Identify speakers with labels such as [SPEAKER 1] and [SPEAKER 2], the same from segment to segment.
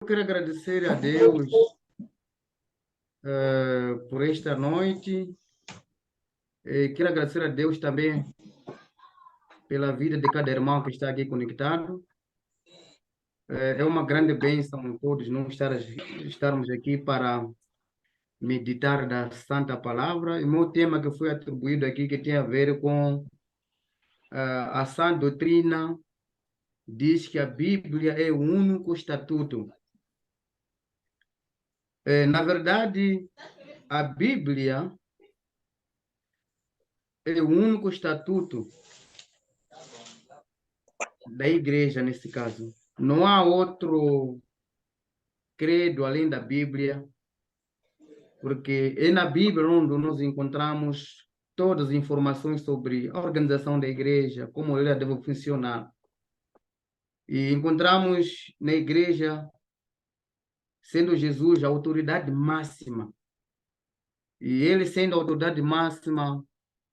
[SPEAKER 1] Eu quero agradecer a Deus por esta noite. Quero agradecer a Deus também pela vida de cada irmão que está aqui conectado. É uma grande bênção todos nós estarmos aqui para meditar da Santa Palavra. E o meu tema que foi atribuído aqui, que tem a ver com a sã doutrina, diz que a Bíblia é o único estatuto. Na verdade, a Bíblia é o único estatuto da igreja, nesse caso. Não há outro credo além da Bíblia, porque é na Bíblia onde nós encontramos todas as informações sobre a organização da igreja, como ela deve funcionar. E encontramos na igreja, sendo Jesus a autoridade máxima. E ele, sendo a autoridade máxima,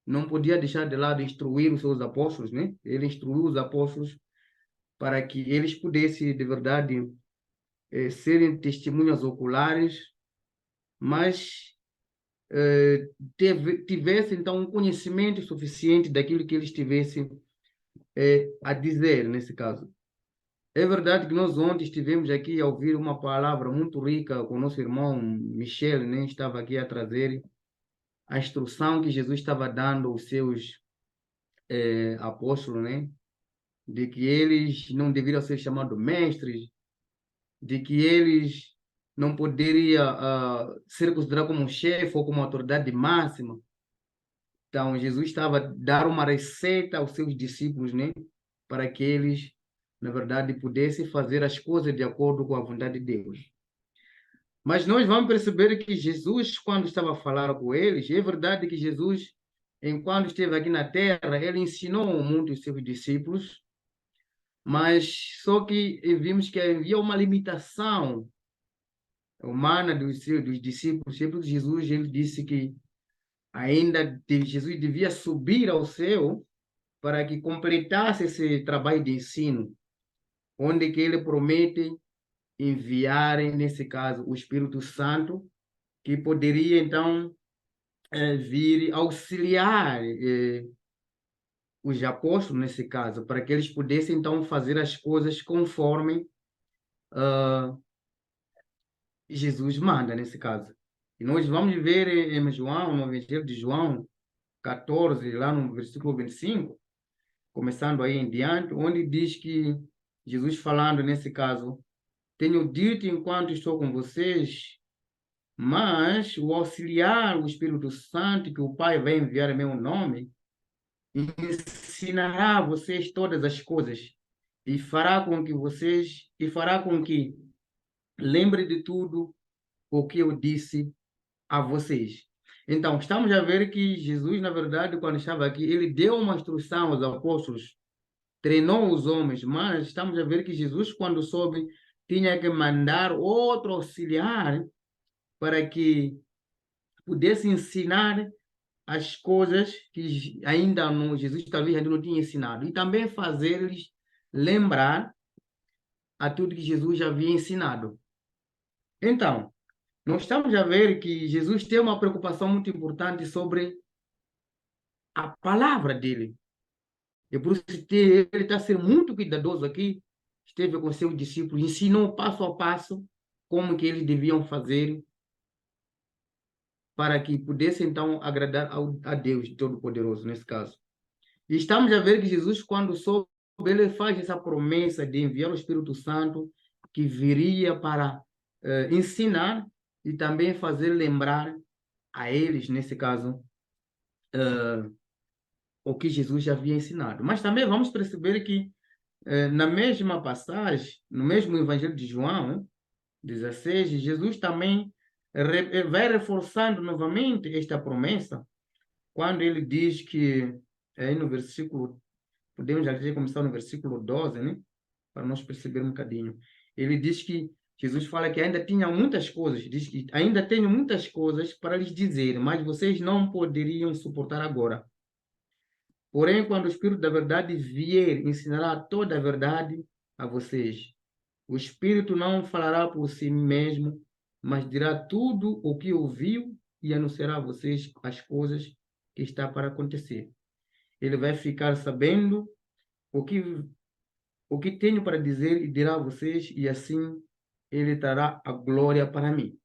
[SPEAKER 1] não podia deixar de lado instruir os seus apóstolos, né? Ele instruiu os apóstolos para que eles pudessem, de verdade, serem testemunhas oculares, mas tivesse então um conhecimento suficiente daquilo que eles tivessem a dizer nesse caso. É verdade que nós ontem estivemos aqui a ouvir uma palavra muito rica com o nosso irmão Michel, né? Estava aqui a trazer a instrução que Jesus estava dando aos seus apóstolos, né? De que eles não deveriam ser chamados mestres, de que eles não poderiam ser considerados como um chefe ou como autoridade máxima. Então, Jesus estava a dar uma receita aos seus discípulos, né? Para que eles, na verdade, pudessem fazer as coisas de acordo com a vontade de Deus. Mas nós vamos perceber que Jesus, quando estava a falar com eles, é verdade que Jesus, enquanto esteve aqui na terra, ele ensinou muito os seus discípulos, mas só que vimos que havia uma limitação humana dos discípulos. Sempre Jesus ele disse que Jesus devia subir ao céu para que completasse esse trabalho de ensino, onde que ele promete enviar, nesse caso, o Espírito Santo, que poderia, então, vir auxiliar os apóstolos, nesse caso, para que eles pudessem, então, fazer as coisas conforme Jesus manda, nesse caso. E nós vamos ver em João, no Evangelho de João 14, lá no versículo 25, começando aí em diante, onde diz que Jesus falando nesse caso, tenho dito enquanto estou com vocês, mas o auxiliar, o Espírito Santo, que o Pai vai enviar em meu nome, ensinará a vocês todas as coisas e fará com que lembre de tudo o que eu disse a vocês. Então, estamos a ver que Jesus, na verdade, quando estava aqui, ele deu uma instrução aos apóstolos, treinou os homens, mas estamos a ver que Jesus, quando soube, tinha que mandar outro auxiliar para que pudesse ensinar as coisas que ainda não, Jesus talvez ainda não tinha ensinado, e também fazer-lhes lembrar a tudo que Jesus já havia ensinado. Então, nós estamos a ver que Jesus tem uma preocupação muito importante sobre a palavra dele. E por isso que ele está sendo muito cuidadoso aqui, esteve com seus discípulos, ensinou passo a passo como que eles deviam fazer para que pudesse então agradar a Deus Todo-Poderoso, nesse caso. E estamos a ver que Jesus, quando soube, ele faz essa promessa de enviar o Espírito Santo que viria para ensinar e também fazer lembrar a eles, nesse caso, o que Jesus já havia ensinado. Mas também vamos perceber que na mesma passagem, no mesmo Evangelho de João 16, Jesus também vai reforçando novamente esta promessa, quando ele diz que, aí no versículo, podemos já começar no versículo 12, né? Para nós perceber um bocadinho. Ele diz que, Jesus fala que ainda tinha muitas coisas, diz que ainda tenho muitas coisas para lhes dizer, mas vocês não poderiam suportar agora. Porém, quando o Espírito da Verdade vier, ensinará toda a verdade a vocês. O Espírito não falará por si mesmo, mas dirá tudo o que ouviu e anunciará a vocês as coisas que está para acontecer. Ele vai ficar sabendo o que, o que tenho para dizer e dirá a vocês, e assim ele trará a glória para mim.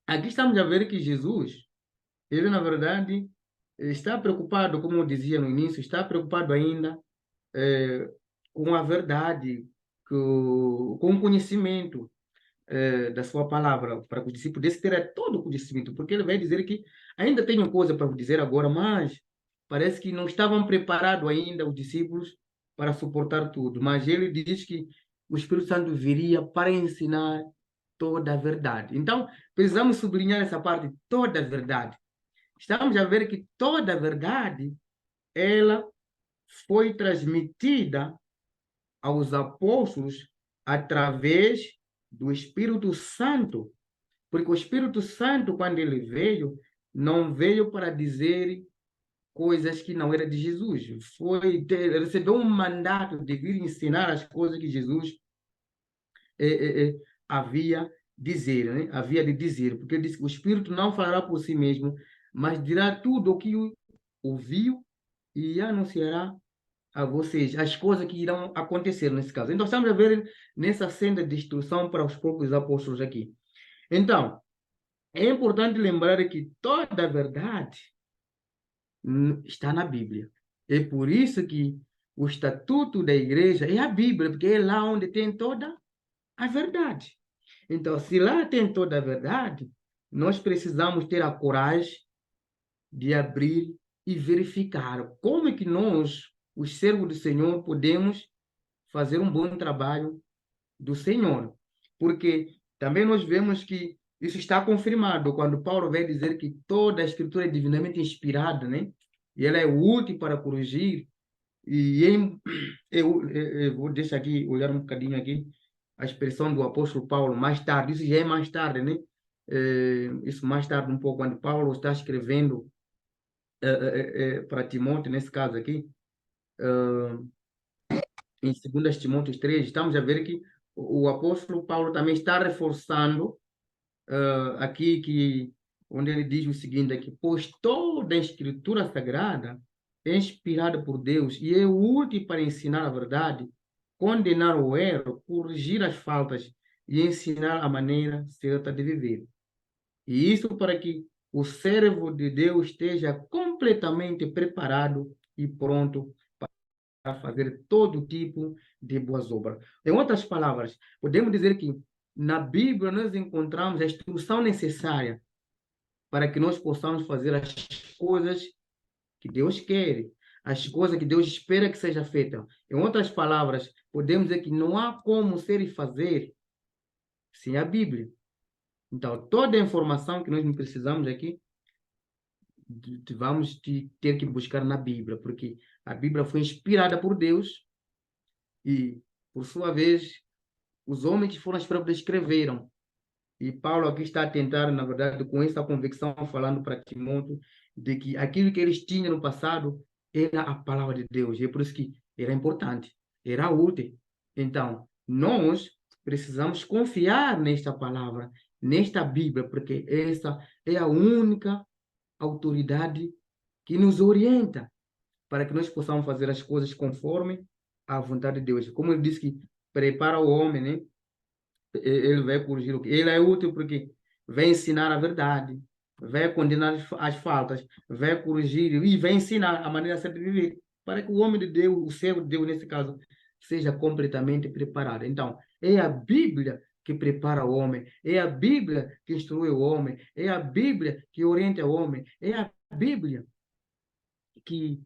[SPEAKER 1] Aqui estamos a ver que Jesus, ele na verdade está preocupado, como eu dizia no início, está preocupado ainda eh, com a verdade, com o conhecimento da sua palavra, para que os discípulos terem todo o conhecimento, porque ele vai dizer que ainda tenho coisa para dizer agora, mas parece que não estavam preparados ainda os discípulos para suportar tudo. Mas ele diz que o Espírito Santo viria para ensinar toda a verdade. Então, precisamos sublinhar essa parte, toda a verdade. Estamos a ver que toda a verdade, ela foi transmitida aos apóstolos através do Espírito Santo. Porque o Espírito Santo, quando ele veio, não veio para dizer coisas que não eram de Jesus. Recebeu um mandato de vir ensinar as coisas que Jesus havia dizer, né? Havia de dizer, porque ele disse que o Espírito não falará por si mesmo, mas dirá tudo o que ouviu e anunciará a vocês as coisas que irão acontecer nesse caso. Então, estamos a ver nessa cena de instrução para os próprios apóstolos aqui. Então, é importante lembrar que toda a verdade está na Bíblia. É por isso que o estatuto da igreja é a Bíblia, porque é lá onde tem toda a verdade. Então, se lá tem toda a verdade, nós precisamos ter a coragem de abrir e verificar como é que nós, os servos do Senhor, podemos fazer um bom trabalho do Senhor. Porque também nós vemos que isso está confirmado quando Paulo vai dizer que toda a escritura é divinamente inspirada, né? E ela é útil para corrigir. E eu vou deixar aqui, olhar um bocadinho aqui, a expressão do apóstolo Paulo mais tarde, isso já é mais tarde, né? Isso mais tarde um pouco, quando Paulo está escrevendo para Timóteo, nesse caso aqui, em 2 Timóteo 3, estamos a ver que o apóstolo Paulo também está reforçando aqui que onde ele diz o seguinte aqui, pois toda a escritura sagrada é inspirada por Deus e é útil para ensinar a verdade, condenar o erro, corrigir as faltas e ensinar a maneira certa de viver. E isso para que o servo de Deus esteja completamente preparado e pronto para fazer todo tipo de boas obras. Em outras palavras, podemos dizer que na Bíblia nós encontramos a instrução necessária para que nós possamos fazer as coisas que Deus quer, as coisas que Deus espera que seja feita. Em outras palavras, podemos dizer que não há como ser e fazer sem a Bíblia. Então, toda a informação que nós precisamos aqui, vamos ter que buscar na Bíblia, porque a Bíblia foi inspirada por Deus e, por sua vez, os homens que foram os próprios escreveram. E Paulo aqui está a tentar, na verdade, com essa convicção, falando para Timóteo, de que aquilo que eles tinham no passado era a palavra de Deus. E é por isso que era importante, era útil. Então, nós precisamos confiar nesta palavra, nesta Bíblia, porque essa é a única autoridade que nos orienta para que nós possamos fazer as coisas conforme a vontade de Deus. Como ele disse que prepara o homem, né? Ele vai corrigir o que ele é útil porque vai ensinar a verdade, vai condenar as faltas, vai corrigir e vai ensinar a maneira certa de viver, para que o homem de Deus, o servo de Deus nesse caso, seja completamente preparado. Então, é a Bíblia que prepara o homem, é a Bíblia que instrui o homem, é a Bíblia que orienta o homem, é a Bíblia que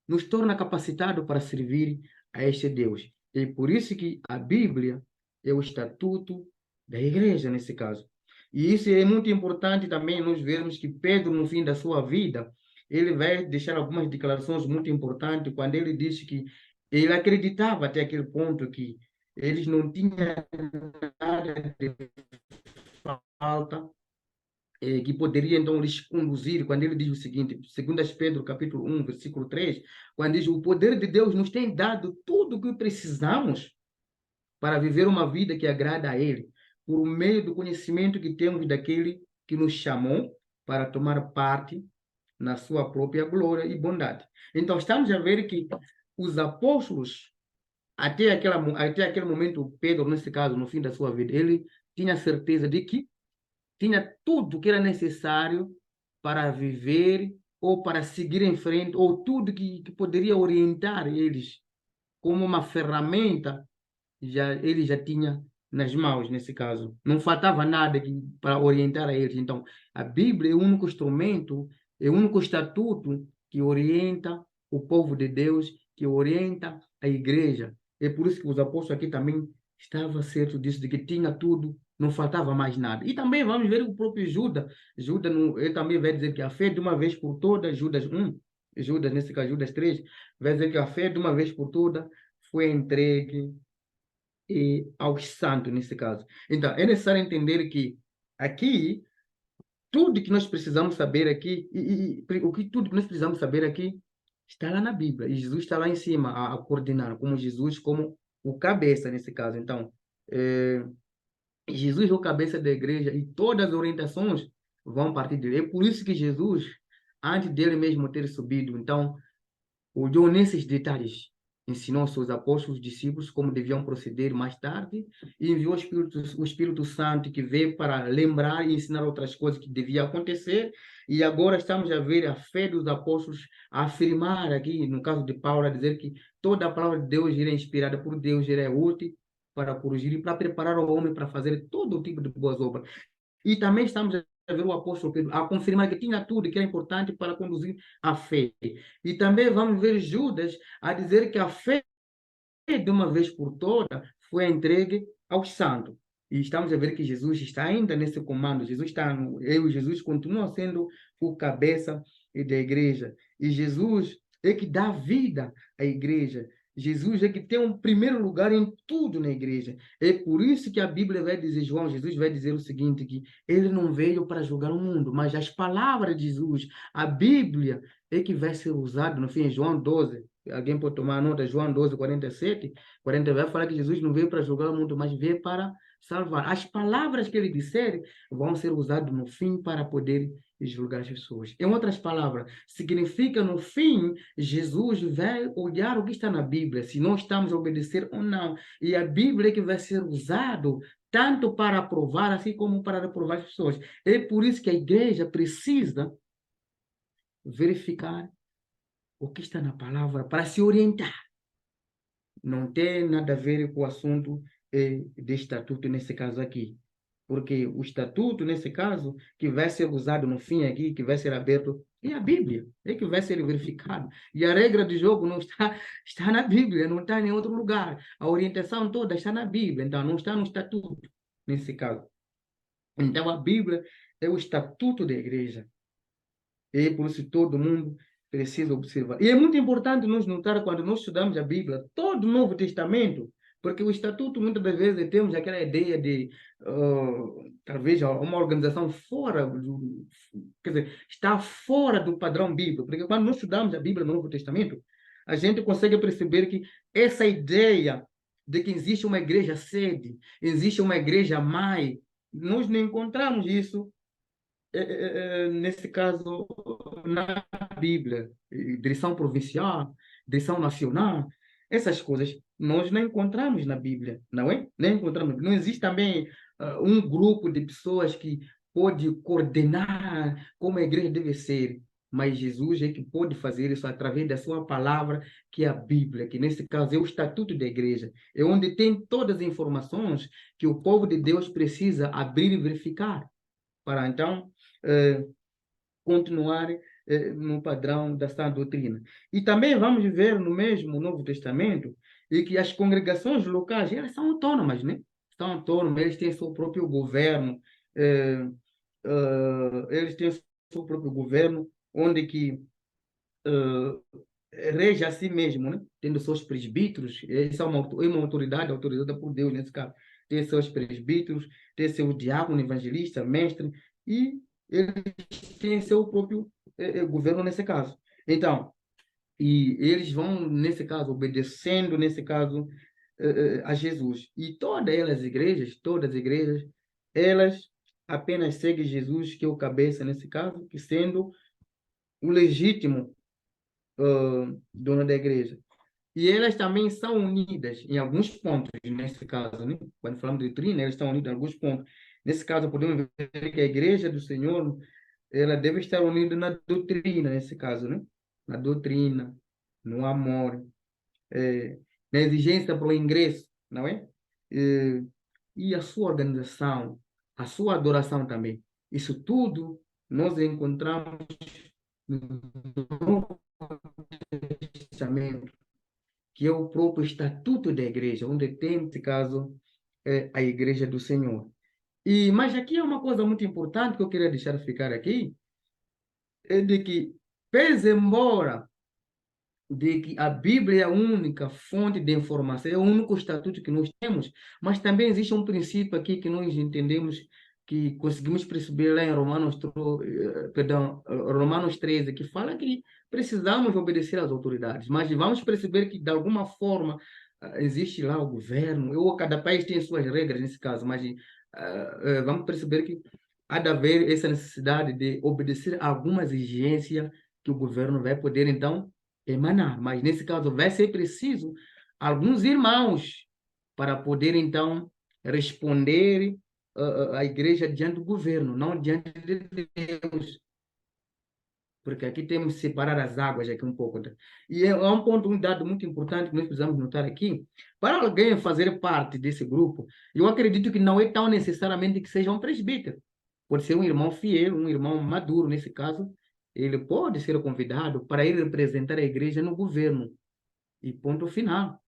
[SPEAKER 1] nos torna capacitados para servir a este Deus. E por isso que a Bíblia é o estatuto da igreja, nesse caso. E isso é muito importante também nós vermos que Pedro, no fim da sua vida, ele vai deixar algumas declarações muito importantes quando ele diz que ele acreditava até aquele ponto que eles não tinham nada de falta que poderia então lhes conduzir, quando ele diz o seguinte, 2 Pedro capítulo 1, versículo 3, quando diz, o poder de Deus nos tem dado tudo o que precisamos para viver uma vida que agrada a Ele, por meio do conhecimento que temos daquele que nos chamou para tomar parte na sua própria glória e bondade. Então, estamos a ver que os apóstolos, até aquele momento, Pedro, nesse caso, no fim da sua vida, ele tinha certeza de que tinha tudo que era necessário para viver ou para seguir em frente, ou tudo que poderia orientar eles como uma ferramenta, ele já tinha nas mãos, nesse caso. Não faltava nada para orientar a eles. Então, a Bíblia é o único instrumento, é o único estatuto que orienta o povo de Deus, que orienta a igreja. É por isso que os apóstolos aqui também estavam certos disso, de que tinha tudo, não faltava mais nada. E também vamos ver o próprio Judas. Judas, ele também vai dizer que a fé de uma vez por todas, Judas, nesse caso, Judas 3, vai dizer que a fé de uma vez por todas foi entregue aos santos, nesse caso. Então, é necessário entender que aqui, tudo que nós precisamos saber aqui, tudo que nós precisamos saber aqui, está lá na Bíblia. E Jesus está lá em cima a coordenar, como Jesus, como o cabeça, nesse caso. Então, é, Jesus é o cabeça da igreja e todas as orientações vão partir dele. É por isso que Jesus, antes dele mesmo ter subido, então, olhou nesses detalhes, ensinou aos seus apóstolos, discípulos, como deviam proceder mais tarde, e enviou o Espírito Santo que veio para lembrar e ensinar outras coisas que deviam acontecer. E agora estamos a ver a fé dos apóstolos a afirmar aqui, no caso de Paulo, a dizer que toda a palavra de Deus é inspirada por Deus, é útil para corrigir e para preparar o homem para fazer todo tipo de boas obras. E também estamos a ver o apóstolo Pedro a confirmar que tinha tudo que era importante para conduzir a fé. E também vamos ver Judas a dizer que a fé, de uma vez por todas, foi entregue aos santos. E estamos a ver que Jesus está ainda nesse comando. Jesus continua sendo o cabeça da igreja. E Jesus é que dá vida à igreja. Jesus é que tem um primeiro lugar em tudo na igreja. É por isso que a Bíblia vai dizer, Jesus vai dizer o seguinte, que ele não veio para julgar o mundo, mas as palavras de Jesus, a Bíblia é que vai ser usada no fim, João 12. Alguém pode tomar nota, João 12, 47, 40 vai falar que Jesus não veio para julgar o mundo, mas veio para salvar. As palavras que ele disser vão ser usadas no fim para poder julgar as pessoas. Em outras palavras, significa no fim, Jesus vai olhar o que está na Bíblia, se nós estamos a obedecer ou não. E a Bíblia é que vai ser usado tanto para aprovar, assim como para reprovar as pessoas. É por isso que a igreja precisa verificar o que está na palavra para se orientar. Não tem nada a ver com o assunto de estatuto nesse caso aqui. Porque o estatuto, nesse caso, que vai ser usado no fim aqui, que vai ser aberto, é a Bíblia, é que vai ser verificado. E a regra de jogo não está na Bíblia, não está em outro lugar. A orientação toda está na Bíblia, então não está no estatuto, nesse caso. Então a Bíblia é o estatuto da igreja. E por isso todo mundo precisa observar. E é muito importante nos notar quando nós estudamos a Bíblia, todo o Novo Testamento, porque o Estatuto muitas das vezes temos aquela ideia de talvez uma organização fora quer dizer, está fora do padrão bíblico, porque quando nós estudamos a Bíblia no Novo Testamento, a gente consegue perceber que essa ideia de que existe uma igreja sede, existe uma igreja mãe, nós não encontramos isso nesse caso, na Bíblia, direção provincial, direção nacional, essas coisas nós não encontramos na Bíblia, não é? Não encontramos. Não existe também um grupo de pessoas que pode coordenar como a igreja deve ser, mas Jesus é que pode fazer isso através da sua palavra, que é a Bíblia, que nesse caso é o estatuto da igreja, é onde tem todas as informações que o povo de Deus precisa abrir e verificar, para então continuar no padrão da sã doutrina. E também vamos ver no mesmo Novo Testamento e que as congregações locais, elas são autônomas, né? São autônomas, eles têm seu próprio governo, eles têm seu próprio governo, onde que rege a si mesmo, né? Tendo seus presbíteros, isso é uma autoridade autorizada por Deus nesse caso. Tem seus presbíteros, tem seu diácono, evangelista, mestre, e eles têm seu próprio governo nesse caso. Então, e eles vão, nesse caso, obedecendo, nesse caso, a Jesus. E todas as igrejas, elas apenas seguem Jesus, que é o cabeça nesse caso, que sendo o legítimo dono da igreja. E elas também são unidas em alguns pontos, nesse caso, né? Quando falamos de doutrina, elas estão unidas em alguns pontos. Nesse caso, podemos ver que a igreja do Senhor, ela deve estar unida na doutrina, nesse caso, né? Na doutrina, no amor, eh, na exigência para o ingresso, não é? Eh, e a sua organização, a sua adoração também. Isso tudo nós encontramos no Novo Testamento, que é o próprio estatuto da igreja, onde tem, nesse caso, a igreja do Senhor. Mas aqui é uma coisa muito importante que eu queria deixar ficar aqui, é de que, pese embora de que a Bíblia é a única fonte de informação, é o único estatuto que nós temos, mas também existe um princípio aqui que nós entendemos, que conseguimos perceber lá em Romanos 13, que fala que precisamos obedecer às autoridades, mas vamos perceber que de alguma forma existe lá o governo, ou cada país tem suas regras nesse caso, mas vamos perceber que há de haver essa necessidade de obedecer a alguma exigência que o governo vai poder, então, emanar. Mas, nesse caso, vai ser preciso alguns irmãos para poder, então, responder à igreja diante do governo, não diante de Deus. Porque aqui temos que separar as águas aqui um pouco. E é um ponto, um dado muito importante que nós precisamos notar aqui. Para alguém fazer parte desse grupo, eu acredito que não é tão necessariamente que seja um presbítero. Pode ser um irmão fiel, um irmão maduro, nesse caso. Ele pode ser convidado para ir representar a igreja no governo. E ponto final.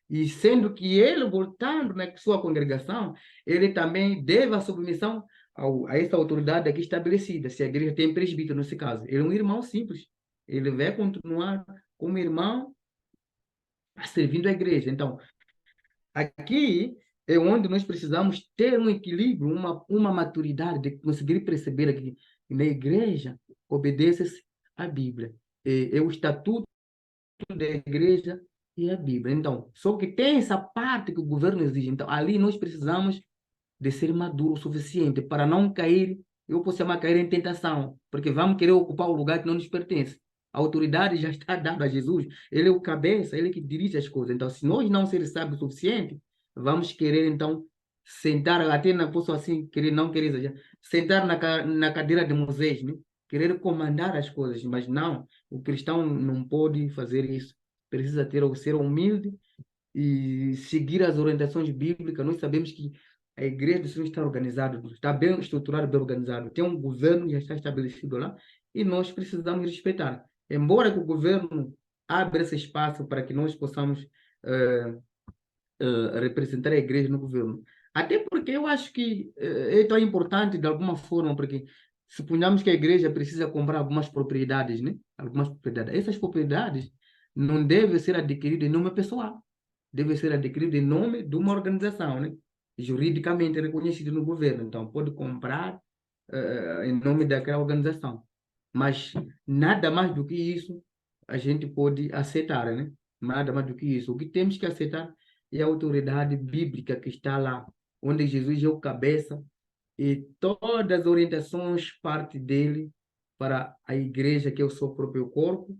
[SPEAKER 1] E sendo que ele, voltando na sua congregação, ele também deve a submissão a essa autoridade aqui estabelecida. Se a igreja tem presbítero, nesse caso, ele é um irmão simples. Ele vai continuar como irmão servindo a igreja. Então, aqui é onde nós precisamos ter um equilíbrio, uma maturidade de conseguir perceber aqui que na igreja obedece-se à Bíblia. É o estatuto da igreja e a Bíblia. Então, só que tem essa parte que o governo exige. Então, ali nós precisamos de ser maduro o suficiente para não cair, eu posso chamar cair em tentação, porque vamos querer ocupar o lugar que não nos pertence. A autoridade já está dada a Jesus, ele é o cabeça, ele é que dirige as coisas. Então, se nós não sermos sábios o suficiente, vamos querer, então, sentar, até na posso assim, querer, não querer exagerar, sentar na cadeira de Moisés, né? Querer comandar as coisas, mas não, o cristão não pode fazer isso. Precisa ter o ser humilde e seguir as orientações bíblicas. Nós sabemos que a igreja do Senhor está organizada, está bem estruturada, bem organizada. Tem um governo que já está estabelecido lá e nós precisamos respeitar. Embora que o governo abra esse espaço para que nós possamos representar a igreja no governo. Até porque eu acho que é tão importante de alguma forma, porque suponhamos que a igreja precisa comprar algumas propriedades, né? Algumas propriedades. Essas propriedades não devem ser adquiridas em nome pessoal, deve ser adquirido em nome de uma organização, né? Juridicamente reconhecida no governo. Então, pode comprar em nome daquela organização. Mas nada mais do que isso a gente pode aceitar, né? Nada mais do que isso. O que temos que aceitar é a autoridade bíblica que está lá, onde Jesus é o cabeça e todas as orientações parte dele para a igreja, que é o seu próprio corpo,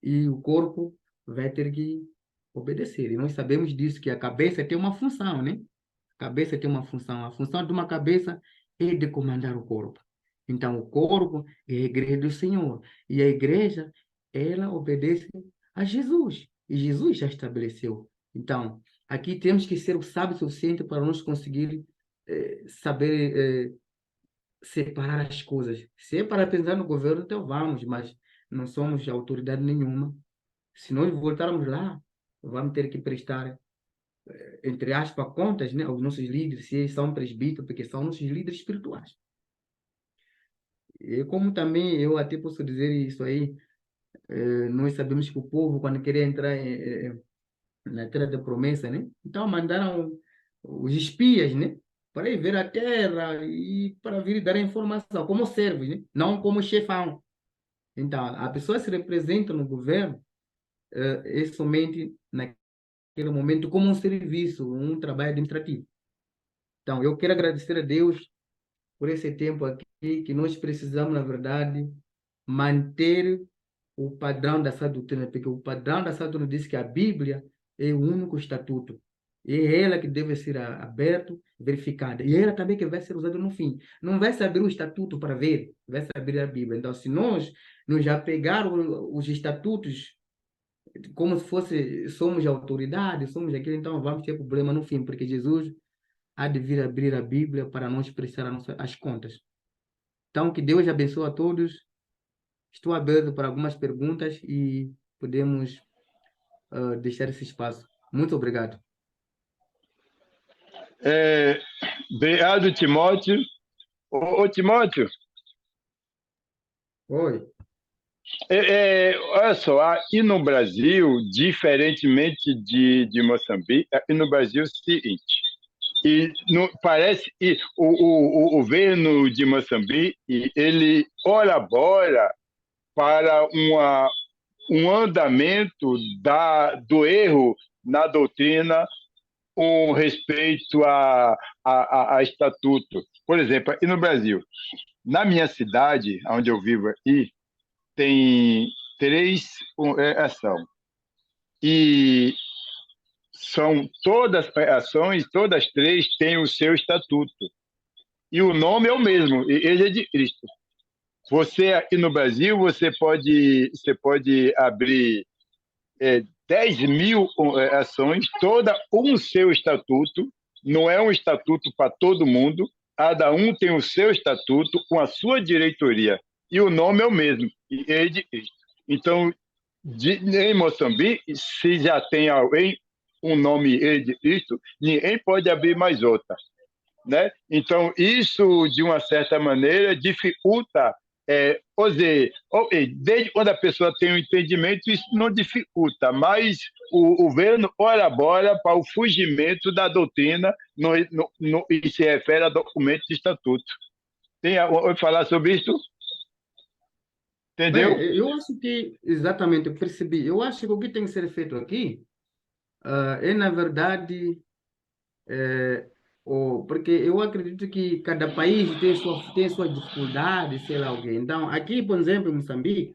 [SPEAKER 1] e o corpo vai ter que obedecer. E nós sabemos disso, que a cabeça tem uma função, né? A cabeça tem uma função. A função de uma cabeça é de comandar o corpo. Então, o corpo é a igreja do Senhor. E a igreja, ela obedece a Jesus. E Jesus já estabeleceu. Então, aqui temos que ser o sábio suficiente para nós conseguir saber separar as coisas. Se é para pensar no governo, então vamos, mas não somos autoridade nenhuma. Se nós voltarmos lá, vamos ter que prestar, entre aspas, contas, né, aos nossos líderes, se eles são presbíteros, porque são nossos líderes espirituais. E como também eu até posso dizer isso aí, nós sabemos que o povo, quando queria entrar na terra da promessa, né, então mandaram os espias, né, para ir ver a terra e para vir dar a informação, como servos, né, não como chefão. Então, a pessoa se representa no governo é somente na naquele momento como um serviço, um trabalho administrativo. Então, eu quero agradecer a Deus por esse tempo aqui, que nós precisamos, na verdade, manter o padrão da sã doutrina, porque o padrão da sã doutrina diz que a Bíblia é o único estatuto. E é ela que deve ser aberto, verificada. E é ela também que vai ser usada no fim. Não vai se abrir o estatuto para ver, vai se abrir a Bíblia. Então, se nós nos apegar os estatutos como se fosse, somos autoridade, somos aquilo, então vamos ter problema no fim, porque Jesus há de vir abrir a Bíblia para nós prestar as contas. Então, que Deus abençoe a todos. Estou aberto para algumas perguntas e podemos deixar esse espaço. Muito obrigado.
[SPEAKER 2] Obrigado, Timóteo. Ô, Timóteo,
[SPEAKER 1] Oi.
[SPEAKER 2] olha só, aqui no Brasil, diferentemente de Moçambique, aqui no Brasil é o seguinte, parece que o governo de Moçambique, ele elabora para um andamento do erro na doutrina com respeito a estatuto. Por exemplo, aqui no Brasil, na minha cidade, onde eu vivo aqui, tem 3 ações. E são todas as ações, todas 3 têm o seu estatuto. E o nome é o mesmo, Igreja de Cristo. Você aqui no Brasil, você pode abrir 10.000 ações, toda um seu estatuto, não é um estatuto para todo mundo, cada um tem o seu estatuto com a sua diretoria, e o nome é o mesmo, Igreja de Cristo. Então, em Moçambique, se já tem alguém um nome Igreja de Cristo, ninguém pode abrir mais outra, né? Então, isso, de uma certa maneira, dificulta. Ou seja, desde quando a pessoa tem um entendimento, isso não dificulta, mas o governo elabora para o fugimento da doutrina e se refere a documento de estatuto. Tem a falar sobre isso? Entendeu?
[SPEAKER 1] Bem, eu acho que, exatamente, eu percebi. Eu acho que o que tem que ser feito aqui é, na verdade, é, porque eu acredito que cada país tem sua dificuldade, sei lá, alguém. Então, aqui, por exemplo, em Moçambique,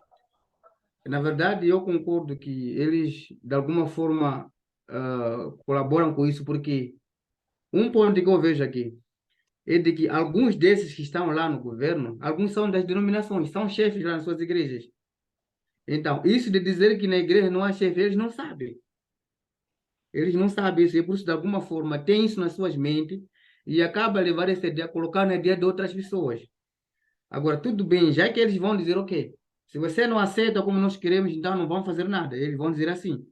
[SPEAKER 1] na verdade, eu concordo que eles, de alguma forma, colaboram com isso, porque um ponto que eu vejo aqui é de que alguns desses que estão lá no governo, alguns são das denominações, são chefes lá nas suas igrejas. Então, isso de dizer que na igreja não há chefe, eles não sabem. Eles não sabem isso, e por isso, de alguma forma, tem isso nas suas mentes e acaba a levar essa ideia, colocar na ideia de outras pessoas. Agora, tudo bem, já que eles vão dizer, ok, se você não aceita como nós queremos, então não vamos fazer nada. Eles vão dizer assim.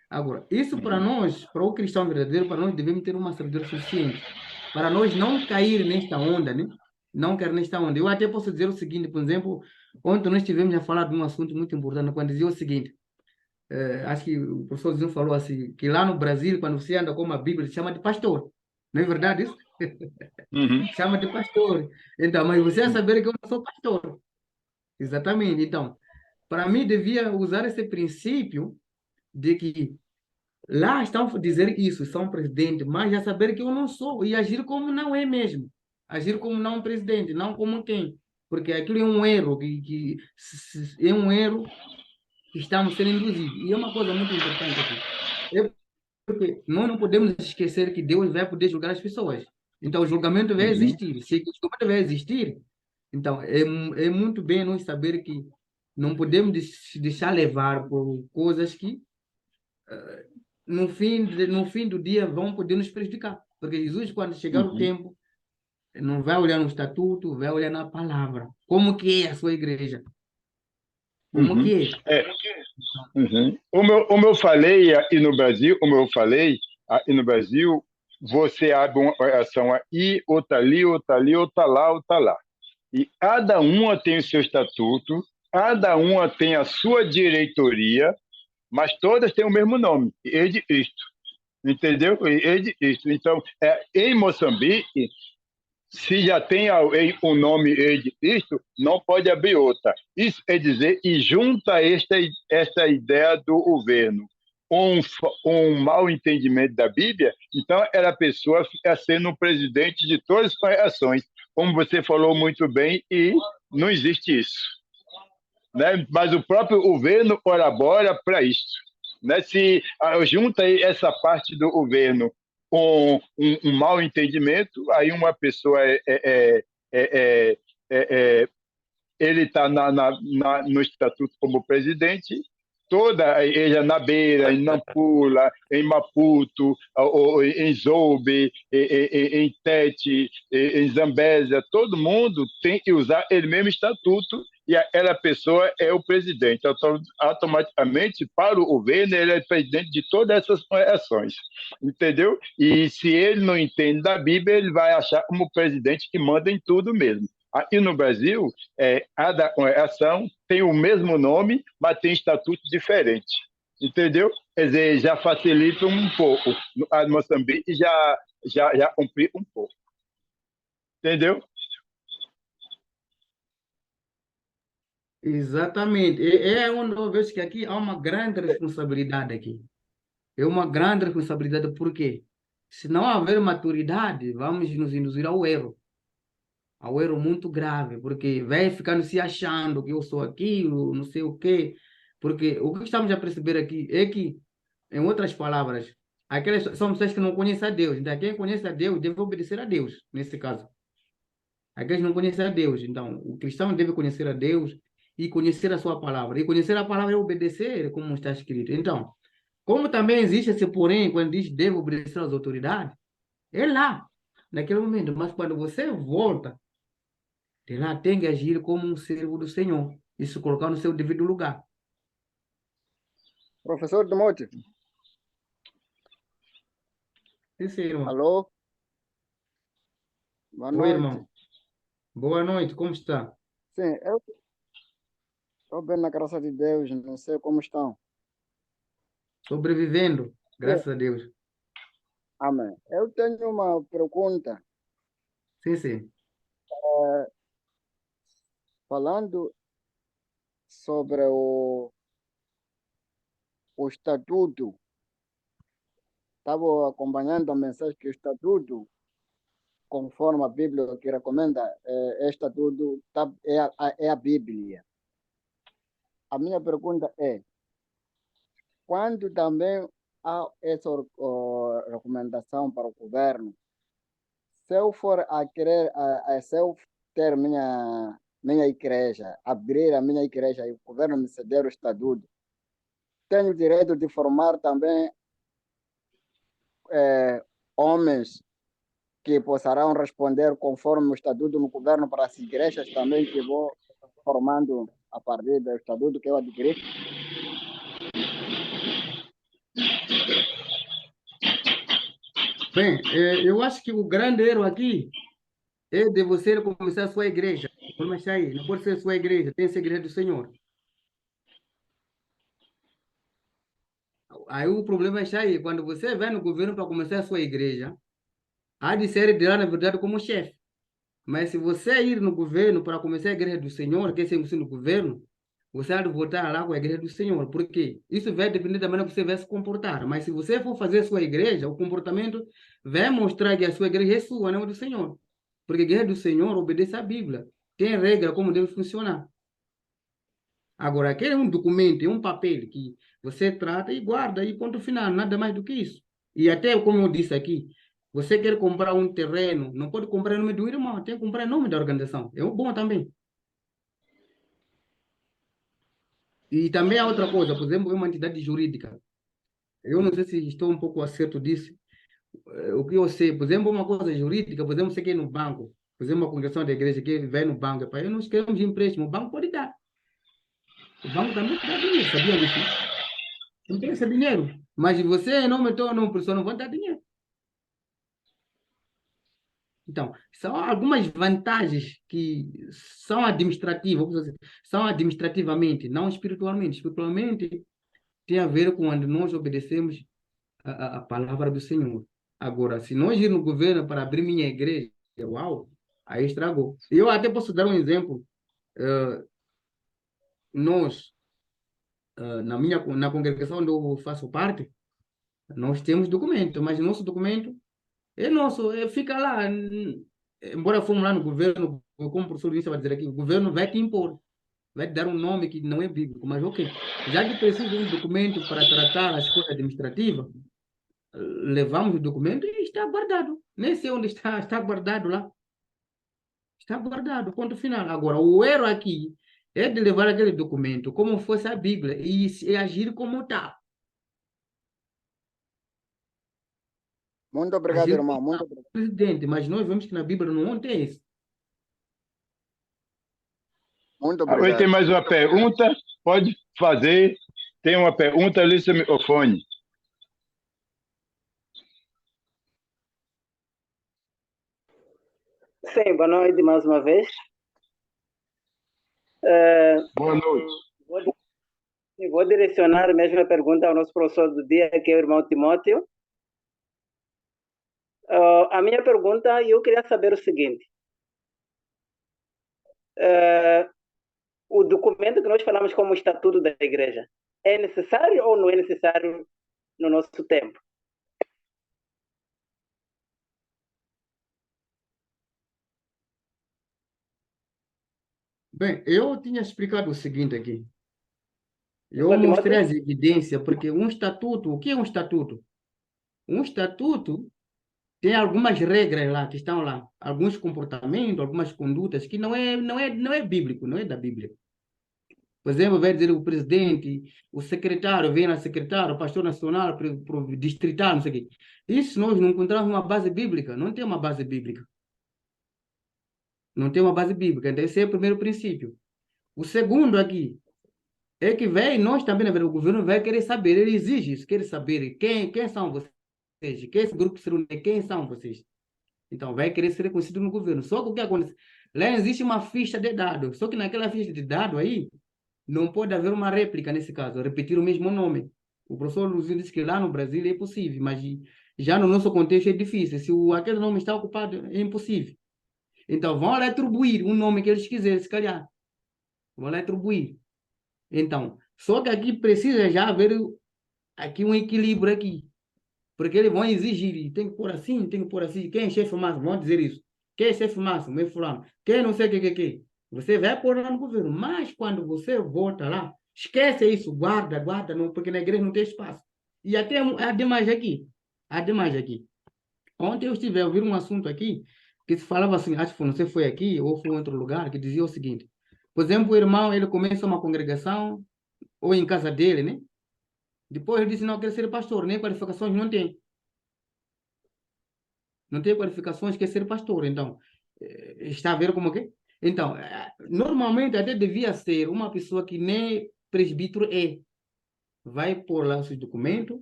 [SPEAKER 1] Agora, isso para nós, para o cristão verdadeiro, para nós devemos ter uma sabedoria suficiente para nós não cair nesta onda, né? Não cair nesta onda. Eu até posso dizer o seguinte, por exemplo, ontem nós estivemos a falar de um assunto muito importante, quando dizia o seguinte, acho que o professor Zinho falou assim, que lá no Brasil, quando você anda com uma Bíblia, se chama de pastor. Não é verdade isso?
[SPEAKER 2] Uhum.
[SPEAKER 1] Chama de pastor. Então, mas você é saber que eu não sou pastor. Exatamente. Então, para mim, devia usar esse princípio de que lá estão a dizer isso, são presidente, mas já saber que eu não sou e agir como não é mesmo. Agir como não presidente, não como quem. Porque aquilo é um erro, é um erro que estamos sendo induzidos. E é uma coisa muito importante aqui. É porque nós não podemos esquecer que Deus vai poder julgar as pessoas. Então, o julgamento vai
[SPEAKER 2] Uhum.
[SPEAKER 1] existir. Se o julgamento vai existir, então é muito bem nós saber que não podemos se deixar levar por coisas que no fim do dia vão poder nos prejudicar. Porque Jesus, quando chegar o
[SPEAKER 2] Uhum.
[SPEAKER 1] tempo, não vai olhar no estatuto, vai olhar na palavra. Como que é a sua igreja? Como
[SPEAKER 2] Uhum.
[SPEAKER 1] que é?
[SPEAKER 2] Uhum. Como eu falei aqui no Brasil, como eu falei aqui no Brasil, você abre uma ação aí, outra ali, outra ali, outra lá, outra lá. E cada uma tem o seu estatuto, cada uma tem a sua diretoria, mas todas têm o mesmo nome, Igreja de Cristo. Entendeu? Igreja de Cristo. Então, em Moçambique, se já tem um nome de Cristo, não pode abrir outra. Isso é dizer, e junta esta ideia do governo, um mau entendimento da Bíblia, então a pessoa fica sendo um presidente de todas as congregações, como você falou muito bem, e não existe isso, né? Mas o próprio governo colabora para isso, né? Se junta aí essa parte do governo com um mau entendimento, aí uma pessoa é, é, ele está no estatuto como presidente, toda a igreja na Beira, em Nampula, em Maputo, em Zobe, em Tete, em Zambésia, todo mundo tem que usar ele mesmo estatuto e aquela pessoa é o presidente. Então, automaticamente, para o governo, ele é presidente de todas essas ações, entendeu? E se ele não entende da Bíblia, ele vai achar como presidente que manda em tudo mesmo. Aqui no Brasil, cada ação tem o mesmo nome, mas tem estatuto diferente. Entendeu? Quer dizer, já facilita um pouco. A Moçambique já cumpri um pouco. Entendeu?
[SPEAKER 1] Exatamente. É onde eu vejo que aqui há uma grande responsabilidade aqui. É uma grande responsabilidade, porque se não haver maturidade, vamos nos induzir ao erro muito grave, porque vai ficando se achando que eu sou aquilo, não sei o quê. Porque o que estamos a perceber aqui é que, em outras palavras, aquelas são pessoas que não conhecem a Deus. Então, quem conhece a Deus deve obedecer a Deus, nesse caso. Aqueles que não conhecem a Deus. Então, o cristão deve conhecer a Deus e conhecer a sua palavra. E conhecer a palavra é obedecer, como está escrito. Então, como também existe esse porém, quando diz deve obedecer às autoridades, é lá, naquele momento. Mas quando você volta, de lá tem que agir como um servo do Senhor e se colocar no seu devido lugar.
[SPEAKER 3] Professor Timóteo,
[SPEAKER 1] Sim, sim, irmão.
[SPEAKER 3] alô? Boa
[SPEAKER 1] Oi,
[SPEAKER 3] noite.
[SPEAKER 1] irmão. Boa noite, como está?
[SPEAKER 3] Sim, eu estou bem na graça de Deus, não sei como estão.
[SPEAKER 1] Sobrevivendo,
[SPEAKER 3] Sim,
[SPEAKER 1] graças a Deus.
[SPEAKER 3] amém. Eu tenho uma pergunta.
[SPEAKER 1] Sim, sim.
[SPEAKER 3] Falando sobre o estatuto, estava acompanhando a mensagem que o estatuto, conforme a Bíblia que recomenda, é estatuto, é a Bíblia. A minha pergunta é, quando também há essa recomendação para o governo, se eu for a querer, se eu ter minha igreja, abrir a minha igreja e o governo me ceder o estatuto, tenho o direito de formar também homens que possarão responder conforme o estatuto no governo para as igrejas também que vou formando a partir do estatuto que eu adquiri.
[SPEAKER 1] Bem, eu acho que o grande erro aqui é de você começar a sua igreja. O problema está aí. Não pode ser a sua igreja, tem que ser a igreja do Senhor. Aí o problema está aí. Quando você vai no governo para começar a sua igreja, há de ser de lá, na verdade, como chefe. Mas se você ir no governo para começar a igreja do Senhor, que é ser no governo, você há de voltar lá com a igreja do Senhor. Por quê? Isso vai depender da maneira que você vai se comportar. Mas se você for fazer a sua igreja, o comportamento vai mostrar que a sua igreja é sua, não é do Senhor. Porque a igreja do Senhor obedece à Bíblia. Tem regra como deve funcionar. Agora, aquele é um documento, é um papel que você trata e guarda e ponto final, nada mais do que isso. E até, como eu disse aqui, você quer comprar um terreno, não pode comprar em nome do irmão, tem que comprar em nome da organização. É um bom também. E também há outra coisa, por exemplo, é uma entidade jurídica. Eu não sei se estou um pouco acerto disso. O que eu sei, por exemplo, uma coisa jurídica, por exemplo, você quer ir no banco, por exemplo, uma congregação da igreja que vai no banco, para nós queremos empréstimo, o banco pode dar. O banco também dá dinheiro, sabia disso? Não tem esse dinheiro. Mas você não meteu não, pessoa não vai dar dinheiro. Então, são algumas vantagens que são administrativas, vamos dizer, são administrativamente, não espiritualmente. Espiritualmente tem a ver com quando nós obedecemos a palavra do Senhor. Agora, se nós ir no governo para abrir minha igreja, uau, aí estragou. Eu até posso dar um exemplo. Nós na congregação onde eu faço parte, nós temos documento, mas nosso documento é nosso, fica lá. Embora fomos lá no governo, como o professor Luís vai dizer aqui, o governo vai te impor, vai te dar um nome que não é bíblico, mas ok. Já que precisa de um documento para tratar as coisas administrativas, levamos o documento e está guardado. Nem sei onde está guardado lá. Está guardado, ponto final. Agora, o erro aqui é de levar aquele documento como fosse a Bíblia e agir como tal.
[SPEAKER 3] Muito obrigado,
[SPEAKER 1] Agir
[SPEAKER 3] irmão.
[SPEAKER 1] como
[SPEAKER 3] Muito obrigado.
[SPEAKER 1] presidente, mas nós vemos que na Bíblia não tem isso.
[SPEAKER 3] Muito
[SPEAKER 2] Oi,
[SPEAKER 3] obrigado.
[SPEAKER 2] tem mais uma pergunta? Pode fazer. Tem uma pergunta ali, seu microfone.
[SPEAKER 4] Sim, boa noite mais uma vez.
[SPEAKER 2] Boa noite.
[SPEAKER 4] Vou direcionar a mesma pergunta ao nosso professor do dia, que é o irmão Timóteo. A minha pergunta, eu queria saber o seguinte. O documento que nós falamos como Estatuto da Igreja, é necessário ou não é necessário no nosso tempo?
[SPEAKER 1] Bem, eu tinha explicado o seguinte aqui. Eu
[SPEAKER 4] Irmão
[SPEAKER 1] mostrei
[SPEAKER 4] Timóteo?
[SPEAKER 1] as evidências, porque um estatuto, o que é um estatuto? Um estatuto tem algumas regras lá que estão lá, alguns comportamentos, algumas condutas que não é bíblico, não é da Bíblia. Por exemplo, vai dizer o presidente, o secretário, vem na secretária, o pastor nacional, distrital, não sei o quê. Isso nós não encontramos uma base bíblica, não tem uma base bíblica. Não tem uma base bíblica, então esse é o primeiro princípio. O segundo aqui é que vem, nós também, na verdade, o governo vai querer saber, ele exige isso, quer saber quem são vocês, quem é esse grupo que se reúne, quem são vocês. Então, vai querer ser reconhecido no governo. Só que o que acontece? Lá existe uma ficha de dados, só que naquela ficha de dados aí, não pode haver uma réplica nesse caso, repetir o mesmo nome. O professor Luzinho disse que lá no Brasil é possível, mas já no nosso contexto é difícil. Se aquele nome está ocupado, é impossível. Então, vão lá atribuir um nome que eles quiserem, se calhar. Vão lá atribuir. Então, só que aqui precisa já haver aqui um equilíbrio aqui. Porque eles vão exigir, tem que pôr assim, tem que pôr assim. Quem é chefe máximo? Vão dizer isso. Quem é chefe máximo? É fulano. Quem não sei o que. Você vai pôr lá no governo. Mas quando você volta lá, esquece isso, guarda, não, porque na igreja não tem espaço. E até há demais aqui. Há demais aqui. Ontem eu estive a ouvir um assunto aqui que se falava assim, acho que não sei se foi aqui ou foi em outro lugar, que dizia o seguinte. Por exemplo, o irmão, ele começa uma congregação, ou em casa dele, né? Depois ele disse, não, quer ser pastor, nem qualificações não tem. Não tem qualificações, quer ser pastor. Então, está a ver como que? Então, normalmente até devia ser uma pessoa que nem presbítero é. Vai pôr lá os seus documentos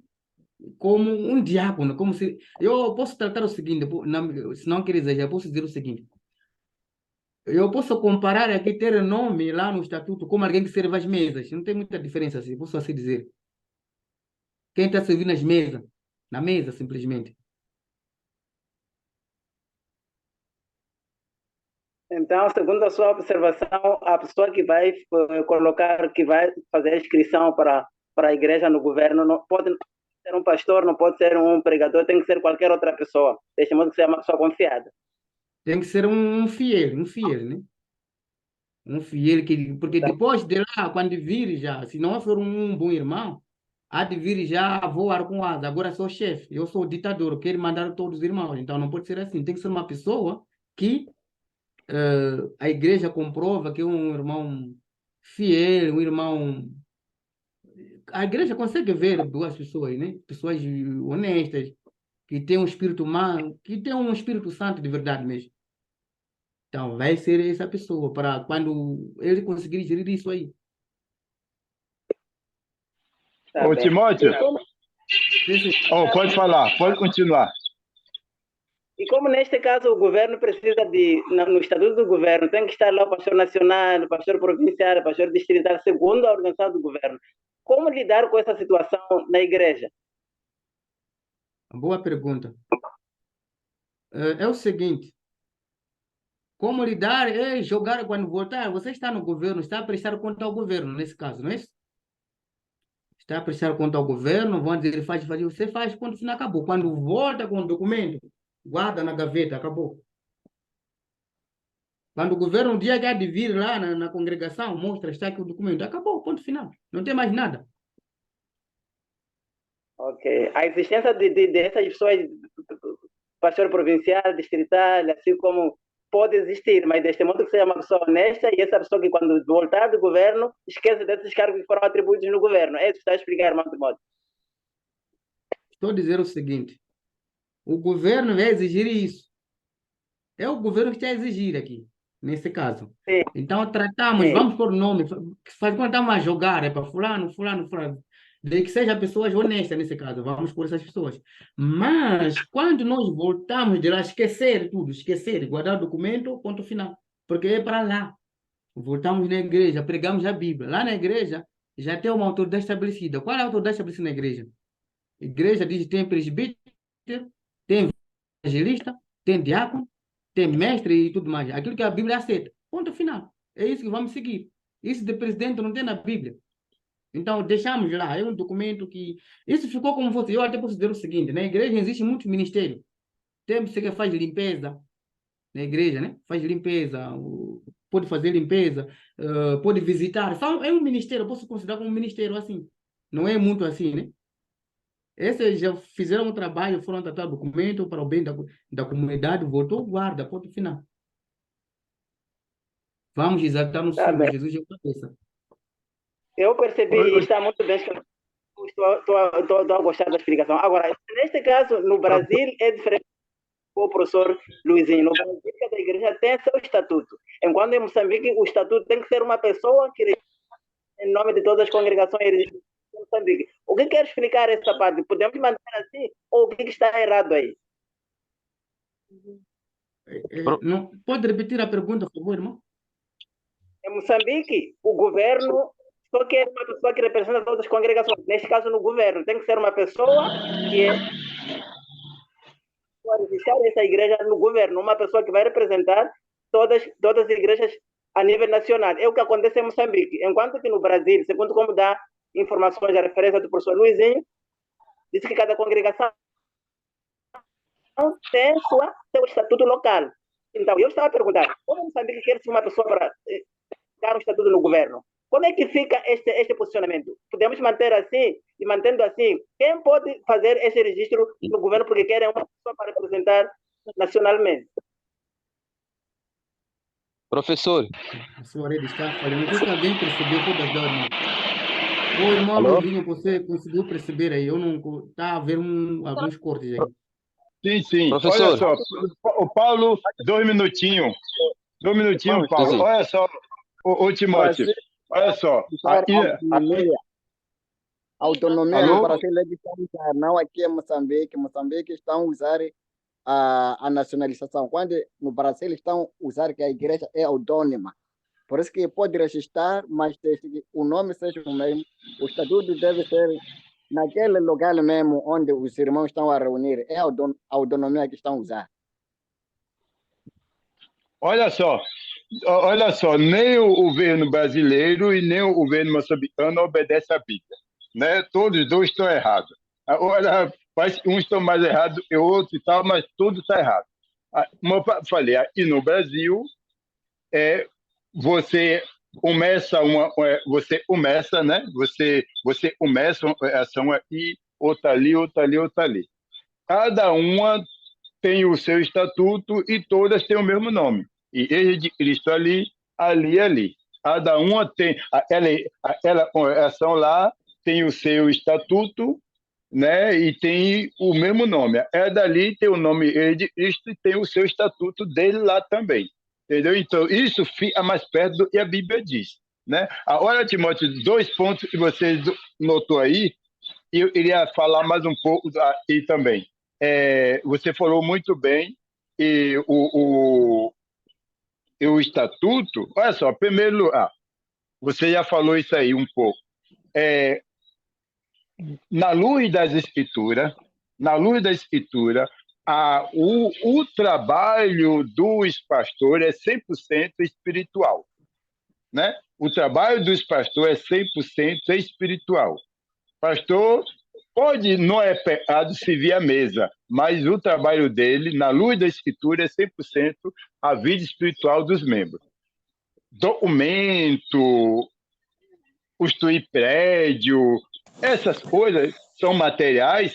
[SPEAKER 1] como um diácono, como se... Eu posso tratar o seguinte, se não quer dizer, eu posso dizer o seguinte. Eu posso comparar aqui ter nome lá no estatuto como alguém que serve as mesas. Não tem muita diferença, assim, posso assim dizer. Quem está servindo as mesas? Na mesa, simplesmente.
[SPEAKER 4] Então, segundo a sua observação, a pessoa que vai colocar, que vai fazer a inscrição para a igreja no governo, não pode ser um pastor, não pode ser um pregador, tem que ser qualquer outra pessoa, deixa modo que seja uma pessoa confiada.
[SPEAKER 1] Tem que ser um fiel, né? Um fiel que, porque
[SPEAKER 4] Tá.
[SPEAKER 1] depois de lá, quando vir já, se não for um bom irmão, há de vir já a voar com asa. Agora sou chefe, eu sou ditador, eu quero mandar todos os irmãos. Então não pode ser assim. Tem que ser uma pessoa que a igreja comprova que é um irmão fiel, um irmão. A igreja consegue ver duas pessoas, né? Pessoas honestas, que têm um espírito humano, que têm um espírito santo de verdade mesmo. Então, vai ser essa pessoa para quando ele conseguir gerir isso aí.
[SPEAKER 4] Tá
[SPEAKER 2] Ô,
[SPEAKER 4] bem.
[SPEAKER 2] Timóteo, pode falar, pode continuar.
[SPEAKER 4] E como neste caso o governo precisa no estatuto do governo, tem que estar lá o pastor nacional, o pastor provincial, o pastor distrital, segundo a organização do governo. Como lidar com essa situação na igreja?
[SPEAKER 1] Boa pergunta. É o seguinte, como lidar é jogar quando voltar, você está no governo, está a prestar conta ao governo, nesse caso, não é isso? está a prestar conta ao governo, vão dizer, ele faz, você faz, ponto final, acabou. Quando volta com o documento, guarda na gaveta, acabou. Quando o governo um dia quer de vir lá na congregação, mostra, está aqui o documento, acabou, ponto final. Não tem mais nada.
[SPEAKER 4] Ok. A existência dessas pessoas, pastor provincial, distrital, assim como pode existir, mas deste modo que seja uma pessoa honesta e essa pessoa que quando voltar do governo esquece desses cargos que foram atribuídos no governo. É isso que está a explicar, irmão Timóteo.
[SPEAKER 1] Estou a dizer o seguinte, o governo vai exigir isso. É o governo que está a exigir aqui, nesse caso.
[SPEAKER 4] Sim,
[SPEAKER 1] Então, tratamos,
[SPEAKER 4] sim.
[SPEAKER 1] vamos por nome, quando estamos a jogar, é para fulano, fulano, fulano, de que sejam pessoas honestas nesse caso, vamos por essas pessoas. Mas, quando nós voltamos de lá, esquecer tudo, esquecer, guardar o documento, ponto final. Porque é para lá. Voltamos na igreja, pregamos a Bíblia. Lá na igreja, já tem uma autoridade estabelecida. Qual é a autoridade estabelecida na igreja? A igreja diz que tem presbítero, tem evangelista, tem diácono, tem mestre e tudo mais. Aquilo que a Bíblia aceita. Ponto final. É isso que vamos seguir. Isso de presidente não tem na Bíblia. Então, deixamos lá. É um documento que... Isso ficou como fosse. Eu até posso dizer o seguinte, na igreja existe muitos ministérios. Tem você que faz limpeza na igreja, né? Faz limpeza, pode fazer limpeza, pode visitar. É um ministério, eu posso considerar como um ministério assim. Não é muito assim, né? Esses já fizeram um trabalho, foram tratar documento para o bem da comunidade, voltou, guarda, ponto final. Vamos exaltar no
[SPEAKER 4] Tá
[SPEAKER 1] Senhor
[SPEAKER 4] bem.
[SPEAKER 1] Jesus é a cabeça.
[SPEAKER 4] Eu percebi e está muito bem. Estou a gostar da explicação. Agora, neste caso, no Brasil é diferente do professor Luizinho. No Brasil, cada igreja tem seu estatuto. Enquanto em Moçambique, o estatuto tem que ser uma pessoa que em nome de todas as congregações religiosas de Moçambique. O que quer explicar essa parte? Podemos manter assim? Ou o que está errado aí?
[SPEAKER 1] Não, pode repetir a pergunta, por favor, irmão?
[SPEAKER 4] Em Moçambique, o governo só quer uma pessoa que representa todas as congregações. Neste caso, no governo, tem que ser uma pessoa que é registrar essa igreja no governo, uma pessoa que vai representar todas as igrejas a nível nacional. É o que acontece em Moçambique. Enquanto que no Brasil, segundo como dá informações a referência do professor Luizinho, diz que cada congregação tem seu estatuto local. Então, eu estava a perguntar, como Moçambique quer ser uma pessoa para dar um estatuto no governo? Como é que fica este posicionamento? Podemos manter assim, e mantendo assim, quem pode fazer esse registro no governo porque querem uma pessoa para representar nacionalmente?
[SPEAKER 5] Professor,
[SPEAKER 1] A sua rede está falhando. Não sei se alguém percebeu, pode ajudar, irmão. Ô, irmão
[SPEAKER 5] alô?
[SPEAKER 1] Luizinho, você conseguiu perceber aí? Eu não... Está a haver alguns cortes aí.
[SPEAKER 2] Sim, sim.
[SPEAKER 5] Professor.
[SPEAKER 2] Olha só, o Paulo, 2 minutinhos. 2 minutinhos, Paulo.
[SPEAKER 5] Sim.
[SPEAKER 2] Olha só, o Timóteo. Olha só.
[SPEAKER 3] Autonomia
[SPEAKER 2] Alô?
[SPEAKER 3] no Brasil é de usar, não aqui em Moçambique. Moçambique estão a usar a nacionalização. Quando no Brasil estão a usar que a igreja é autônoma. Por isso que pode registrar, mas desde que o nome seja o mesmo, o estatuto deve ser naquele lugar mesmo onde os irmãos estão a reunir. É a autonomia que estão a usar.
[SPEAKER 2] Olha só, nem o governo brasileiro e nem o governo moçambicano obedecem à Bíblia, né? Todos os dois estão errados. Agora, uns estão mais errados que outros e tal, mas tudo está errado. Como eu falei, aqui no Brasil, você começa né? Você começa uma ação aqui, outra ali, outra ali, outra ali. Cada uma tem o seu estatuto e todas têm o mesmo nome. Igreja de Cristo ali, ali, ali. Cada uma tem, aquela congregação lá tem o seu estatuto, né? E tem o mesmo nome. É dali tem o nome Igreja de Cristo e tem o seu estatuto dele lá também. Entendeu? Então, isso fica mais perto do que a Bíblia diz, né? Agora, Timóteo, 2 pontos que você notou aí, e eu iria falar mais um pouco aí também. Você falou muito bem, e o estatuto, olha só, primeiro, você já falou isso aí um pouco. Na luz das escrituras, o trabalho dos pastores é 100% espiritual, né? O trabalho dos pastores é 100% espiritual. Pastor pode, não é pecado servir à mesa, mas o trabalho dele, na luz da Escritura, é 100% a vida espiritual dos membros. Documento, construir prédio, essas coisas são materiais,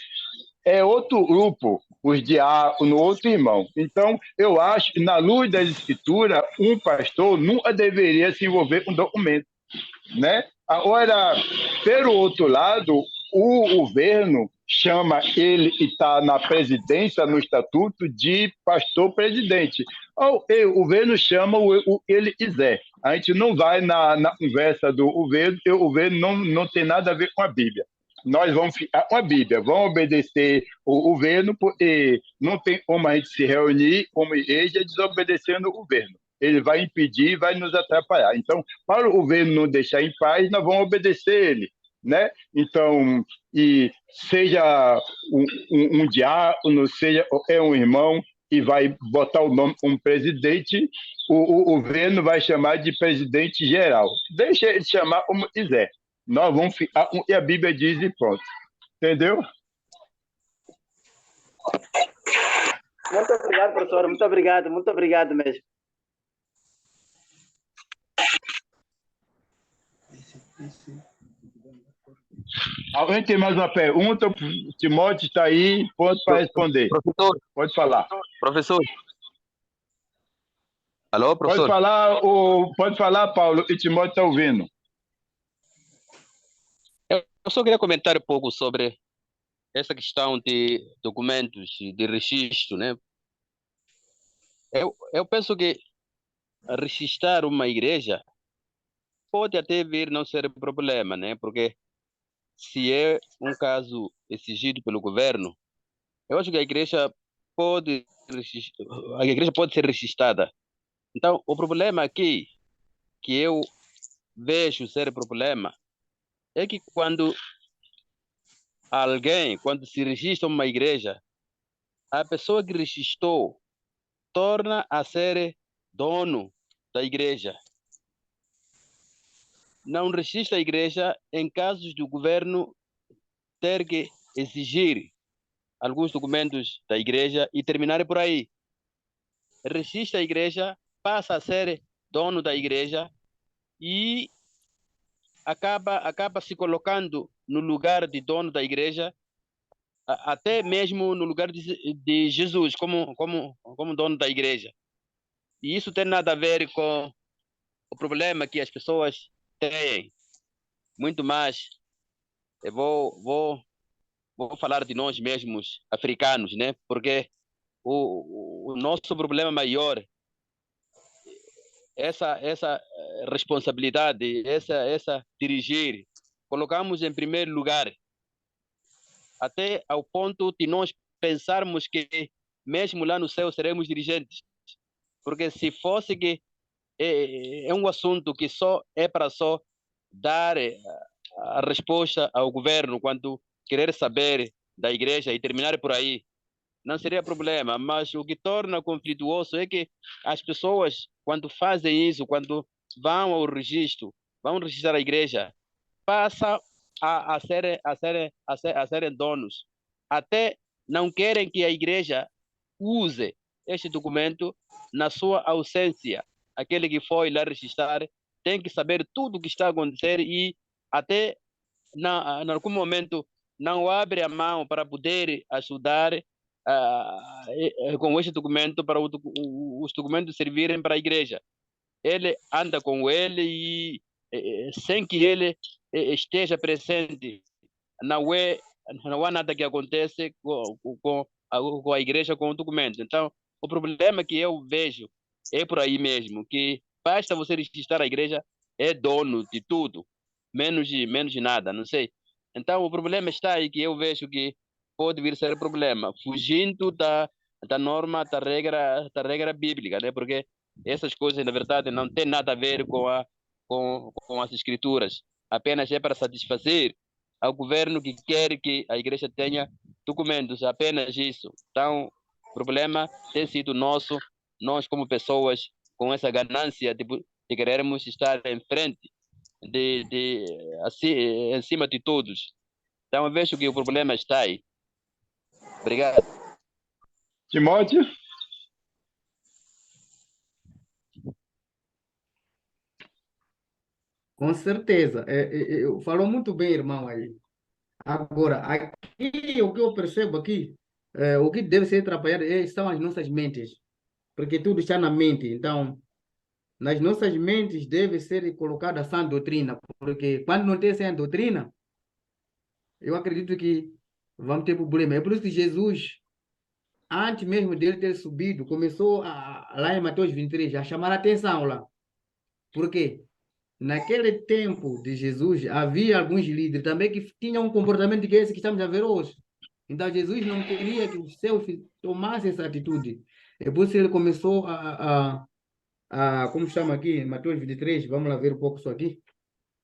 [SPEAKER 2] é outro grupo, os diáconos, outro irmão. Então, eu acho que, na luz da Escritura, um pastor nunca deveria se envolver com documento, né? Agora, pelo outro lado, o governo chama ele que está na presidência, no estatuto, de pastor-presidente. O governo chama o que ele quiser. A gente não vai na conversa do governo, porque o governo não tem nada a ver com a Bíblia. Nós vamos ficar com a Bíblia, vamos obedecer o governo, porque não tem como a gente se reunir como igreja desobedecendo o governo. Ele vai impedir, vai nos atrapalhar. Então, para o governo não deixar em paz, nós vamos obedecer ele, né? Então, e seja um diácono, seja um irmão e vai botar o nome como presidente, o governo vai chamar de presidente geral. Deixa ele chamar como quiser. Nós vamos ficar, e a Bíblia diz e pronto. Entendeu?
[SPEAKER 4] Muito obrigado, professor. Muito obrigado mesmo.
[SPEAKER 2] Alguém tem mais uma pergunta? O Timóteo está aí, pronto para responder.
[SPEAKER 5] Professor,
[SPEAKER 2] Pode falar.
[SPEAKER 5] professor. Alô, professor?
[SPEAKER 2] Pode falar, Paulo, e Timóteo está ouvindo.
[SPEAKER 5] Eu só queria comentar um pouco sobre essa questão de documentos de registro, né? Eu penso que registrar uma igreja pode até vir não ser problema, né? Porque se é um caso exigido pelo governo, eu acho que a igreja pode ser registrada. Então, o problema aqui que eu vejo ser problema é que quando se registra uma igreja, a pessoa que registrou torna a ser dono da igreja. Não registra a igreja em casos do governo ter que exigir alguns documentos da igreja e terminar por aí. Registra a igreja, passa a ser dono da igreja e acaba se colocando no lugar de dono da igreja, até mesmo no lugar de Jesus como dono da igreja. E isso tem nada a ver com o problema que as pessoas têm. Muito mais, eu vou falar de nós mesmos, africanos, né? Porque o nosso problema maior, essa responsabilidade, essa dirigir, colocamos em primeiro lugar, até ao ponto de nós pensarmos que mesmo lá no céu seremos dirigentes. Porque se fosse que é um assunto que só é para só dar a resposta ao governo quando querer saber da igreja e terminar por aí, não seria problema. Mas o que torna conflituoso é que as pessoas, quando fazem isso, quando vão registrar a igreja, passam a serem donos. Até não querem que a igreja use este documento na sua ausência. Aquele que foi lá registrar tem que saber tudo o que está a acontecer e até em algum momento não abre a mão para poder ajudar com este documento para os documentos servirem para a igreja. Ele anda com ele e sem que ele esteja presente, não há nada que acontece com a igreja, com o documento. Então, o problema que eu vejo é por aí mesmo, que basta você registrar a igreja, é dono de tudo, menos de nada, não sei. Então, o problema está aí que eu vejo que pode vir a ser problema, fugindo da norma, da regra bíblica, né? Porque essas coisas, na verdade, não têm nada a ver com as escrituras. Apenas é para satisfazer ao governo que quer que a igreja tenha documentos, apenas isso. Então, o problema tem sido nosso, nós como pessoas, com essa ganância de querermos estar em frente, assim, em cima de todos. Então, eu vejo que o problema está aí. Obrigado.
[SPEAKER 2] Timóteo?
[SPEAKER 1] Com certeza. Falou muito bem, irmão, aí. Agora, aqui, o que eu percebo aqui, o que deve ser trabalhado são as nossas mentes, porque tudo está na mente. Então, nas nossas mentes deve ser colocada a sã doutrina, porque quando não tem sã doutrina, eu acredito que vamos ter problema. É por isso que Jesus, antes mesmo dele ter subido, começou lá em Mateus 23 a chamar a atenção lá. Por quê? Naquele tempo de Jesus, havia alguns líderes também que tinham um comportamento que esse que estamos a ver hoje. Então, Jesus não queria que os seus tomassem essa atitude. É por isso que ele começou como chama aqui, Mateus 23, vamos lá ver um pouco isso aqui.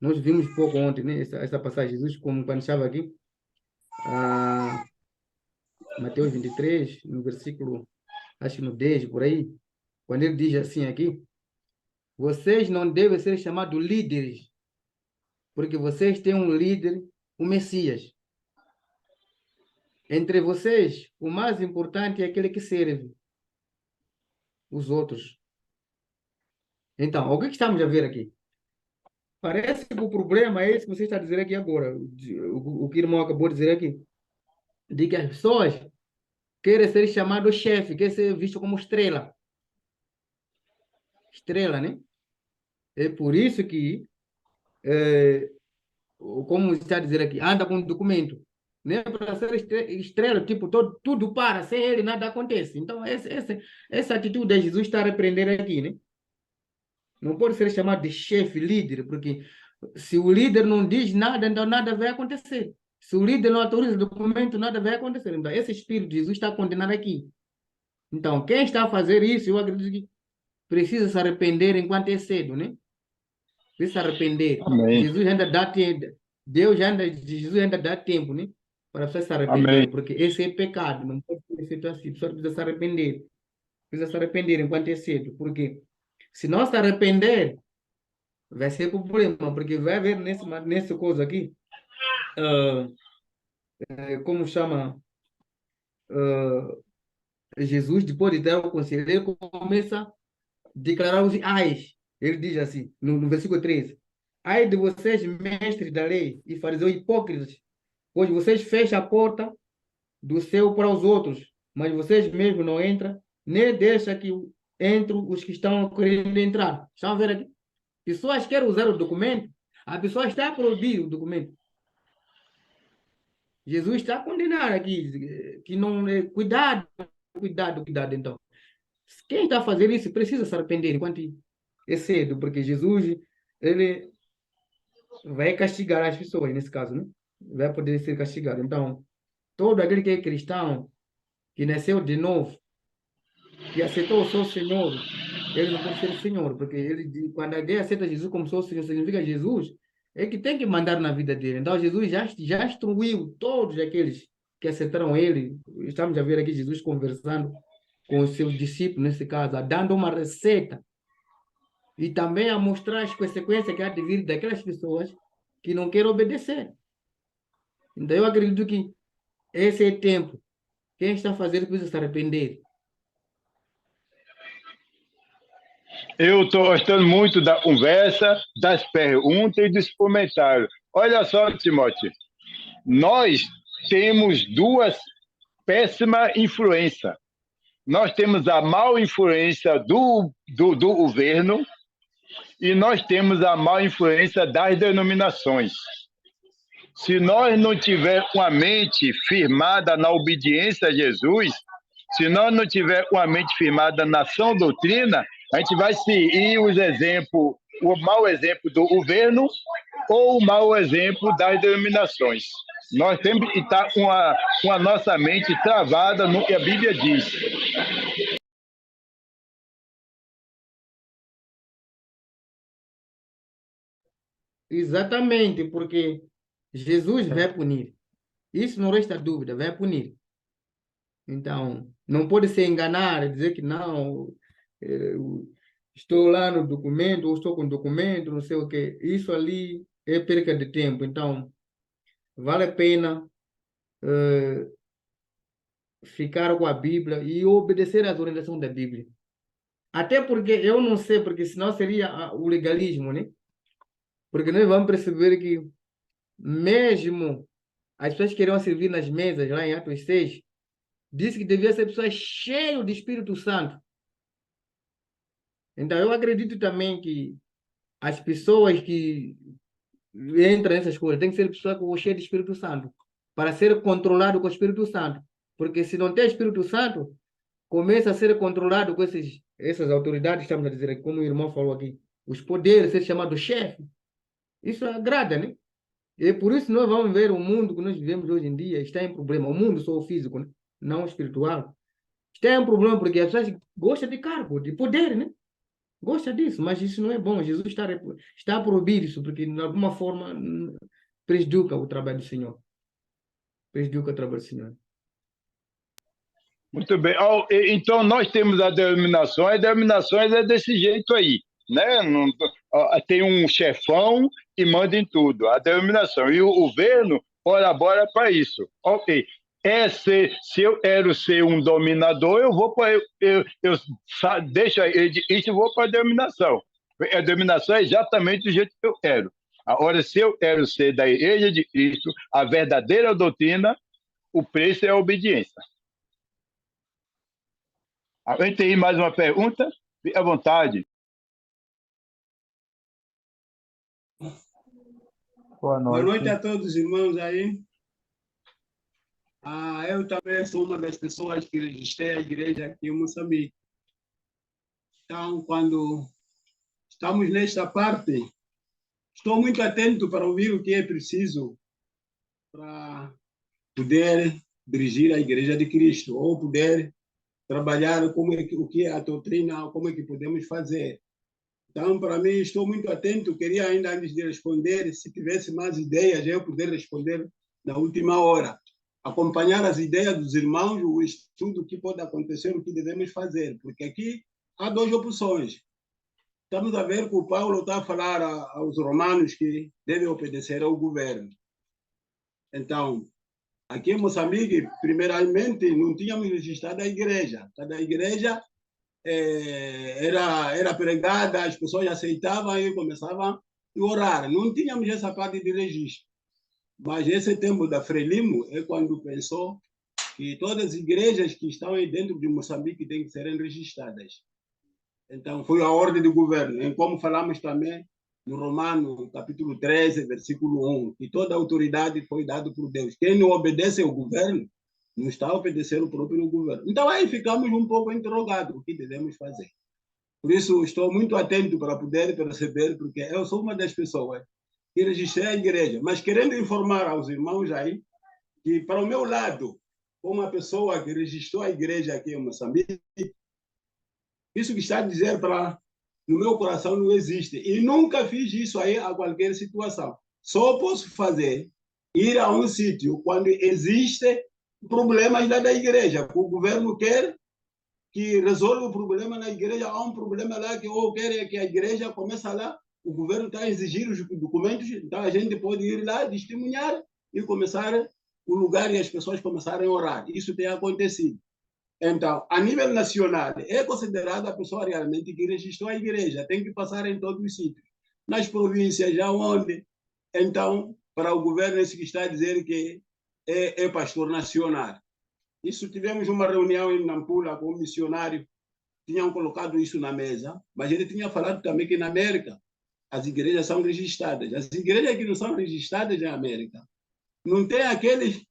[SPEAKER 1] Nós vimos pouco ontem, né? Essa passagem, Jesus, como quando estava aqui, Mateus 23, no versículo, acho que no 10, por aí, quando ele diz assim aqui, vocês não devem ser chamados líderes, porque vocês têm um líder, o Messias. Entre vocês, o mais importante é aquele que serve os outros. Então, o que estamos a ver aqui? Parece que o problema é esse que você está dizendo aqui agora, o que o irmão acabou de dizer aqui, de que as pessoas querem ser chamadas chefe, querem ser visto como estrela. Estrela, né? É por isso que, como está a dizer aqui, anda com documento. Né? Para ser estrela, tipo, tudo para, sem ele nada acontece. Então, essa atitude de Jesus está a repreender aqui, né? Não pode ser chamado de chefe, líder, porque se o líder não diz nada, então nada vai acontecer. Se o líder não autoriza o documento, nada vai acontecer. Então, esse Espírito de Jesus está condenado aqui. Então, quem está a fazer isso, eu acredito que precisa se arrepender enquanto é cedo, né? Precisa se arrepender.
[SPEAKER 2] Amém.
[SPEAKER 1] Jesus ainda dá tempo. Jesus ainda dá tempo, né? Para você se arrepender,
[SPEAKER 2] Amém.
[SPEAKER 1] porque esse é pecado, não pode ser feito assim. A pessoa precisa se arrepender. Precisa se arrepender enquanto é cedo, porque se não se arrepender, vai ser problema, porque vai haver nessa coisa aqui, como chama, Jesus, depois de dar o conselho, ele começa a declarar os ais. Ele diz assim, no versículo 13: ai de vocês, mestres da lei e fariseus hipócritas, pois vocês fecham a porta do céu para os outros, mas vocês mesmos não entram, nem deixam que entrem os que estão querendo entrar. Estão a ver aqui? Pessoas querem usar o documento, a pessoa está a proibir o documento. Jesus está a condenar aqui, que não é cuidado, cuidado. Então, quem está a fazer isso precisa se arrepender enquanto é cedo, porque Jesus, ele vai castigar as pessoas, nesse caso, né? Vai poder ser castigado. Então, todo aquele que é cristão, que nasceu de novo, que aceitou o seu Senhor, ele não pode ser Senhor, porque quando alguém aceita Jesus como seu Senhor, significa Jesus é que tem que mandar na vida dele. Então, Jesus já instruiu todos aqueles que aceitaram ele. Estamos a ver aqui Jesus conversando com os seus discípulos, nesse caso, dando uma receita e também a mostrar as consequências que há de vir daquelas pessoas que não querem obedecer. Então, eu acredito que esse é tempo. Quem está fazendo precisa se arrepender.
[SPEAKER 2] Eu estou gostando muito da conversa, das perguntas e dos comentários. Olha só, Timóteo, nós temos duas péssimas influências. Nós temos a má influência do governo e nós temos a má influência das denominações. Se nós não tivermos uma mente firmada na obediência a Jesus, se nós não tivermos uma mente firmada na sã doutrina, a gente vai seguir os exemplos, o mau exemplo do governo ou o mau exemplo das denominações. Nós temos que estar com a nossa mente travada no que a Bíblia diz.
[SPEAKER 1] Exatamente, porque Jesus vai punir. Isso não resta dúvida, vai punir. Então, não pode se enganar, dizer que não, estou lá no documento, ou estou com documento, não sei o quê. Isso ali é perca de tempo. Então, vale a pena ficar com a Bíblia e obedecer às orientações da Bíblia. Até porque eu não sei, porque senão seria o legalismo, né? Porque nós vamos perceber que mesmo as pessoas que queriam servir nas mesas, lá em Atos 6, disse que devia ser pessoas cheias do Espírito Santo. Então, eu acredito também que as pessoas que entram nessas coisas têm que ser pessoas cheias do Espírito Santo, para ser controlado com o Espírito Santo. Porque se não tem Espírito Santo, começa a ser controlado com essas autoridades, estamos a dizer aqui, como o irmão falou aqui, os poderes, ser chamado chefe. Isso agrada, né? E por isso nós vamos ver o mundo que nós vivemos hoje em dia está em problema. O mundo só o físico, né? Não o espiritual. Está em problema porque as pessoas gostam de cargo, de poder, né? Gosta disso, mas isso não é bom. Jesus está a proibir isso, porque de alguma forma prejudica o trabalho do Senhor. Prejudica o trabalho do Senhor.
[SPEAKER 2] Muito bem. Então, nós temos as denominações é desse jeito aí, né? Não, tem um chefão e manda em tudo, a denominação. E o governo colabora para isso. Ok. Se eu quero ser um dominador, eu vou para deixa isso e vou para a denominação. A denominação é exatamente do jeito que eu quero. Agora, se eu quero ser da Igreja de Cristo, a verdadeira doutrina, o preço é a obediência. Alguém tem mais uma pergunta? Fique à vontade.
[SPEAKER 6] Boa
[SPEAKER 7] Boa
[SPEAKER 6] noite.
[SPEAKER 7] noite a todos os irmãos aí. Eu também sou uma das pessoas que registrei a igreja aqui em Moçambique. Então, quando estamos nesta parte, estou muito atento para ouvir o que é preciso para poder dirigir a Igreja de Cristo, ou poder trabalhar o que é a doutrina, como é que podemos fazer. Então, para mim, estou muito atento. Queria ainda, antes de responder, se tivesse mais ideias, eu poder responder na última hora. Acompanhar as ideias dos irmãos, o estudo que pode acontecer, o que devemos fazer. Porque aqui há duas opções. Estamos a ver que o Paulo está a falar aos romanos que devem obedecer ao governo. Então, aqui em Moçambique, primeiramente, não tínhamos registrado a igreja. Cada igreja era pregada, as pessoas aceitavam e começavam a orar. Não tínhamos essa parte de registro. Mas esse tempo da Frelimo é quando pensou que todas as igrejas que estão aí dentro de Moçambique têm que serem registradas. Então, foi a ordem do governo. E como falamos também no Romano, capítulo 13, versículo 1, que toda a autoridade foi dada por Deus. Quem não obedece ao governo, não está a obedecer o próprio governo. Então, aí ficamos um pouco interrogados o que devemos fazer. Por isso, estou muito atento para poder perceber, porque eu sou uma das pessoas que registrei a igreja, mas querendo informar aos irmãos aí, que para o meu lado, como uma pessoa que registrou a igreja aqui em Moçambique, isso que está a dizer no meu coração não existe. E nunca fiz isso aí a qualquer situação. Só posso fazer ir a um sítio quando existem problemas lá da igreja. O governo quer que resolva o problema na igreja. Há um problema lá que ou quer que a igreja comece lá. O governo está a exigir os documentos. Então a gente pode ir lá, testemunhar e começar o lugar e as pessoas começarem a orar. Isso tem acontecido. Então, a nível nacional, é considerada a pessoa realmente que registrou a igreja, tem que passar em todos os sítios. Nas províncias, já onde, então, para o governo, isso que está a dizer que é pastor nacional. Isso, tivemos uma reunião em Nampula com um missionário, tinham colocado isso na mesa, mas ele tinha falado também que na América as igrejas são registradas. As igrejas que não são registradas na América não tem aqueles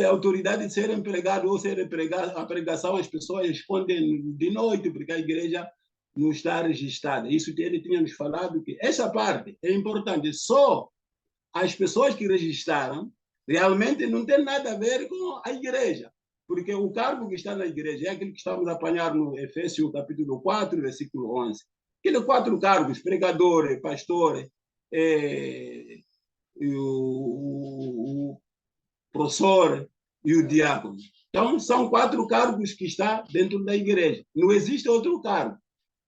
[SPEAKER 7] autoridade de ser empregado ou ser empregado, a pregação as pessoas respondem de noite porque a igreja não está registrada. Isso que ele tinha nos falado, que essa parte é importante. Só as pessoas que registraram realmente não tem nada a ver com a igreja, porque o cargo que está na igreja é aquele que estamos a apanhar no Efésios capítulo 4, versículo 11. Aqueles 4 cargos, pregador, pastor, o professor e o diácono. Então, são 4 cargos que estão dentro da igreja. Não existe outro cargo.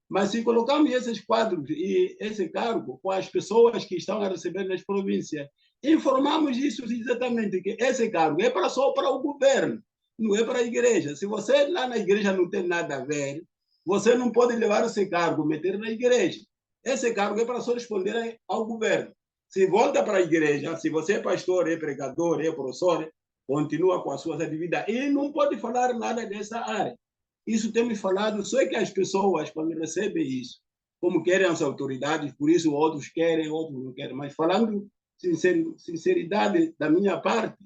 [SPEAKER 7] Mas se colocamos esses 4 e esse cargo com as pessoas que estão a receber nas províncias, informamos isso exatamente, que esse cargo é só para o governo, não é para a igreja. Se você lá na igreja não tem nada a ver, você não pode levar esse cargo, meter na igreja. Esse cargo é para só responder ao governo. Se volta para a igreja, se você é pastor, é pregador, é professor, continua com as suas atividades e não pode falar nada dessa área. Isso temos falado, só que as pessoas, quando recebem isso, como querem as autoridades, por isso outros querem, outros não querem, mas falando sinceridade da minha parte,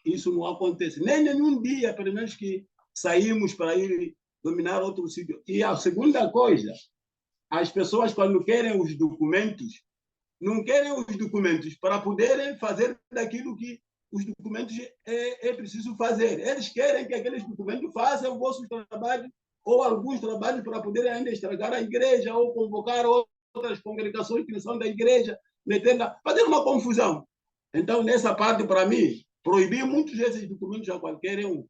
[SPEAKER 7] isso não acontece. Nem nenhum dia, pelo menos que saímos para ir dominar outro sítio. E a segunda coisa, as pessoas quando querem os documentos, não querem os documentos para poderem fazer daquilo que os documentos é preciso fazer. Eles querem que aqueles documentos façam o vosso trabalho ou alguns trabalhos para poderem ainda estragar a igreja ou convocar outras congregações que não são da igreja, fazer uma confusão. Então, nessa parte, para mim, proibir muitos desses documentos a qualquer um.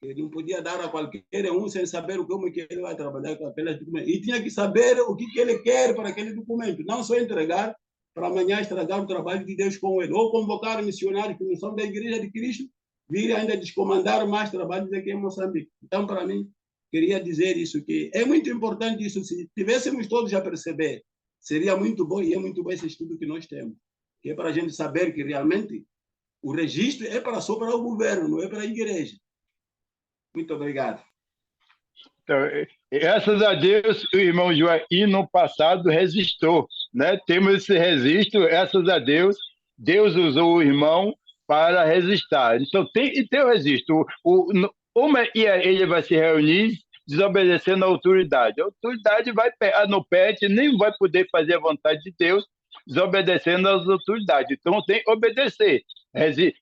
[SPEAKER 7] Ele não podia dar a qualquer um sem saber como que ele vai trabalhar com aqueles documentos. E tinha que saber o que ele quer para aquele documento, não só entregar para amanhã estragar o trabalho de Deus com ele, ou convocar missionários que não são da Igreja de Cristo, virem ainda descomandar mais trabalhos aqui em Moçambique. Então, para mim, queria dizer isso, que é muito importante isso, se tivéssemos todos a perceber, seria muito bom, e é muito bom esse estudo que nós temos, que é para a gente saber que realmente o registro é só para o governo, não é para a igreja. Muito obrigado.
[SPEAKER 2] Então, graças a Deus, o irmão Joaquim, no passado, resistiu, né? Temos esse registro, graças a Deus, Deus usou o irmão para resistir. Então, tem o registro. Como ele vai se reunir desobedecendo a autoridade? A autoridade vai pegar no pé, nem vai poder fazer a vontade de Deus desobedecendo às autoridades. Então, tem que obedecer.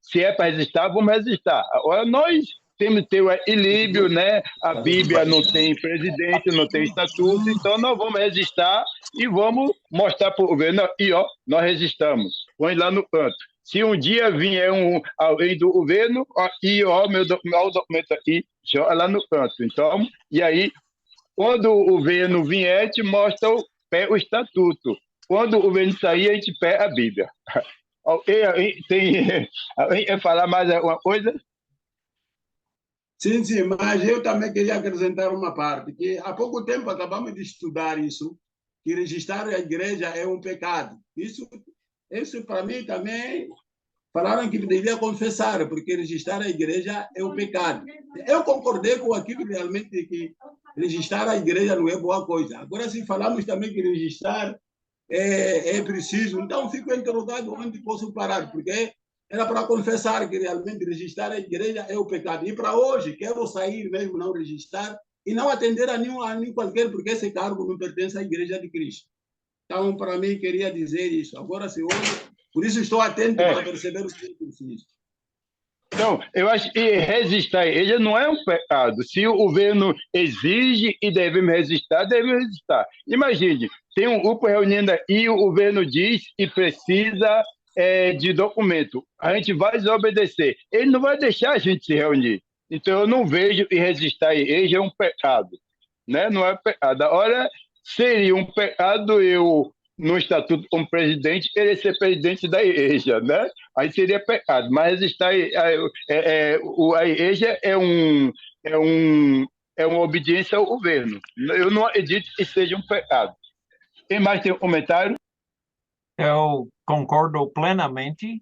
[SPEAKER 2] Se é para resistir, vamos resistir. Agora, nós temos que ter o equilíbrio, né? A Bíblia não tem presidente, não tem estatuto, então nós vamos resistir e vamos mostrar para o governo, e ó, nós resistamos. Põe lá no canto. Se um dia vier alguém do governo, aqui, ó, meu documento aqui, joga lá no canto. Então, e aí, quando o governo vier, a gente mostra o estatuto. Quando o governo sair, a gente pega a Bíblia. Alguém quer falar mais alguma coisa?
[SPEAKER 7] Sim, sim, mas eu também queria acrescentar uma parte, que há pouco tempo acabamos de estudar isso, que registrar a igreja é um pecado. Isso para mim também, falaram que deveria confessar, porque registrar a igreja é um pecado. Eu concordei com aquilo realmente, que registrar a igreja não é boa coisa. Agora, se falamos também que registrar é preciso, então fico interrogado onde posso parar, porque era para confessar que realmente registrar a igreja é o pecado. E para hoje, quero sair mesmo, não registrar, e não atender a nenhum qualquer, porque esse cargo não pertence à Igreja de Cristo. Então, para mim, queria dizer isso. Agora, se hoje, por isso estou atento para perceber o que é preciso.
[SPEAKER 2] Então, eu acho que resistir a igreja não é um pecado. Se o governo exige e devemos resistir, devemos resistir. Imagine, tem um grupo reunindo e o governo diz que precisa de documento. A gente vai desobedecer. Ele não vai deixar a gente se reunir. Então, eu não vejo que resistir à igreja é um pecado. Né? Não é pecado. Agora, seria um pecado eu, no estatuto como presidente, querer ser presidente da igreja, né? Aí seria pecado. Mas resistir a igreja é uma obediência ao governo. Eu não acredito que seja um pecado. Quem mais tem um comentário?
[SPEAKER 6] Eu concordo plenamente.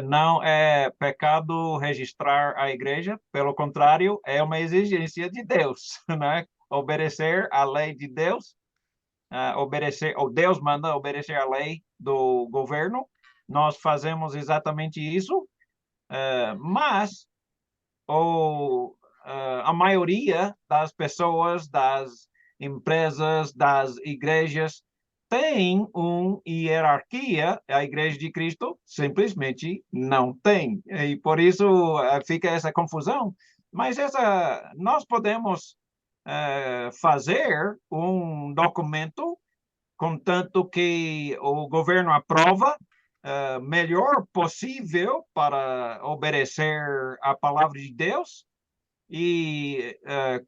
[SPEAKER 6] Não é pecado registrar a igreja, pelo contrário, é uma exigência de Deus, né? Obedecer à lei de Deus, ou Deus manda obedecer à lei do governo. Nós fazemos exatamente isso, mas a maioria das pessoas, das empresas, das igrejas, tem uma hierarquia, a Igreja de Cristo simplesmente não tem. E por isso fica essa confusão. Mas nós podemos fazer um documento, contanto que o governo aprova, melhor possível para obedecer a palavra de Deus. E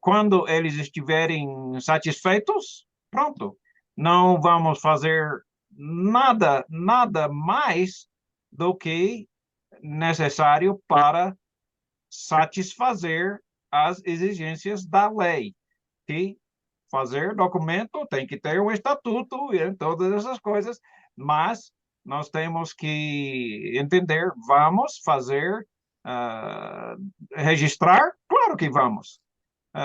[SPEAKER 6] quando eles estiverem satisfeitos, pronto. Não vamos fazer nada mais do que necessário para satisfazer as exigências da lei. Que fazer documento tem que ter um estatuto e todas essas coisas, mas nós temos que entender, vamos fazer, registrar? Claro que vamos.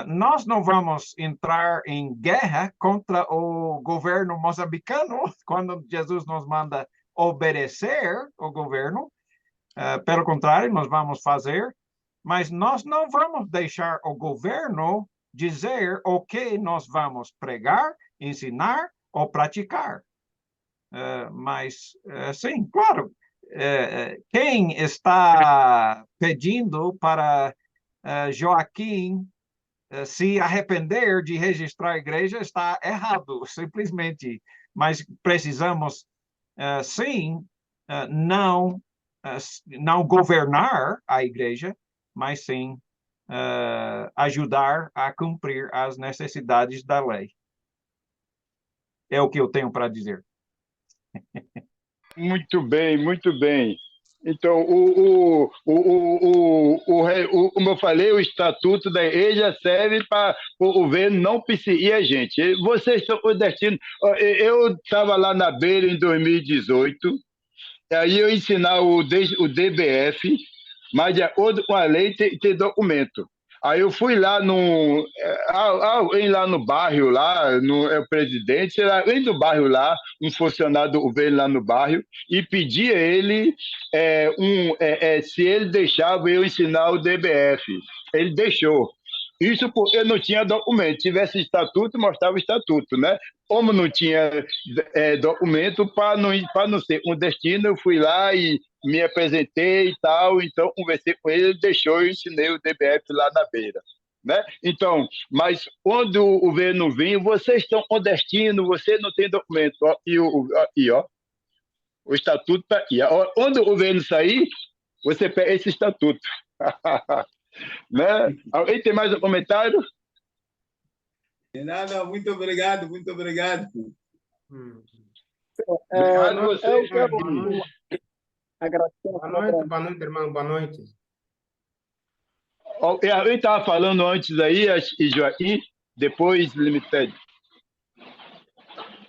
[SPEAKER 6] Nós não vamos entrar em guerra contra o governo moçambicano quando Jesus nos manda obedecer ao governo. Pelo contrário, nós vamos fazer, mas nós não vamos deixar o governo dizer o que nós vamos pregar, ensinar ou praticar. Mas, sim, claro, quem está pedindo para Joaquim se arrepender de registrar a igreja está errado, simplesmente. Mas precisamos, sim, não governar a igreja, mas sim ajudar a cumprir as necessidades da lei. É o que eu tenho para dizer.
[SPEAKER 2] Muito bem, muito bem. Então, como eu falei, o estatuto da igreja serve para o governo não perseguir a gente. Vocês estão o destino. Eu estava lá na Beira em 2018, aí eu ensinar o DBF, mas de acordo com a lei tem documento. Aí eu fui lá lá no bairro, lá, o presidente, além do bairro lá, um funcionário do governo lá no bairro, e pedi a ele se ele deixava eu ensinar o DBF. Ele deixou. Isso porque não tinha documento. Se tivesse estatuto, mostrava o estatuto, né? Como não tinha documento, para não ser um destino, eu fui lá e me apresentei e tal, então conversei com ele, ele deixou, eu ensinei o DBF lá na Beira, né? Então, mas quando o governo vem, vocês estão com destino, você não tem documento, ó, o estatuto está aqui. Ó, quando o governo sair, você pega esse estatuto. Né? Alguém tem mais um comentário?
[SPEAKER 7] De nada, muito obrigado, muito obrigado.
[SPEAKER 2] Obrigado a vocês.
[SPEAKER 1] Boa noite, irmão, boa noite.
[SPEAKER 2] Eu estava falando antes aí, e Joaquim, depois Limited.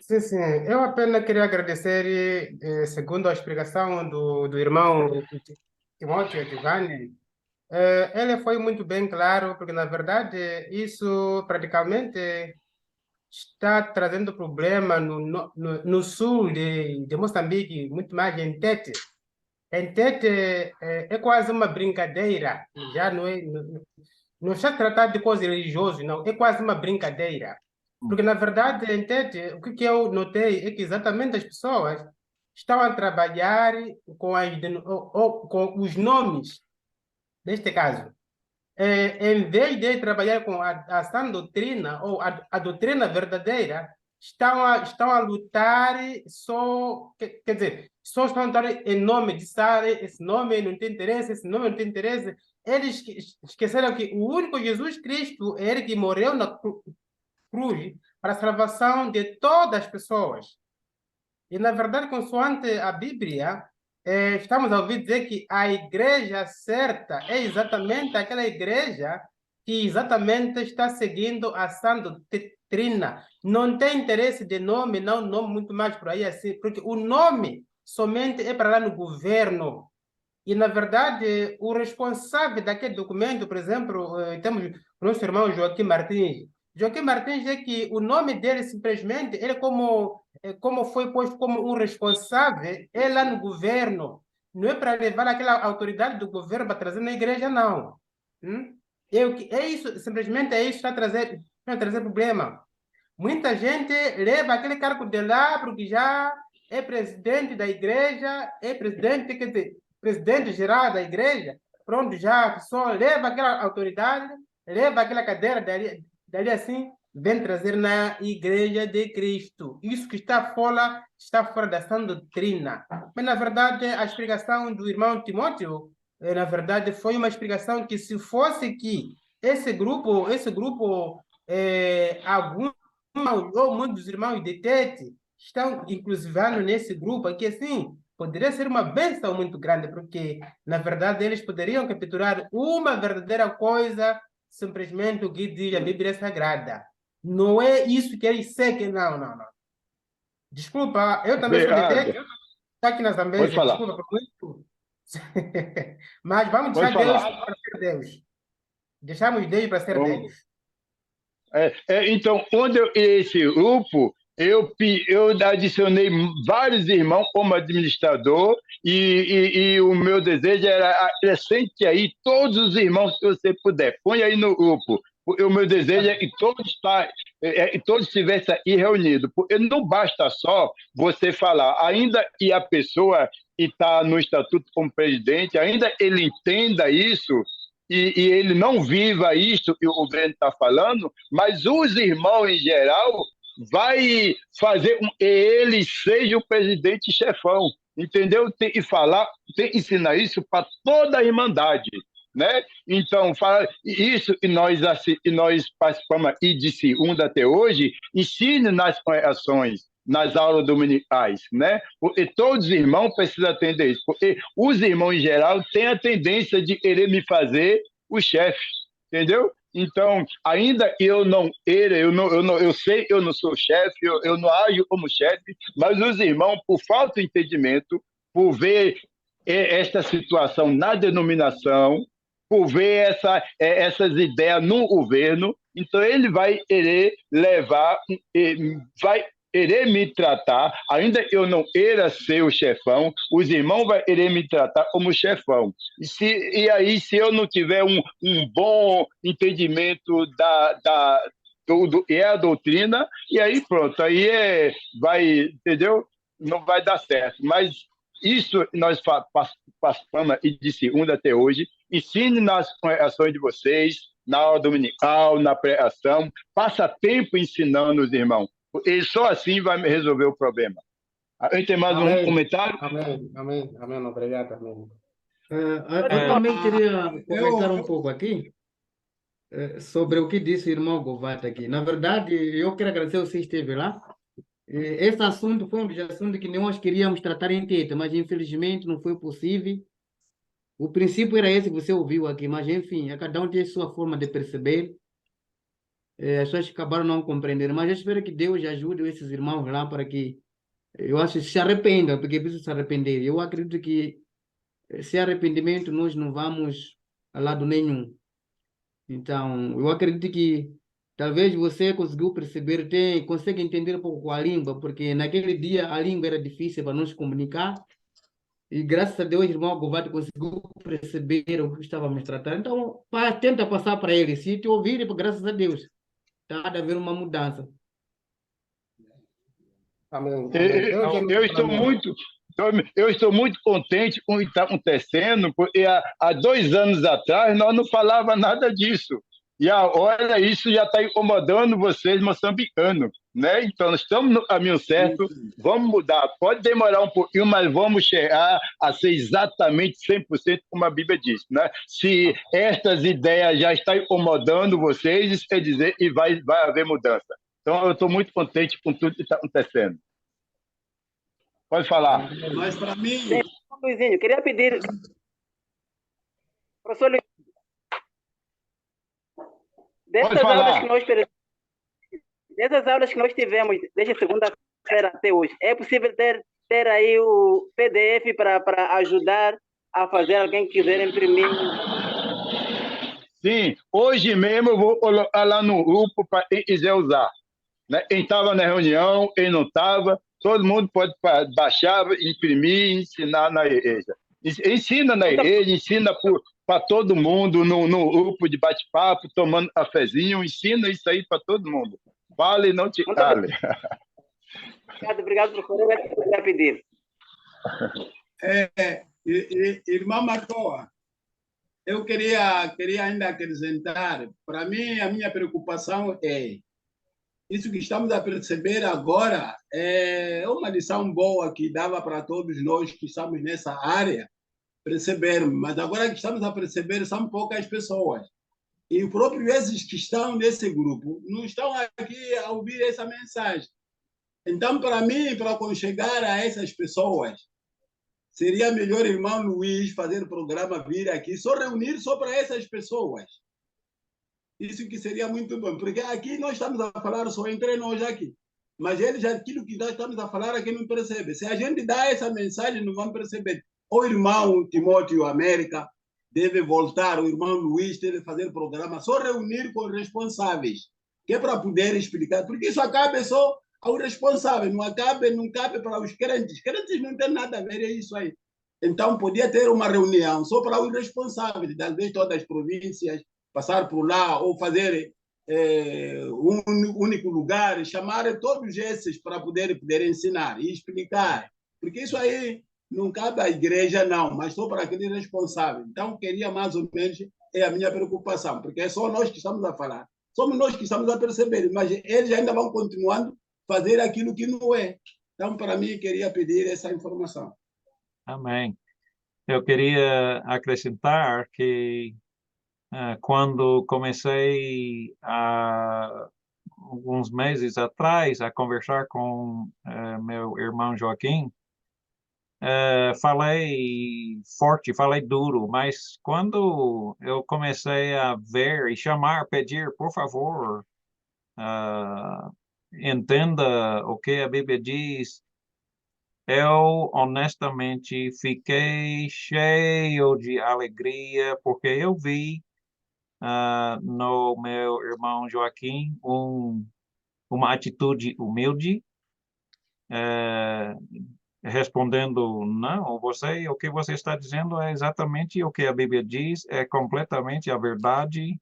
[SPEAKER 1] Sim, sim. Eu apenas queria agradecer, segundo a explicação do irmão Timóteo Giovanni, ele foi muito bem claro, porque, na verdade, isso praticamente está trazendo problema no sul de Moçambique, muito mais em Tete. Em Tete é quase uma brincadeira, já não está tratado de coisa religiosa, não, é quase uma brincadeira. Porque, na verdade, em Tete, o que eu notei é que exatamente as pessoas estão a trabalhar com os nomes, neste caso. Em vez de trabalhar com a sã doutrina ou a doutrina verdadeira, estão a lutar só, quer dizer, só estão a lutar em nome de Sara, esse nome não tem interesse, esse nome não tem interesse. Eles esqueceram que o único Jesus Cristo é ele que morreu na cruz para a salvação de todas as pessoas. E, na verdade, consoante a Bíblia, estamos a ouvir dizer que a igreja certa é exatamente aquela igreja que exatamente está seguindo a sã doutrina. Não tem interesse de nome, não nome muito mais por aí assim, porque o nome somente é para lá no governo. E, na verdade, o responsável daquele documento, por exemplo, temos o nosso irmão Joaquim Martins. Joaquim Martins é que o nome dele simplesmente, ele como foi posto como um responsável, é lá no governo. Não é para levar aquela autoridade do governo para trazer na igreja, não. É isso, simplesmente é isso que está a trazer problema. Muita gente leva aquele cargo de lá porque já é presidente da igreja, é presidente, quer dizer, presidente geral da igreja, pronto, já a pessoa leva aquela autoridade, leva aquela cadeira dali assim, vem trazer na igreja de Cristo. Isso que está fora da sã doutrina. Mas, na verdade, a explicação do irmão Timóteo, na verdade, foi uma explicação que, se fosse que esse grupo alguns ou muitos dos irmãos de Tete estão inclusivando nesse grupo aqui, assim,
[SPEAKER 8] poderia ser uma bênção muito grande, porque, na verdade, eles poderiam capturar uma verdadeira coisa, simplesmente o que diz a Bíblia Sagrada. Não é isso que eles seguem, não, não, não. Desculpa, eu também sou de
[SPEAKER 2] Obrigado.
[SPEAKER 8] Deus, está aqui na
[SPEAKER 2] Pode
[SPEAKER 8] Zambésia,
[SPEAKER 2] falar.
[SPEAKER 8] desculpa por muito. Mas vamos
[SPEAKER 2] Pode
[SPEAKER 8] deixar Deus
[SPEAKER 2] falar.
[SPEAKER 8] para ser Deus. Deixamos Deus para ser
[SPEAKER 2] Então,
[SPEAKER 8] Deus.
[SPEAKER 2] Então, quando esse grupo, eu adicionei vários irmãos como administrador e o meu desejo era acrescente aí todos os irmãos que você puder. Põe aí no grupo. O meu desejo é que todos estivessem aí reunidos. Porque não basta só você falar, ainda que a pessoa que está no estatuto como presidente, ainda ele entenda isso, e ele não viva isso que o governo está falando, mas os irmãos em geral vai fazer com que ele seja o presidente chefão, entendeu? Tem que falar, tem que ensinar isso para toda a irmandade, né? Então, isso que nós participamos aqui de segunda até hoje, ensine nas ações, nas aulas dominicais, né? Porque todos os irmãos precisam atender isso, porque os irmãos em geral têm a tendência de querer me fazer o chefe, entendeu? Então, ainda eu sei que eu não sou chefe, eu não ajo como chefe, mas os irmãos, por falta de entendimento, por ver esta situação na denominação, por ver essas ideias no governo, então ele vai querer levar, vai querer me tratar, ainda que eu não queira ser o chefão, os irmãos vão querer me tratar como chefão. E aí, se eu não tiver um bom entendimento do que é a doutrina, e aí pronto, aí vai, entendeu? Não vai dar certo. Mas isso nós passamos de segunda até hoje. Ensine nas ações de vocês, na aula dominical, na pré-ação, passa tempo ensinando os irmãos. E só assim vai resolver o problema. A gente tem mais um comentário?
[SPEAKER 8] Amém, obrigado, amém.
[SPEAKER 1] Eu também queria comentar um pouco aqui sobre o que disse o irmão Govato aqui. Na verdade, eu quero agradecer você esteve lá. Esse assunto foi um dos assuntos que nós queríamos tratar em teta, mas infelizmente não foi possível. O princípio era esse que você ouviu aqui, mas enfim, cada um tem a sua forma de perceber. As pessoas acabaram não compreendendo, mas eu espero que Deus ajude esses irmãos lá para que, eu acho, se arrependam, porque precisam se arrepender. Eu acredito que sem arrependimento nós não vamos a lado nenhum. Então, eu acredito que talvez você conseguiu perceber, consegue entender um pouco a língua, porque naquele dia a língua era difícil para nos comunicar, e graças a Deus o irmão Govato conseguiu perceber o que estávamos tratando. Então, tenta passar para ele. Se te ouvirem, graças a Deus, está a haver uma mudança.
[SPEAKER 8] Amém.
[SPEAKER 2] Eu estou muito contente com o que está acontecendo, porque há 2 anos atrás nós não falávamos nada disso. E agora isso já está incomodando vocês, moçambicanos, né? Então, nós estamos no caminho certo, vamos mudar. Pode demorar um pouquinho, mas vamos chegar a ser exatamente 100% como a Bíblia diz, né? Se estas ideias já estão incomodando vocês, isso quer dizer que vai haver mudança. Então, eu estou muito contente com tudo que está acontecendo. Pode falar.
[SPEAKER 7] Mas, para mim...
[SPEAKER 4] Luizinho, queria pedir... Professor Luiz, dessas aulas que nós tivemos desde segunda-feira até hoje, é possível ter aí o PDF para ajudar a fazer alguém que quiser imprimir?
[SPEAKER 2] Sim, hoje mesmo eu vou colocar lá no grupo para quem quiser usar. Né? Quem estava na reunião, quem não estava, todo mundo pode baixar, imprimir, ensinar na igreja. Ensina na igreja, ensina para todo mundo, no grupo de bate-papo, tomando cafezinho, ensina isso aí para todo mundo. Fale e não te cale.
[SPEAKER 4] Obrigado, professor. Eu queria pedir.
[SPEAKER 7] Irmã Marcoa, eu queria ainda acrescentar, para mim, a minha preocupação é isso que estamos a perceber agora é uma lição boa que dava para todos nós que estamos nessa área percebermos, mas agora que estamos a perceber são poucas pessoas. E o próprio esses que estão nesse grupo não estão aqui a ouvir essa mensagem. Então, para mim, para aconchegar a essas pessoas, seria melhor o irmão Luiz fazer programa, vir aqui, só reunir só para essas pessoas. Isso que seria muito bom, porque aqui nós estamos a falar só entre nós aqui. Mas eles, aquilo que nós estamos a falar aqui, não percebem. Se a gente dá essa mensagem, não vão perceber. O irmão Timóteo América deve voltar, o irmão Luiz deve fazer programa, só reunir com os responsáveis, que é para poder explicar, porque isso acaba só ao responsável, não cabe para os crentes. Crentes não tem nada a ver com isso aí. Então, podia ter uma reunião só para os responsáveis, talvez todas as províncias, passar por lá, ou fazer um único lugar, chamar todos esses para poder ensinar e explicar. Porque isso aí não cabe à igreja, não, mas só para aquele responsável. Então, queria mais ou menos, é a minha preocupação, porque é só nós que estamos a falar. Somos nós que estamos a perceber, mas eles ainda vão continuando a fazer aquilo que não é. Então, para mim, queria pedir essa informação.
[SPEAKER 6] Amém. Eu queria acrescentar que quando comecei alguns meses atrás a conversar com meu irmão Joaquim, falei forte, falei duro, mas quando eu comecei a ver e chamar, pedir, por favor, entenda o que a Bíblia diz, eu honestamente fiquei cheio de alegria, porque eu vi no meu irmão Joaquim uma atitude humilde, respondendo, não, o que você está dizendo é exatamente o que a Bíblia diz, é completamente a verdade,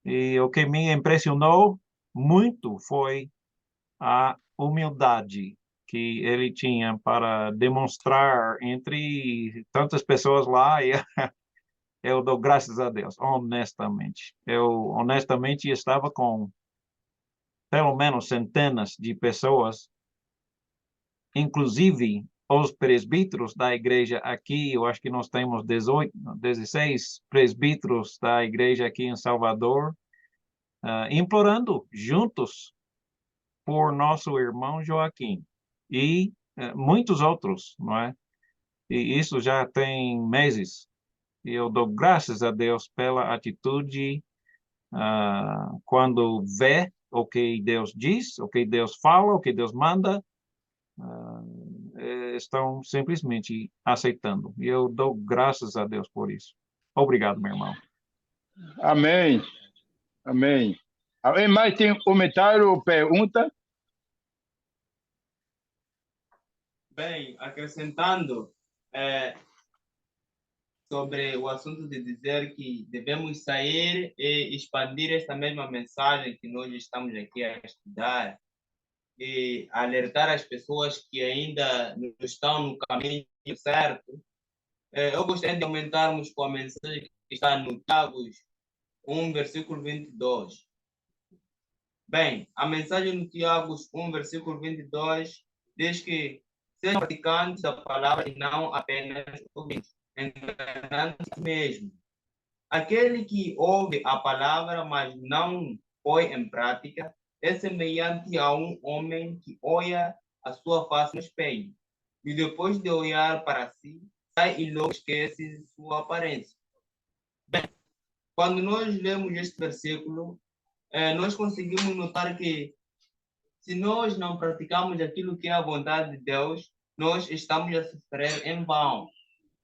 [SPEAKER 6] e o que me impressionou muito foi a humildade que ele tinha para demonstrar entre tantas pessoas lá, e eu dou graças a Deus, honestamente. Eu, honestamente, estava com pelo menos centenas de pessoas, inclusive os presbíteros da igreja aqui. Eu acho que nós temos 16 presbíteros da igreja aqui em Salvador, implorando juntos por nosso irmão Joaquim e muitos outros, não é? E isso já tem meses. E eu dou graças a Deus pela atitude quando vê o que Deus diz, o que Deus fala, o que Deus manda, estão simplesmente aceitando. E eu dou graças a Deus por isso. Obrigado, meu irmão.
[SPEAKER 2] Amém. Amém. Alguém mais tem comentário ou pergunta?
[SPEAKER 9] Bem, acrescentando sobre o assunto de dizer que devemos sair e expandir esta mesma mensagem que nós estamos aqui a estudar e alertar as pessoas que ainda não estão no caminho certo, eu gostaria de aumentarmos com a mensagem que está no Tiago 1, versículo 22. Bem, a mensagem no Tiago 1, versículo 22 diz que sejam praticantes da palavra e não apenas ouvintes, enganando-se mesmo. Aquele que ouve a palavra, mas não põe em prática, é semelhante a um homem que olha a sua face no espelho e depois de olhar para si, sai e logo esquece de sua aparência. Bem, quando nós lemos este versículo, nós conseguimos notar que se nós não praticamos aquilo que é a vontade de Deus, nós estamos a sofrer em vão.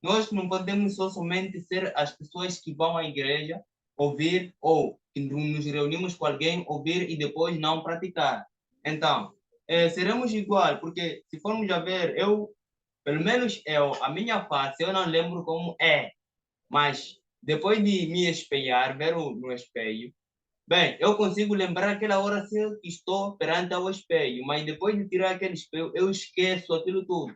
[SPEAKER 9] Nós não podemos somente ser as pessoas que vão à igreja, ouvir, ou que nos reunimos com alguém, ouvir e depois não praticar. Então, seremos igual, porque se formos a ver, pelo menos a minha face, eu não lembro como é, mas depois de me espelhar, ver no espelho, bem, eu consigo lembrar aquela hora se eu estou perante ao espelho, mas depois de tirar aquele espelho, eu esqueço aquilo tudo.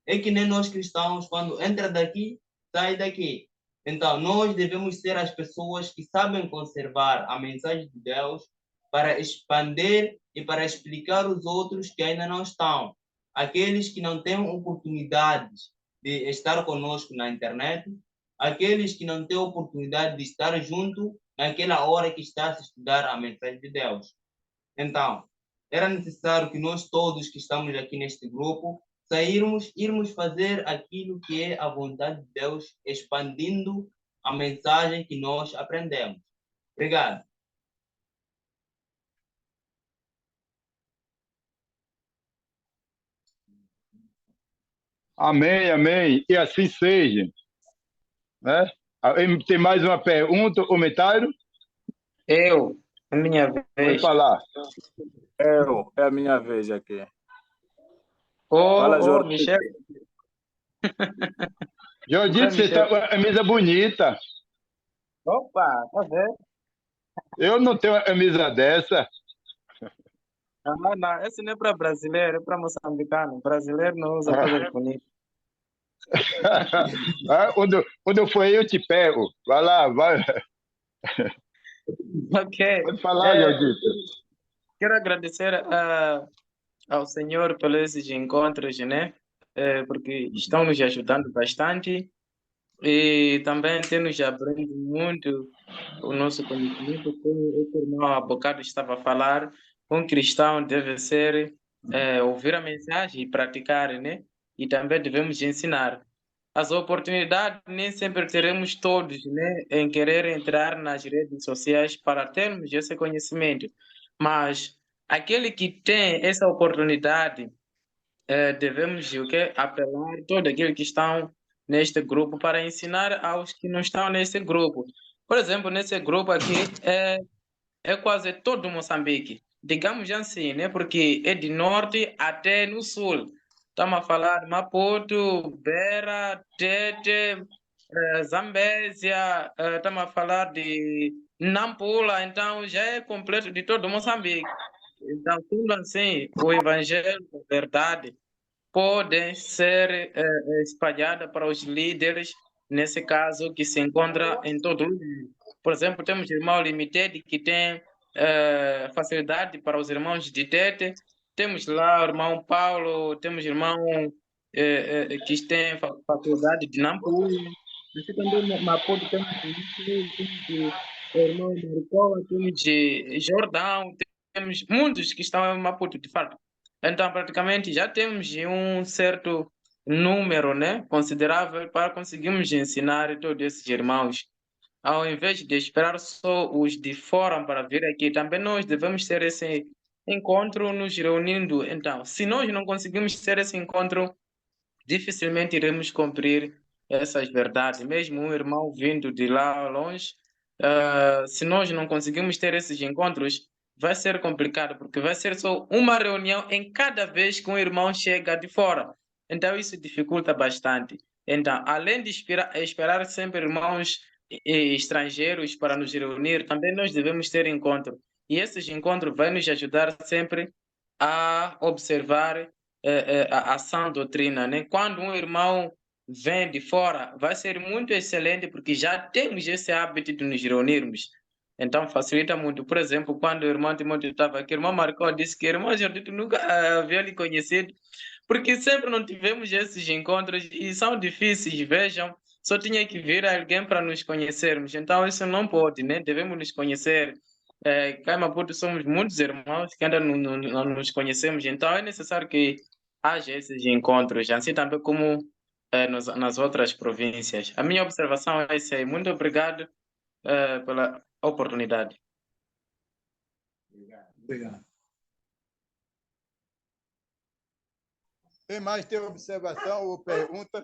[SPEAKER 9] É que nem nós cristãos, quando entra daqui, sai daqui. Então, nós devemos ser as pessoas que sabem conservar a mensagem de Deus para expandir e para explicar aos outros que ainda não estão. Aqueles que não têm oportunidades de estar conosco na internet, aqueles que não têm oportunidade de estar junto naquela hora que está a estudar a mensagem de Deus. Então, era necessário que nós todos que estamos aqui neste grupo sairmos, irmos fazer aquilo que é a vontade de Deus, expandindo a mensagem que nós aprendemos. Obrigado.
[SPEAKER 2] Amém, amém. E assim seja. Né? Tem mais uma pergunta ou comentário?
[SPEAKER 10] A minha
[SPEAKER 2] Pode
[SPEAKER 10] vez.
[SPEAKER 2] falar.
[SPEAKER 11] É a minha vez aqui. Fala, Jorge.
[SPEAKER 10] Michel.
[SPEAKER 2] Jordito, você está com a camisa bonita.
[SPEAKER 10] Opa, tá vendo?
[SPEAKER 2] Eu não tenho uma camisa dessa.
[SPEAKER 10] Não, esse não é para brasileiro, é para moçambicano. Brasileiro não usa coisas bonitas.
[SPEAKER 2] Quando eu for aí, eu te pego. Vai lá, vai.
[SPEAKER 10] Ok.
[SPEAKER 2] Pode falar, Jordito.
[SPEAKER 10] Quero agradecer ao Senhor pelos esses encontros, né? Porque estão nos ajudando bastante e também tem nos abrindo muito o nosso conhecimento. Como o irmão há bocado estava a falar, um cristão deve ser ouvir a mensagem e praticar, né? E também devemos ensinar. As oportunidades nem sempre teremos todos, né, em querer entrar nas redes sociais para termos esse conhecimento. Mas aquele que tem essa oportunidade, devemos apelar todos aqueles que estão neste grupo para ensinar aos que não estão nesse grupo. Por exemplo, nesse grupo aqui é quase todo Moçambique, digamos assim, né? Porque é de norte até no sul. Estamos a falar de Maputo, Beira, Tete, Zambésia, estamos a falar de Nampula, então já é completo de todo Moçambique. Então, tudo assim, o evangelho, a verdade, podem ser espalhada para os líderes, nesse caso, que se encontra em todo lugar. Por exemplo, temos o irmão Limited, que tem facilidade para os irmãos de Tete. Temos lá o irmão Paulo, temos o irmão que tem faculdade de Nampula. Aqui também na Maputo temos o irmão Maricola, temos Jordão, temos muitos que estão em Maputo, de fato. Então, praticamente, já temos um certo número, né, considerável para conseguirmos ensinar todos esses irmãos. Ao invés de esperar só os de fora para vir aqui, também nós devemos ter esse encontro nos reunindo. Então, se nós não conseguimos ter esse encontro, dificilmente iremos cumprir essas verdades. Mesmo um irmão vindo de lá longe, se nós não conseguimos ter esses encontros, vai ser complicado, porque vai ser só uma reunião em cada vez que um irmão chega de fora. Então, isso dificulta bastante. Então, além de esperar sempre irmãos estrangeiros para nos reunir, também nós devemos ter encontro. E esses encontros vão nos ajudar sempre a observar a sã doutrina, né? Quando um irmão vem de fora, vai ser muito excelente, porque já temos esse hábito de nos reunirmos. Então, facilita muito. Por exemplo, quando o irmão Timóteo estava aqui, o irmão Marcou disse que o irmão Jordito nunca havia lhe conhecido, porque sempre não tivemos esses encontros e são difíceis, vejam. Só tinha que vir alguém para nos conhecermos. Então, isso não pode, né? Devemos nos conhecer. Cá em Maputo somos muitos irmãos que ainda não nos conhecemos. Então, é necessário que haja esses encontros, assim também como nas outras províncias. A minha observação é essa aí. Muito obrigado pela oportunidade.
[SPEAKER 7] Obrigado.
[SPEAKER 2] Quem mais tem observação ou pergunta?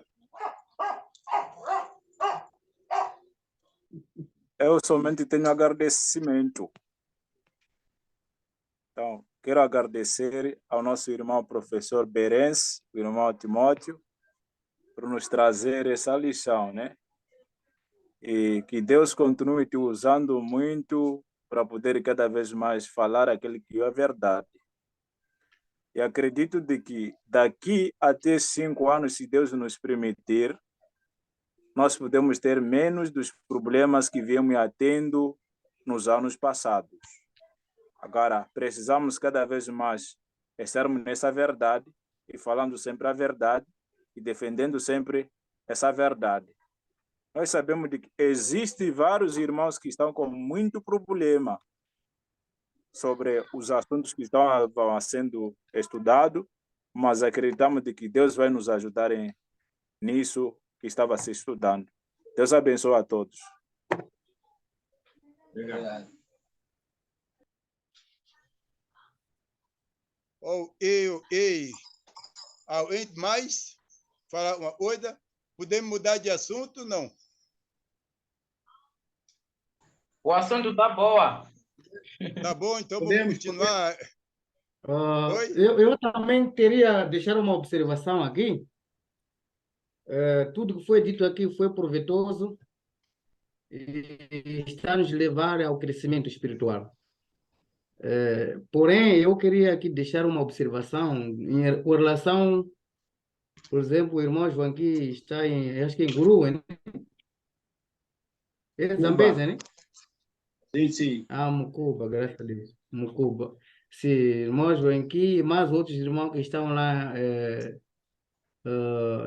[SPEAKER 11] Eu somente tenho agradecimento. Então, quero agradecer ao nosso irmão professor Berence, o irmão Timóteo, por nos trazer essa lição, né? E que Deus continue te usando muito para poder cada vez mais falar aquilo que é a verdade. E acredito de que daqui até 5 anos, se Deus nos permitir, nós podemos ter menos dos problemas que viemos tendo nos anos passados. Agora, precisamos cada vez mais estarmos nessa verdade e falando sempre a verdade e defendendo sempre essa verdade. Nós sabemos que existem vários irmãos que estão com muito problema sobre os assuntos que estão sendo estudados mas acreditamos de que Deus vai nos ajudar nisso que estava se estudando. Deus abençoe a todos.
[SPEAKER 9] Obrigado.
[SPEAKER 12] Alguém mais falar uma coisa? Podemos mudar de assunto? Não.
[SPEAKER 10] O assunto tá boa.
[SPEAKER 12] Tá bom, então vamos continuar.
[SPEAKER 1] Eu também queria deixar uma observação aqui. Tudo que foi dito aqui foi proveitoso e está nos levar ao crescimento espiritual. Porém, eu queria aqui deixar uma observação com relação, por exemplo, o irmão João aqui está acho que em Guru, né? É Zambésia, né?
[SPEAKER 7] Sim.
[SPEAKER 1] Mucuba, graças a Deus. Mucuba. Sim, irmãos João aqui e mais outros irmãos que estão lá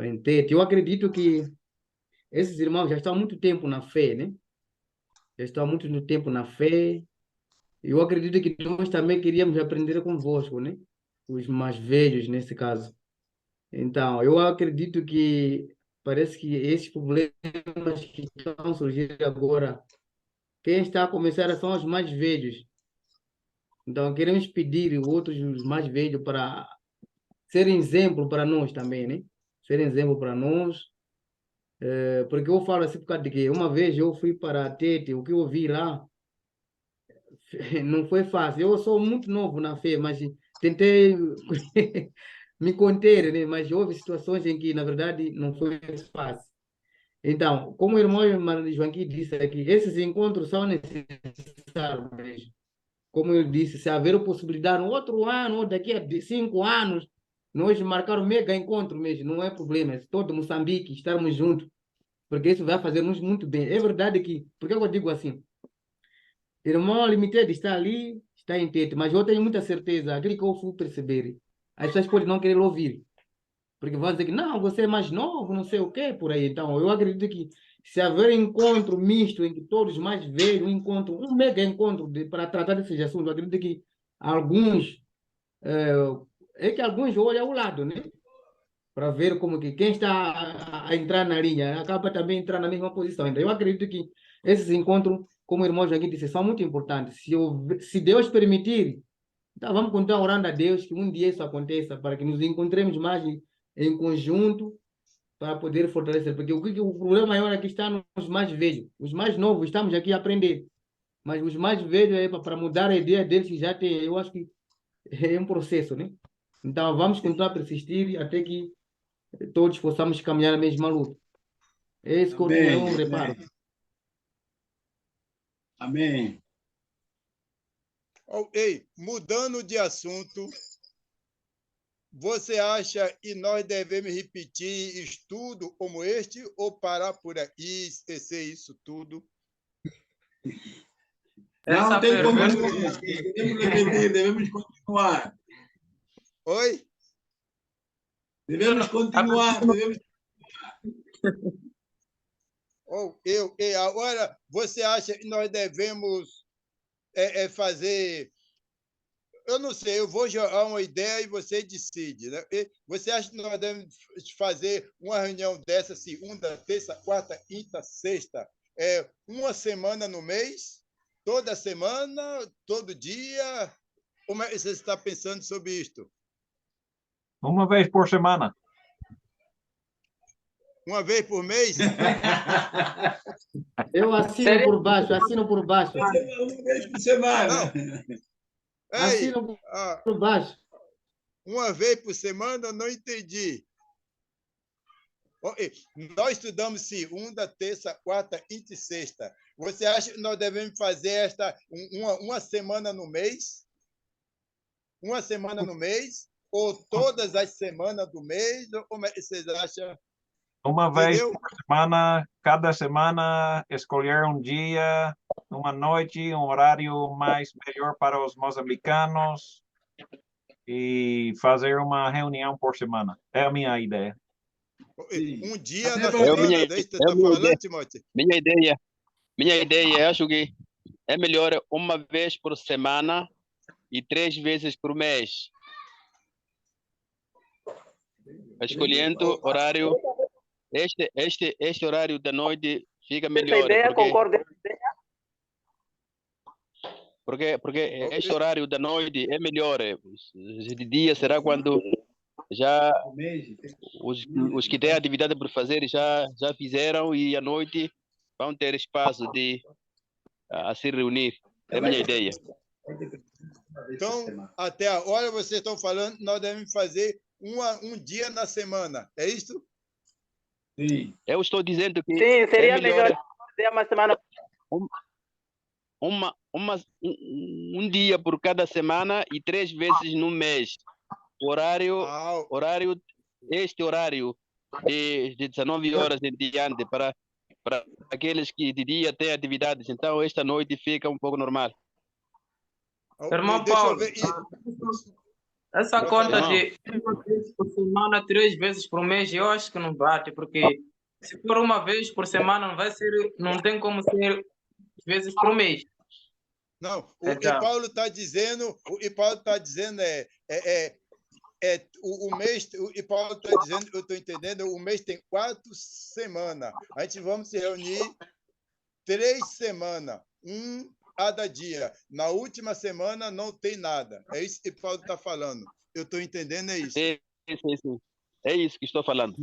[SPEAKER 1] em Tete. Eu acredito que esses irmãos já estão há muito tempo na fé, né? Já estão há muito tempo na fé. Eu acredito que nós também queríamos aprender convosco, né? Os mais velhos, nesse caso. Então, eu acredito que parece que esses problemas que estão surgindo agora, quem está a começar são os mais velhos. Então, queremos pedir outros, os mais velhos, para serem exemplo para nós também, né? Serem exemplo para nós. Porque eu falo assim por causa de que uma vez eu fui para a Tete, o que eu vi lá não foi fácil. Eu sou muito novo na fé, mas tentei me conter, né? Mas houve situações em que, na verdade, não foi fácil. Então, como o irmão Joaquim disse aqui, esses encontros são necessários mesmo. Como eu disse, se haver possibilidade, no outro ano, ou daqui a 5 anos, nós marcar um mega encontro mesmo, não é problema. Todo Moçambique, estarmos juntos, porque isso vai fazer-nos muito bem. É verdade que, por que eu digo assim? Irmão Limited está ali, está em Tete, mas eu tenho muita certeza, aquilo que eu fui perceber, as pessoas podem não querer ouvir, porque vão dizer que não, você é mais novo, não sei o quê, por aí. Então, eu acredito que se haver encontro misto entre todos mais velhos, um mega encontro para tratar desses assuntos, eu acredito que alguns, que alguns olham ao lado, né? Para ver como que quem está a entrar na linha acaba também entrar na mesma posição. Então, eu acredito que esses encontros, como o irmão Joaquim disse, são muito importantes. Se Deus permitir, então vamos continuar orando a Deus que um dia isso aconteça, para que nos encontremos mais em conjunto, para poder fortalecer. Porque o problema maior aqui está nos mais velhos. Os mais novos estamos aqui a aprender. Mas os mais velhos, para mudar a ideia deles, já tem, eu acho que é um processo, né? Então vamos continuar a persistir até que todos possamos caminhar na mesma luta. Esse que é um reparo.
[SPEAKER 7] Amém.
[SPEAKER 12] Mudando de assunto, você acha que nós devemos repetir estudo como este ou parar por aí, esquecer isso tudo?
[SPEAKER 7] Não tem como devemos repetir, devemos continuar.
[SPEAKER 12] Oi?
[SPEAKER 7] Devemos continuar.
[SPEAKER 12] Agora, você acha que nós devemos fazer... Eu não sei, eu vou jogar uma ideia e você decide, né? Você acha que nós devemos fazer uma reunião dessa segunda, terça, quarta, quinta, sexta, uma semana no mês? Toda semana? Todo dia? Como é que você está pensando sobre isto?
[SPEAKER 6] Uma vez por semana.
[SPEAKER 12] Uma vez por mês?
[SPEAKER 1] Eu assino por baixo.
[SPEAKER 7] Uma vez por semana.
[SPEAKER 1] Assino por baixo.
[SPEAKER 12] Uma vez por semana, não entendi. Nós estudamos segunda, terça, quarta, quinta e sexta. Você acha que nós devemos fazer uma semana no mês? Uma semana no mês? Ou todas as semanas do mês? Ou como é que vocês acham?
[SPEAKER 6] Uma vez por semana, cada semana, escolher um dia, uma noite, um horário mais melhor para os moçambicanos e fazer uma reunião por semana. É a minha ideia.
[SPEAKER 12] Um dia na semana, daí você está falando, Timóteo?
[SPEAKER 5] Minha ideia, acho que é melhor uma vez por semana e 3 vezes por mês. escolhendo horário, este horário da noite fica
[SPEAKER 4] Essa
[SPEAKER 5] melhor,
[SPEAKER 4] ideia, concordo.
[SPEAKER 5] porque este horário da noite é melhor. De dia será quando já os que têm atividade por fazer já fizeram e à noite vão ter espaço de a se reunir. É a minha ideia.
[SPEAKER 12] Então, até a hora vocês estão falando, nós devemos fazer um dia na semana. É isso?
[SPEAKER 7] Sim.
[SPEAKER 5] Eu estou dizendo que
[SPEAKER 4] Sim, seria
[SPEAKER 5] é melhor
[SPEAKER 4] fazer uma semana.
[SPEAKER 5] um dia por cada semana e 3 vezes no mês. Este horário de 19 horas em diante para aqueles que de dia têm atividades. Então, esta noite fica um pouco normal.
[SPEAKER 10] Irmão
[SPEAKER 12] Deixa
[SPEAKER 10] Paulo,
[SPEAKER 12] eu ver.
[SPEAKER 10] essa conta de uma vez por semana, 3 vezes por mês, eu acho que não bate, porque se for uma vez por semana, não tem como ser vezes por mês.
[SPEAKER 12] Não, o que Paulo está dizendo, o mês, e Paulo está dizendo, eu estou entendendo, o mês tem 4 semanas. A gente vamos se reunir 3 semanas, cada dia. Na última semana não tem nada. É isso que Paulo está falando. Eu estou entendendo, é isso.
[SPEAKER 5] Sim. É isso que estou falando.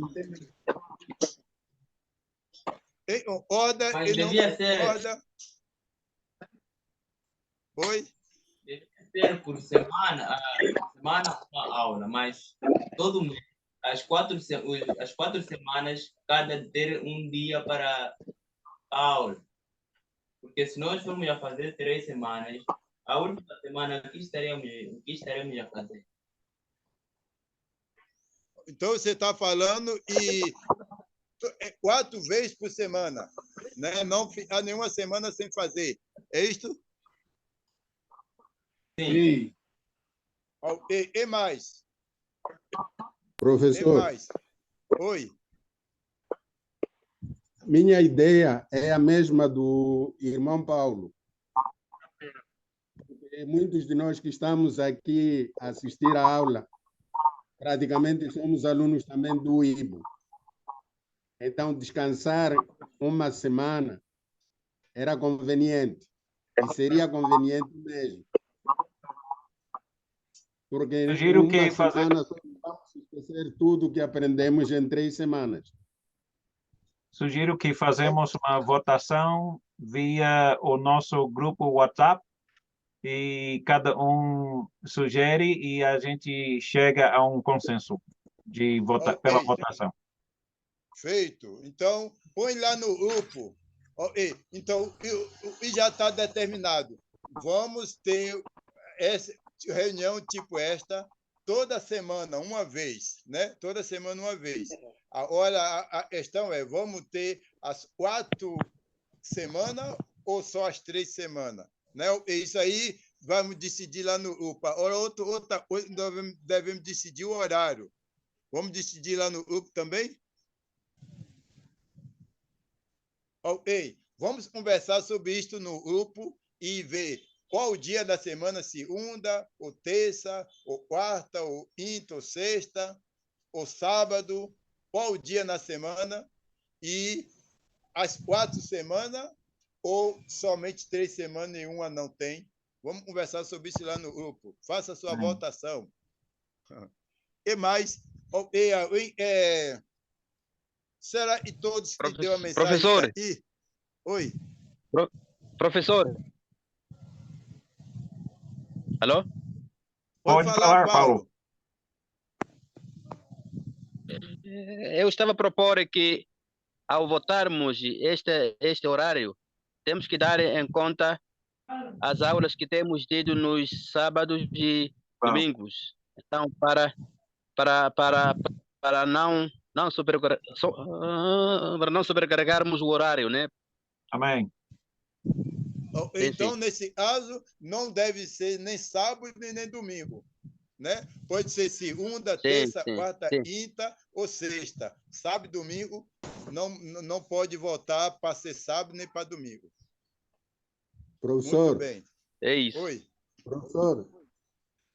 [SPEAKER 12] Concorda e não concorda? Oi?
[SPEAKER 9] Deve ser por semana uma aula, mas todo mês, as 4 semanas, cada ter um dia para aula. Porque se nós formos a fazer 3 semanas, a última semana, o que estaremos a fazer?
[SPEAKER 12] Então, você está falando 4 vezes por semana, né? Não há nenhuma semana sem fazer. É isto?
[SPEAKER 9] Sim.
[SPEAKER 12] E mais?
[SPEAKER 13] Professor.
[SPEAKER 12] E mais? Oi.
[SPEAKER 13] Minha ideia é a mesma do irmão Paulo. Muitos de nós que estamos aqui a assistir à aula, praticamente somos alunos também do IBO. Então, descansar uma semana era conveniente. E seria conveniente mesmo. Porque em uma semana vamos esquecer tudo que aprendemos em 3 semanas.
[SPEAKER 6] Sugiro que fazemos uma votação via o nosso grupo WhatsApp e cada um sugere e a gente chega a um consenso pela votação.
[SPEAKER 12] Feito. Então, põe lá no grupo. Então, e já está determinado. Vamos ter essa reunião tipo esta toda semana, uma vez, né? Toda semana, uma vez. Agora, a questão é, vamos ter as 4 semanas ou só as 3 semanas? Né? Isso aí vamos decidir lá no grupo. Outra coisa, nós devemos decidir o horário. Vamos decidir lá no grupo também? Ok. Vamos conversar sobre isso no grupo e ver qual o dia da semana, segunda, ou terça, ou quarta, ou quinta, ou sexta, ou sábado, qual o dia na semana, e as 4 semanas, ou somente 3 semanas e uma não tem. Vamos conversar sobre isso lá no grupo. Faça a sua votação. E mais, será que todos que deu a mensagem
[SPEAKER 5] Professor.
[SPEAKER 12] aqui? Oi.
[SPEAKER 5] Professor. Alô?
[SPEAKER 12] Pode falar, Paulo.
[SPEAKER 5] Eu estava a propor que, ao votarmos este horário, temos que dar em conta as aulas que temos tido nos sábados e domingos. Então, para não sobrecarregarmos o horário, né?
[SPEAKER 6] Amém.
[SPEAKER 12] Então, nesse caso, não deve ser nem sábado nem domingo, né? Pode ser segunda, terça, quarta, quinta ou sexta. Sábado e domingo não pode votar para ser sábado nem para domingo.
[SPEAKER 13] Professor.
[SPEAKER 12] Muito bem.
[SPEAKER 5] É isso.
[SPEAKER 12] Oi.
[SPEAKER 13] Professor,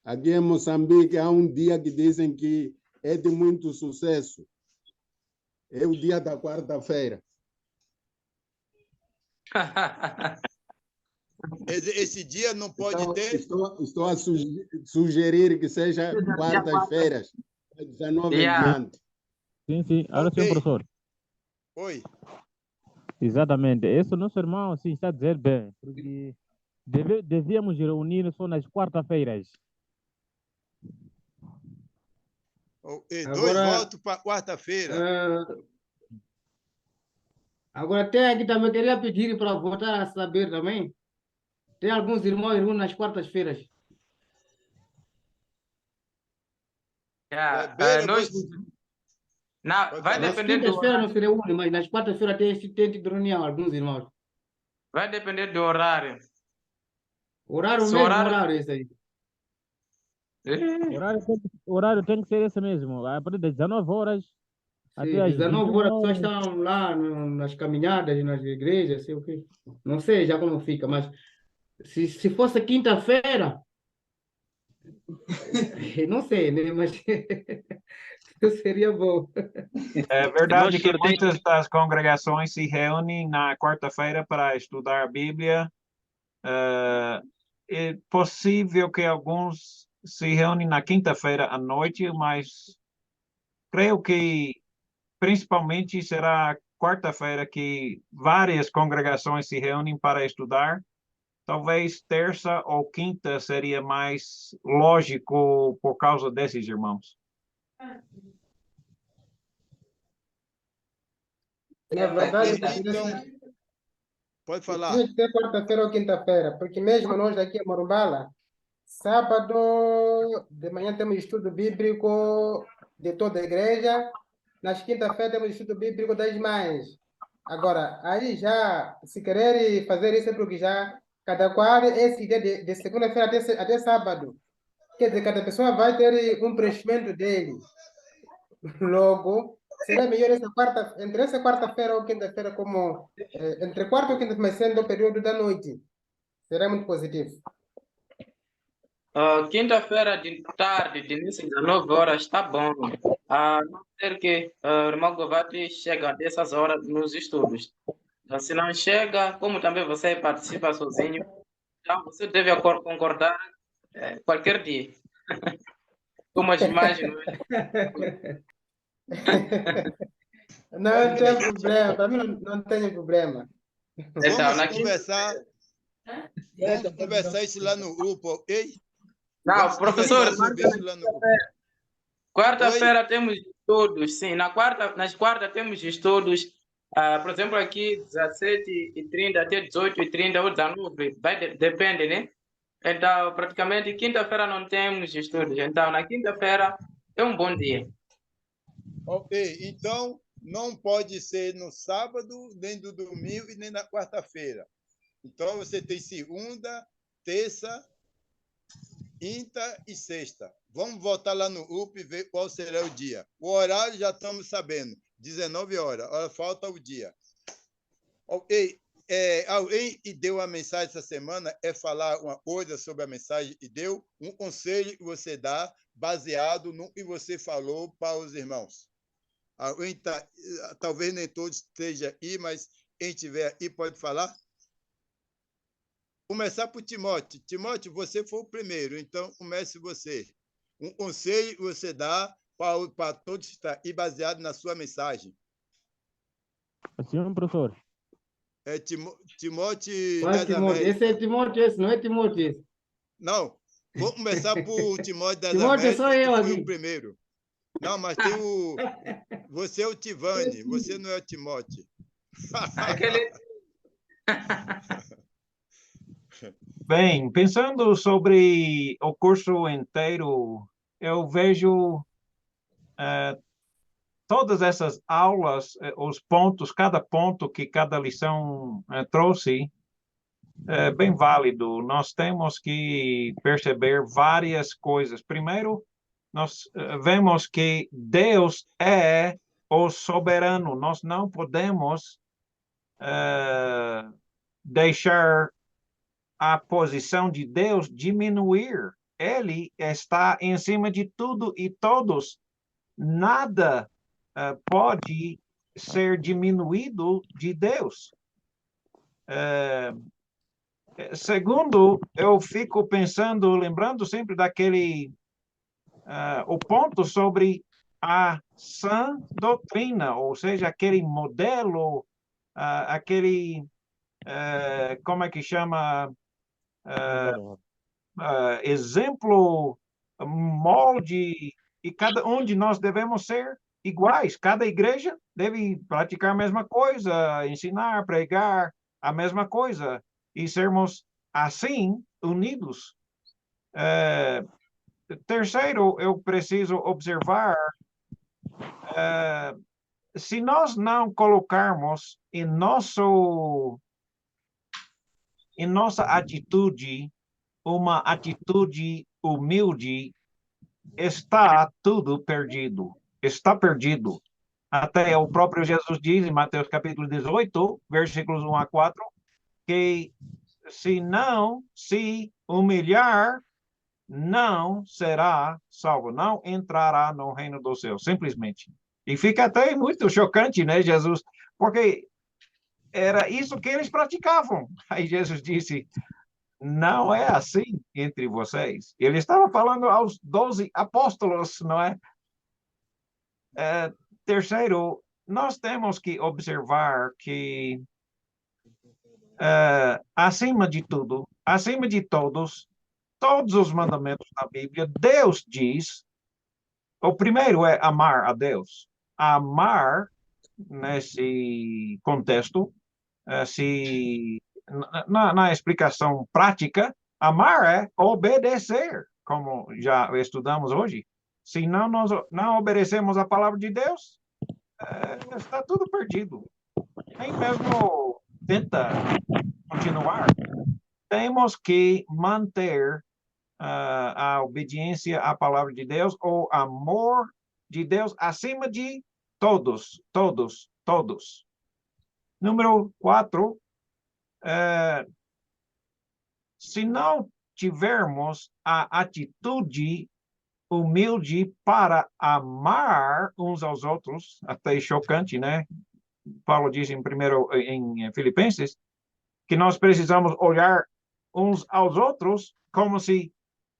[SPEAKER 13] aqui em Moçambique há um dia que dizem que é de muito sucesso. É o dia da quarta-feira.
[SPEAKER 12] Esse dia não pode
[SPEAKER 13] Então,
[SPEAKER 12] ter?
[SPEAKER 13] estou a sugerir que seja quartas-feiras, 19 em
[SPEAKER 10] Yeah.
[SPEAKER 13] diante.
[SPEAKER 14] Sim, sim. Agora, senhor professor.
[SPEAKER 12] Oi.
[SPEAKER 14] Exatamente. Esse nosso irmão assim, está a dizer bem, porque devíamos reunir só nas quarta-feiras.
[SPEAKER 12] Dois
[SPEAKER 1] Agora,
[SPEAKER 12] votos para quarta-feira.
[SPEAKER 1] Agora, até aqui também queria pedir para voltar a saber também. Tem alguns irmãos e irmãs nas quartas-feiras.
[SPEAKER 10] Yeah.
[SPEAKER 12] Beira,
[SPEAKER 10] Nós, vai
[SPEAKER 1] Nas
[SPEAKER 10] depender do
[SPEAKER 1] quintas-feiras não
[SPEAKER 10] horário.
[SPEAKER 1] se reúne, mas nas quartas-feiras tem esse tempo de reunião, alguns irmãos.
[SPEAKER 10] Vai depender do horário.
[SPEAKER 1] Horário
[SPEAKER 10] Se o
[SPEAKER 1] mesmo,
[SPEAKER 10] horário...
[SPEAKER 1] horário esse aí.
[SPEAKER 14] Horário tem que ser esse mesmo. A partir das 19 horas até
[SPEAKER 1] Sim,
[SPEAKER 14] às
[SPEAKER 1] 19
[SPEAKER 14] 21
[SPEAKER 1] horas as pessoas
[SPEAKER 14] horas.
[SPEAKER 1] estão lá nas caminhadas, nas igrejas, sei o quê. Não sei já como fica, mas se fosse quinta-feira, não sei, né? Mas seria bom.
[SPEAKER 6] É verdade
[SPEAKER 5] Nós
[SPEAKER 6] que
[SPEAKER 5] sorteamos.
[SPEAKER 6] muitas das congregações se reúnem na quarta-feira para estudar a Bíblia. É possível que alguns se reúnem na quinta-feira à noite, mas creio que principalmente será quarta-feira que várias congregações se reúnem para estudar. Talvez terça ou quinta seria mais lógico por causa desses irmãos.
[SPEAKER 8] Na verdade,
[SPEAKER 12] Então, pode falar.
[SPEAKER 8] tinha que ter quarta-feira ou quinta-feira, porque mesmo nós daqui a Morumbala, sábado de manhã temos estudo bíblico de toda a igreja, nas quinta-feiras temos estudo bíblico das mães. Agora, aí já, se querer fazer isso é porque já, cada qual, esse dia de segunda-feira até sábado, quer dizer, cada pessoa vai ter um preenchimento dele. Logo, seria melhor entre essa quarta-feira ou quinta-feira, como entre quarta ou quinta, mas sendo o período da noite. Será muito positivo.
[SPEAKER 10] Quinta-feira de tarde, de início às 19 horas, está bom. A não ser que o irmão Govati chega dessas horas nos estudos. Se não chega, como também você participa sozinho, então você deve concordar qualquer dia. Como as imagens.
[SPEAKER 8] Não tem problema, para mim não tem problema.
[SPEAKER 10] Então,
[SPEAKER 12] Vamos conversar isso lá no grupo, ok?
[SPEAKER 10] Não, professor, quarta-feira
[SPEAKER 12] Oi?
[SPEAKER 10] temos estudos, sim. Nas quartas temos estudos, por exemplo, aqui 17h30 até 18h30 ou 19, depende, né? Então, praticamente, quinta-feira não temos estudos. Então, na quinta-feira é um bom dia.
[SPEAKER 12] Ok, então não pode ser no sábado, nem no domingo e nem na quarta-feira. Então você tem segunda, terça, quinta e sexta. Vamos voltar lá no UP e ver qual será o dia. O horário já estamos sabendo, 19 horas. Agora falta o dia. Ok, alguém que deu a mensagem essa semana é falar uma coisa sobre a mensagem e deu um conselho que você dá baseado no que você falou para os irmãos. Alguém talvez nem todos estejam aí, mas quem estiver aí pode falar. Começar por Timóteo. Timóteo, você foi o primeiro, então comece você. Um conselho que você dá para todos que estão aí baseado na sua mensagem.
[SPEAKER 14] Senhor professor.
[SPEAKER 12] É Timóteo
[SPEAKER 1] Qual
[SPEAKER 12] das
[SPEAKER 1] Timóteo?
[SPEAKER 12] Américas.
[SPEAKER 1] Esse é Timóteo, esse não é Timóteo. Esse.
[SPEAKER 12] Não, vou começar por Timóteo das
[SPEAKER 1] Timóteo
[SPEAKER 12] Américas,
[SPEAKER 1] sou eu
[SPEAKER 12] que foi
[SPEAKER 1] aqui.
[SPEAKER 12] o primeiro. Não, mas tem o... Você é o Tivani, você não é o Timóteo.
[SPEAKER 6] Bem, pensando sobre o curso inteiro, eu vejo todas essas aulas, os pontos, cada ponto que cada lição trouxe, é bem válido. Nós temos que perceber várias coisas. Primeiro, nós vemos que Deus é o soberano. Nós não podemos deixar a posição de Deus diminuir. Ele está em cima de tudo e todos. nada pode ser diminuído de Deus. Segundo, eu fico pensando, lembrando sempre daquele, o ponto sobre a sã doutrina, ou seja, aquele modelo, aquele, como é que chama, exemplo, molde, e cada um de nós devemos ser iguais. Cada igreja deve praticar a mesma coisa, ensinar, pregar a mesma coisa, e sermos assim unidos. Terceiro, eu preciso observar, se nós não colocarmos em nossa atitude uma atitude humilde, está tudo perdido. Está perdido. Até o próprio Jesus diz em Mateus capítulo 18, versículos 1 a 4, que se não se humilhar, não será salvo, não entrará no reino dos céus, simplesmente. E fica até muito chocante, né, Jesus? Porque era isso que eles praticavam. Aí Jesus disse, não é assim entre vocês. Ele estava falando aos 12 apóstolos, não é? Terceiro, nós temos que observar que, acima de tudo, acima de todos os mandamentos da Bíblia, Deus diz, o primeiro é amar a Deus. Amar, nesse contexto, na explicação prática, amar é obedecer, como já estudamos hoje. Se nós não obedecemos a palavra de Deus, está tudo perdido. Nem mesmo tenta continuar. Temos que manter a obediência à palavra de Deus, o amor de Deus acima de todos. Número 4, se não tivermos a atitude humilde para amar uns aos outros, até chocante, né? Paulo diz em Filipenses que nós precisamos olhar uns aos outros como se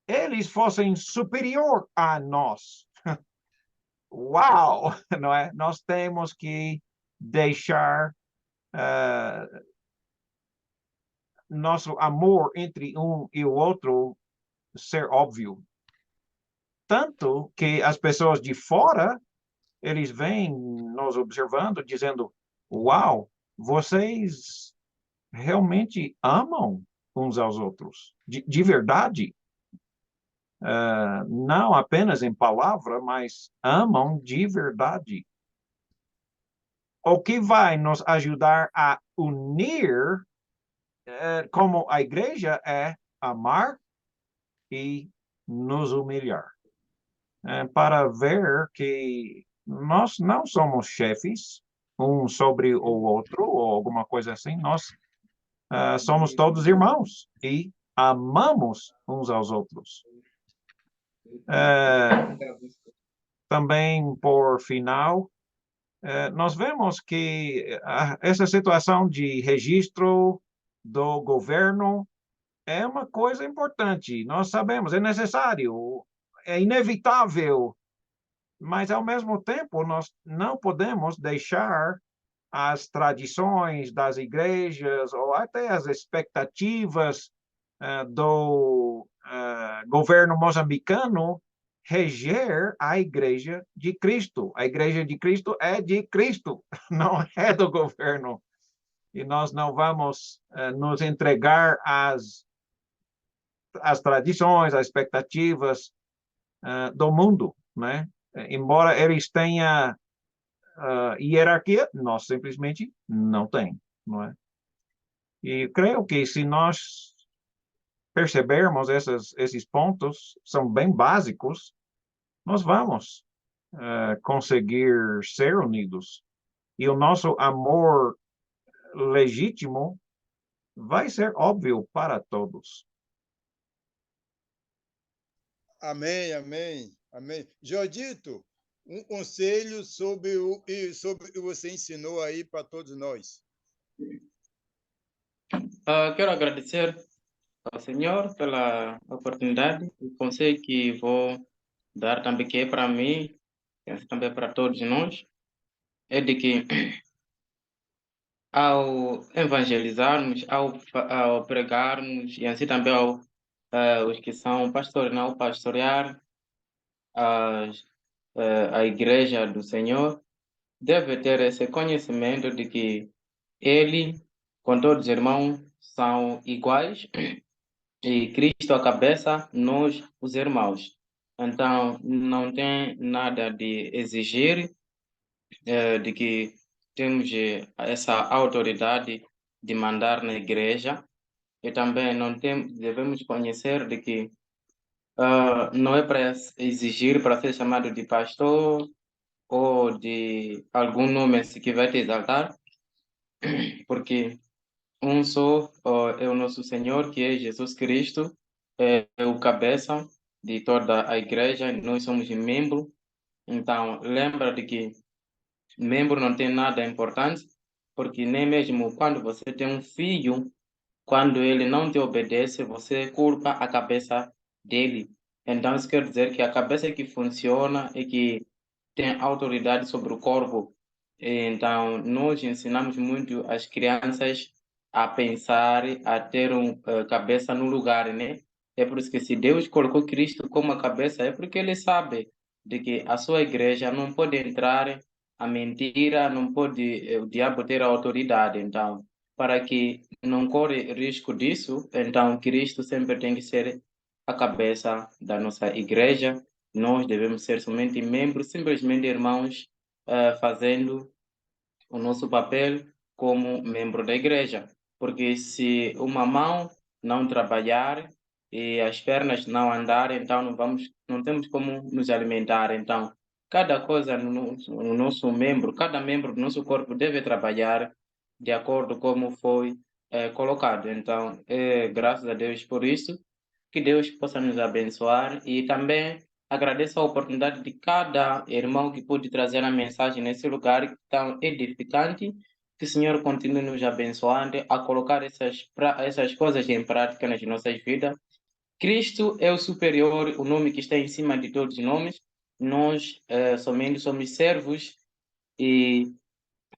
[SPEAKER 6] eles fossem superior a nós. Uau! Não é? Nós temos que deixar nosso amor entre um e o outro ser óbvio. Tanto que as pessoas de fora, eles vêm nos observando, dizendo, uau, vocês realmente amam uns aos outros, de verdade. Não apenas em palavra, mas amam de verdade. O que vai nos ajudar a unir como a igreja é amar e nos humilhar. Para ver que nós não somos chefes um sobre o outro ou alguma coisa assim, nós somos todos irmãos e amamos uns aos outros. Também, por final, nós vemos que essa situação de registro do governo é uma coisa importante. Nós sabemos, é necessário, é inevitável, mas, ao mesmo tempo, nós não podemos deixar as tradições das igrejas ou até as expectativas do governo moçambicano reger a Igreja de Cristo. A Igreja de Cristo é de Cristo, não é do governo. E nós não vamos nos entregar às tradições, às expectativas do mundo, né? Embora eles tenham hierarquia, nós simplesmente não temos, não é? E creio que se nós percebermos esses pontos, são bem básicos, nós vamos conseguir ser unidos. E o nosso amor legítimo vai ser óbvio para todos.
[SPEAKER 12] Amém, amém, amém. Jodito, um conselho sobre o que você ensinou aí para todos nós.
[SPEAKER 10] Quero agradecer ao Senhor pela oportunidade, o conselho que vou dar também, que é para mim, e também para todos nós, é de que ao evangelizarmos, ao pregarmos, e assim também os que são pastores, não pastorear a igreja do Senhor, deve ter esse conhecimento de que ele, com todos os irmãos, são iguais e Cristo a cabeça, nós os irmãos. Então, não tem nada de exigir de que temos essa autoridade de mandar na igreja e também devemos conhecer de que não é para exigir para ser chamado de pastor ou de algum nome assim que vai te exaltar, porque um só é o nosso Senhor, que é Jesus Cristo, é o cabeça de toda a igreja, nós somos membro. Então, lembra de que membro não tem nada importante, porque nem mesmo quando você tem um filho, quando ele não te obedece, você culpa a cabeça dele. Então, isso quer dizer que a cabeça que funciona e que tem autoridade sobre o corpo. Então, nós ensinamos muito as crianças a pensar, a ter cabeça no lugar, né? É por isso que se Deus colocou Cristo como a cabeça, é porque ele sabe de que a sua igreja não pode entrar a mentira, não pode o diabo ter a autoridade. Então, para que não corre risco disso, então Cristo sempre tem que ser a cabeça da nossa igreja. Nós devemos ser somente membros, simplesmente irmãos, fazendo o nosso papel como membro da igreja. Porque se uma mão não trabalhar e as pernas não andarem, então não temos como nos alimentar. Então, cada coisa no nosso membro, cada membro do nosso corpo deve trabalhar de acordo como foi colocado. Então, graças a Deus por isso, que Deus possa nos abençoar e também agradeço a oportunidade de cada irmão que pôde trazer a mensagem nesse lugar tão edificante. Que o Senhor continue nos abençoando a colocar essas coisas em prática nas nossas vidas. Cristo é o superior, o nome que está em cima de todos os nomes. Nós somente somos servos e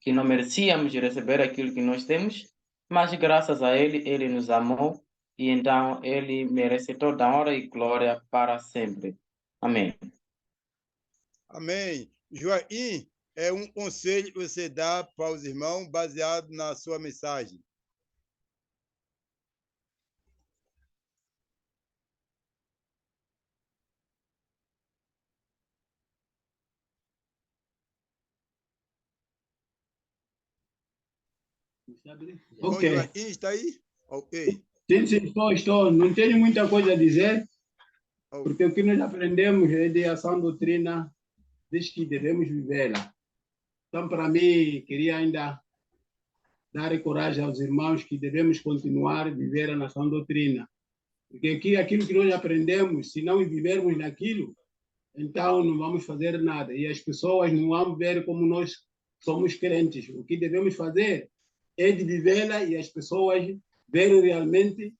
[SPEAKER 10] que não merecíamos receber aquilo que nós temos, mas graças a Ele, Ele nos amou e então Ele merece toda a honra e glória para sempre. Amém.
[SPEAKER 12] Amém. Joaquim, é um conselho que você dá para os irmãos baseado na sua mensagem.
[SPEAKER 7] Ok.
[SPEAKER 12] Joaquim, está aí? Ok.
[SPEAKER 7] Sim, estou. Não tenho muita coisa a dizer, porque o que nós aprendemos é de ação doutrina, diz que devemos vivê-la. Então, para mim, queria ainda dar coragem aos irmãos que devemos continuar a viver a nação doutrina. Porque aquilo que nós aprendemos, se não vivermos naquilo, então não vamos fazer nada. E as pessoas não vão ver como nós somos crentes. O que devemos fazer é de vivê-la e as pessoas verem realmente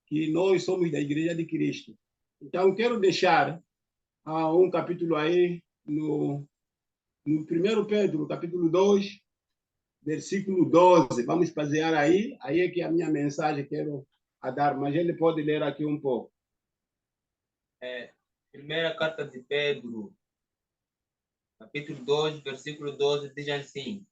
[SPEAKER 7] que nós somos da Igreja de Cristo. Então, quero deixar um capítulo aí no 1 Pedro, capítulo 2, versículo 12. Vamos basear aí. Aí é que a minha mensagem quero dar, mas ele pode ler aqui um pouco.
[SPEAKER 9] Primeira carta de Pedro, capítulo 2, versículo 12, diz assim: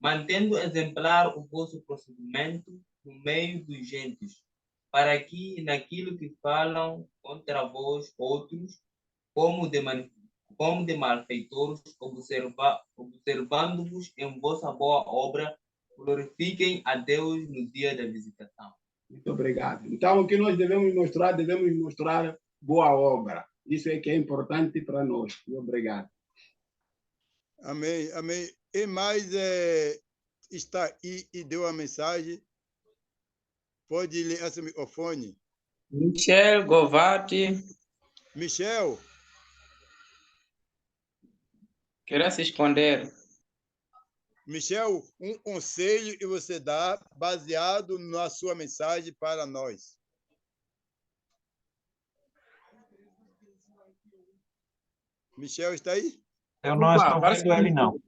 [SPEAKER 9] mantendo exemplar o vosso procedimento no meio dos gentios, para que naquilo que falam contra vós outros, como de malfeitores, observando-vos em vossa boa obra, glorifiquem a Deus no dia da visitação.
[SPEAKER 7] Muito obrigado. Então, o que nós devemos mostrar boa obra. Isso é que é importante para nós. Muito obrigado.
[SPEAKER 12] Amém, amém. E mais está aí e deu a mensagem. Pode ler esse microfone.
[SPEAKER 10] Michel Govati.
[SPEAKER 12] Michel.
[SPEAKER 10] Queria se esconder.
[SPEAKER 12] Michel, um conselho que você dá baseado na sua mensagem para nós. Michel está aí?
[SPEAKER 6] Eu não estou
[SPEAKER 10] parece
[SPEAKER 6] vendo
[SPEAKER 10] que
[SPEAKER 6] ele, não.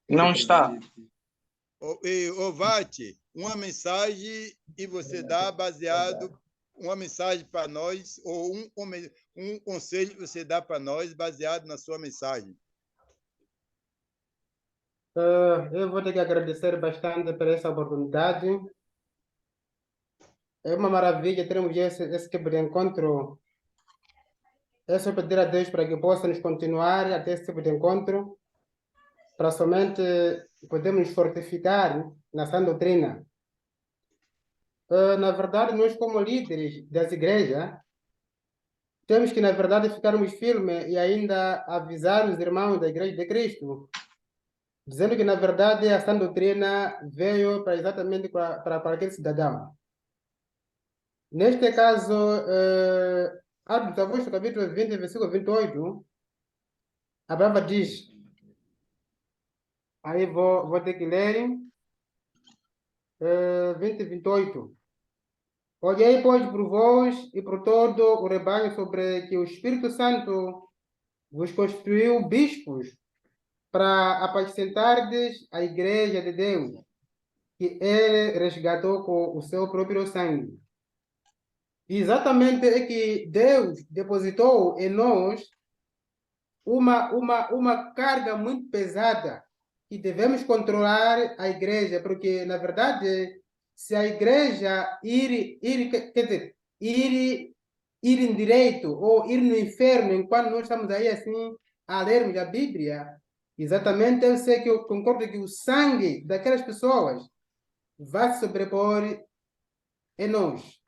[SPEAKER 10] não está.
[SPEAKER 12] Vati, uma mensagem e você dá baseado, uma mensagem para nós, ou um conselho que você dá para nós baseado na sua mensagem.
[SPEAKER 8] Eu vou ter que agradecer bastante por essa oportunidade. É uma maravilha termos esse tipo de encontro. É só pedir a Deus para que possa nos continuar até esse tipo de encontro, para somente podermos nos fortificar na sã doutrina. Na verdade, nós como líderes das igrejas, temos que, na verdade, ficarmos firmes e ainda avisar os irmãos da Igreja de Cristo, dizendo que, na verdade, a sã doutrina veio para exatamente para aquele cidadão. Neste caso, Atos dos Apóstolos, capítulo 20, versículo 28, a palavra diz, aí vou ter que ler, 20 e 28. Olhei, pois, por vós e por todo o rebanho sobre que o Espírito Santo vos constituiu bispos para apacentardes a igreja de Deus, que ele resgatou com o seu próprio sangue. Exatamente é que Deus depositou em nós uma carga muito pesada que devemos controlar a igreja, porque, na verdade, se a igreja ir em direito ou ir no inferno enquanto nós estamos aí assim a lermos a Bíblia, exatamente eu sei que eu concordo que o sangue daquelas pessoas vai se sobrepor em nós.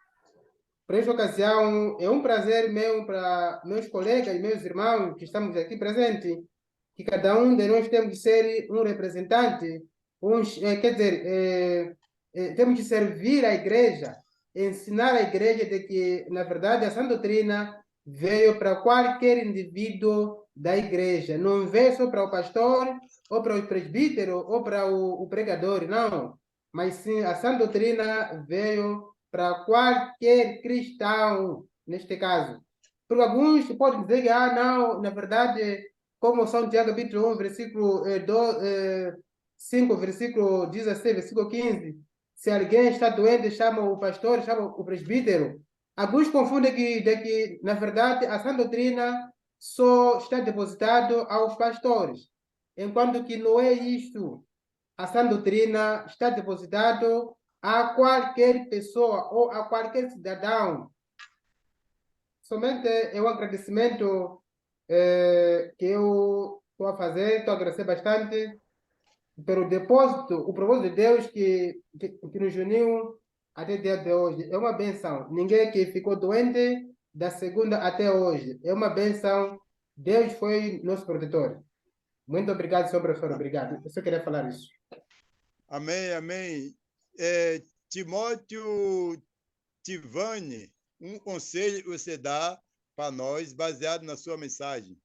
[SPEAKER 8] Por esta ocasião, é um prazer meu para meus colegas, meus irmãos que estamos aqui presentes, que cada um de nós temos de ser um representante, temos de servir a igreja, ensinar a igreja de que, na verdade, a sã doutrina veio para qualquer indivíduo da igreja, não veio só para o pastor, ou para o presbítero, ou para o pregador, não, mas sim, a sã doutrina veio para qualquer cristão, neste caso. Porque alguns podem dizer que, não, na verdade, como São Tiago, capítulo 1, versículo 5, versículo 16, versículo 15, se alguém está doente, chama o pastor, chama o presbítero. Alguns confundem que, na verdade, a sã doutrina só está depositado aos pastores, enquanto que não é isto. A sã doutrina está depositado a qualquer pessoa ou a qualquer cidadão. Somente é um agradecimento que eu estou a fazer, estou a agradecer bastante pelo depósito, o propósito de Deus que nos uniu até o dia de hoje. É uma benção. Ninguém que ficou doente da segunda até hoje. É uma benção. Deus foi nosso protetor. Muito obrigado, senhor professor. Obrigado. Eu só queria falar isso.
[SPEAKER 12] Amém, amém. Timóteo Tivani, um conselho que você dá para nós, baseado na sua mensagem.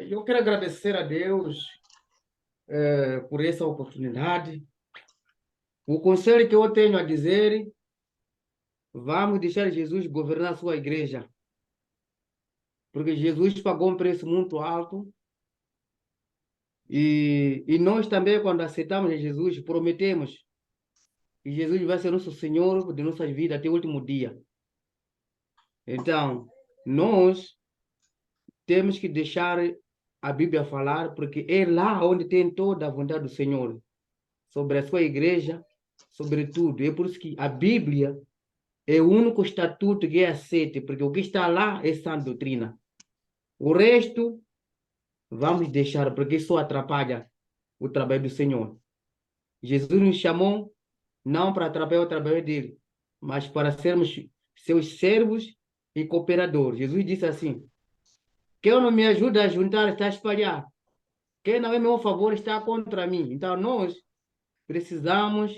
[SPEAKER 1] Eu quero agradecer a Deus por essa oportunidade. O conselho que eu tenho a dizer, vamos deixar Jesus governar a sua igreja. Porque Jesus pagou um preço muito alto. E nós também, quando aceitamos Jesus, prometemos que Jesus vai ser nosso Senhor de nossas vidas até o último dia. Então, nós temos que deixar a Bíblia falar, porque é lá onde tem toda a vontade do Senhor, sobre a sua igreja, sobre tudo. É por isso que a Bíblia é o único estatuto que é aceito, porque o que está lá é sã doutrina. O resto, vamos deixar, porque isso atrapalha o trabalho do Senhor. Jesus nos chamou não para atrapalhar o trabalho dele, mas para sermos seus servos e cooperadores. Jesus disse assim: quem não me ajuda a juntar está a espalhar. Quem não é meu favor está contra mim. Então nós precisamos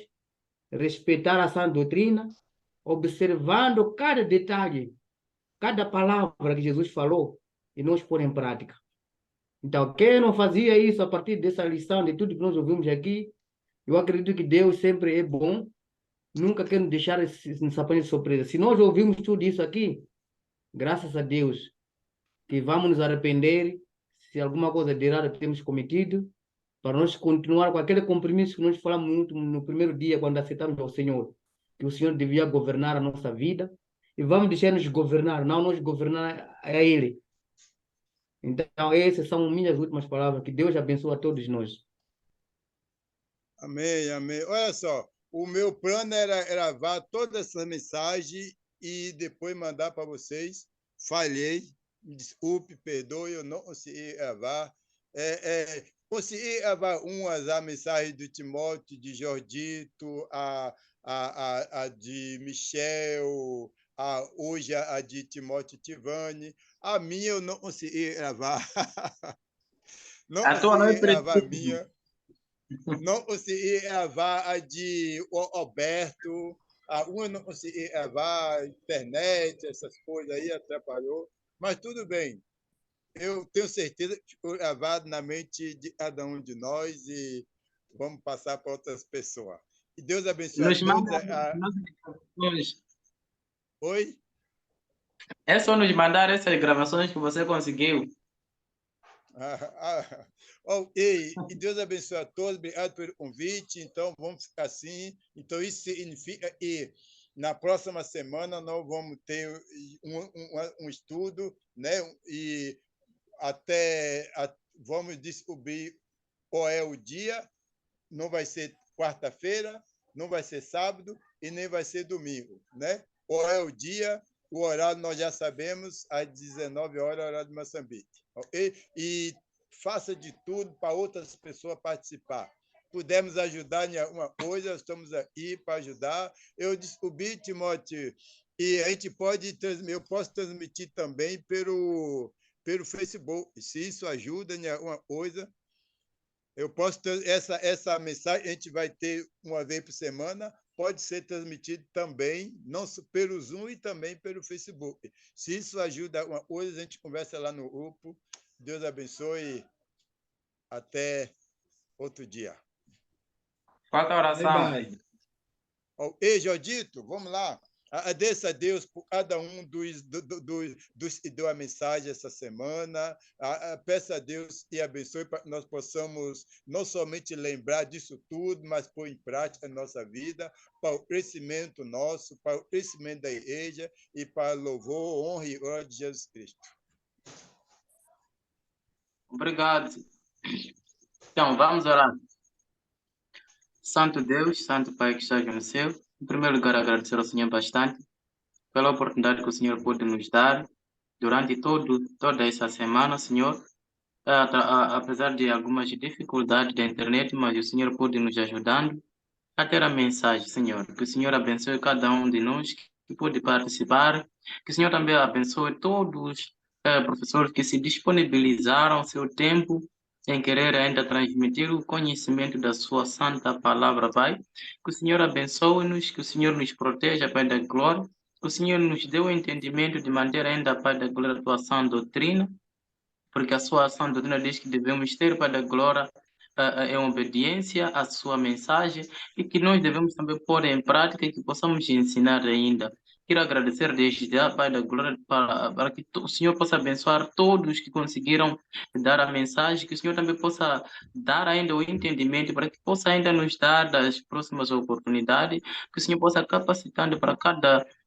[SPEAKER 1] respeitar a sã doutrina, observando cada detalhe, cada palavra que Jesus falou, e nós pôr em prática. Então, quem não fazia isso a partir dessa lição, de tudo que nós ouvimos aqui, eu acredito que Deus sempre é bom, nunca quer nos deixar nos apanhar de surpresa. Se nós ouvimos tudo isso aqui, graças a Deus, que vamos nos arrepender se alguma coisa de errado temos cometido, para nós continuar com aquele compromisso que nós falamos muito no primeiro dia, quando aceitamos ao Senhor, que o Senhor devia governar a nossa vida, e vamos deixar-nos governar, não nós governar a Ele. Então, essas são minhas últimas palavras. Que Deus abençoe a todos nós.
[SPEAKER 12] Amém, amém. Olha só, o meu plano era gravar toda essa mensagem e depois mandar para vocês. Falhei, me desculpe, perdoe, eu não consegui gravar. Consegui gravar a mensagem do Timóteo, de Jordito, a de Michel, hoje a de Timóteo Tivani. A minha eu não consegui gravar. Não consegui gravar a minha. Não consegui gravar a de Alberto. Eu não consegui gravar a internet, essas coisas aí, atrapalhou. Mas tudo bem. Eu tenho certeza que ficou gravado na mente de cada um de nós e vamos passar para outras pessoas. E Deus abençoe a todos. Oi?
[SPEAKER 10] É só nos mandar essas gravações que você conseguiu.
[SPEAKER 12] E Deus abençoe a todos. Obrigado pelo convite. Então, vamos ficar assim. Então, isso significa que na próxima semana nós vamos ter um estudo, né? E vamos descobrir qual é o dia. Não vai ser quarta-feira, não vai ser sábado e nem vai ser domingo, né? Qual é o dia? O horário nós já sabemos, às 19 horas, horário de Moçambique. Okay? E faça de tudo para outras pessoas participar. Pudermos ajudar em alguma coisa, estamos aqui para ajudar. Eu descobri, Timóteo, e a gente eu posso transmitir também pelo Facebook. Se isso ajuda em alguma coisa, eu posso essa mensagem a gente vai ter uma vez por semana, pode ser transmitido também, não só pelo Zoom e também pelo Facebook. Se isso ajuda alguma coisa, a gente conversa lá no grupo. Deus abençoe. Até outro dia.
[SPEAKER 10] Falta a oração.
[SPEAKER 12] Ei, Jordito, vamos lá. Agradeça a Deus por cada um dos que deu a mensagem essa semana. Peça a Deus e abençoe para que nós possamos não somente lembrar disso tudo, mas pôr em prática a nossa vida, para o crescimento nosso, para o crescimento da igreja e para o louvor, honra e glória de Jesus Cristo.
[SPEAKER 10] Obrigado. Então, vamos orar. Santo Deus, Santo Pai que estás no céu, em primeiro lugar, agradecer ao Senhor bastante pela oportunidade que o Senhor pôde nos dar durante toda essa semana, Senhor. Apesar de algumas dificuldades da internet, mas o Senhor pôde nos ajudando a ter a mensagem, Senhor. Que o Senhor abençoe cada um de nós que pôde participar. Que o Senhor também abençoe todos os professores que se disponibilizaram seu tempo em querer ainda transmitir o conhecimento da sua santa palavra, Pai. Que o Senhor abençoe-nos, que o Senhor nos proteja, Pai da glória. Que o Senhor nos dê o entendimento de manter ainda, Pai da glória, a tua sã doutrina, porque a sua sã doutrina diz que devemos ter, Pai da glória, em obediência à sua mensagem e que nós devemos também pôr em prática e que possamos ensinar ainda. Quero agradecer desde já, Pai da glória, para que o Senhor possa abençoar todos que conseguiram dar a mensagem, que o Senhor também possa dar ainda o entendimento, para que possa ainda nos dar das próximas oportunidades, que o Senhor possa capacitando para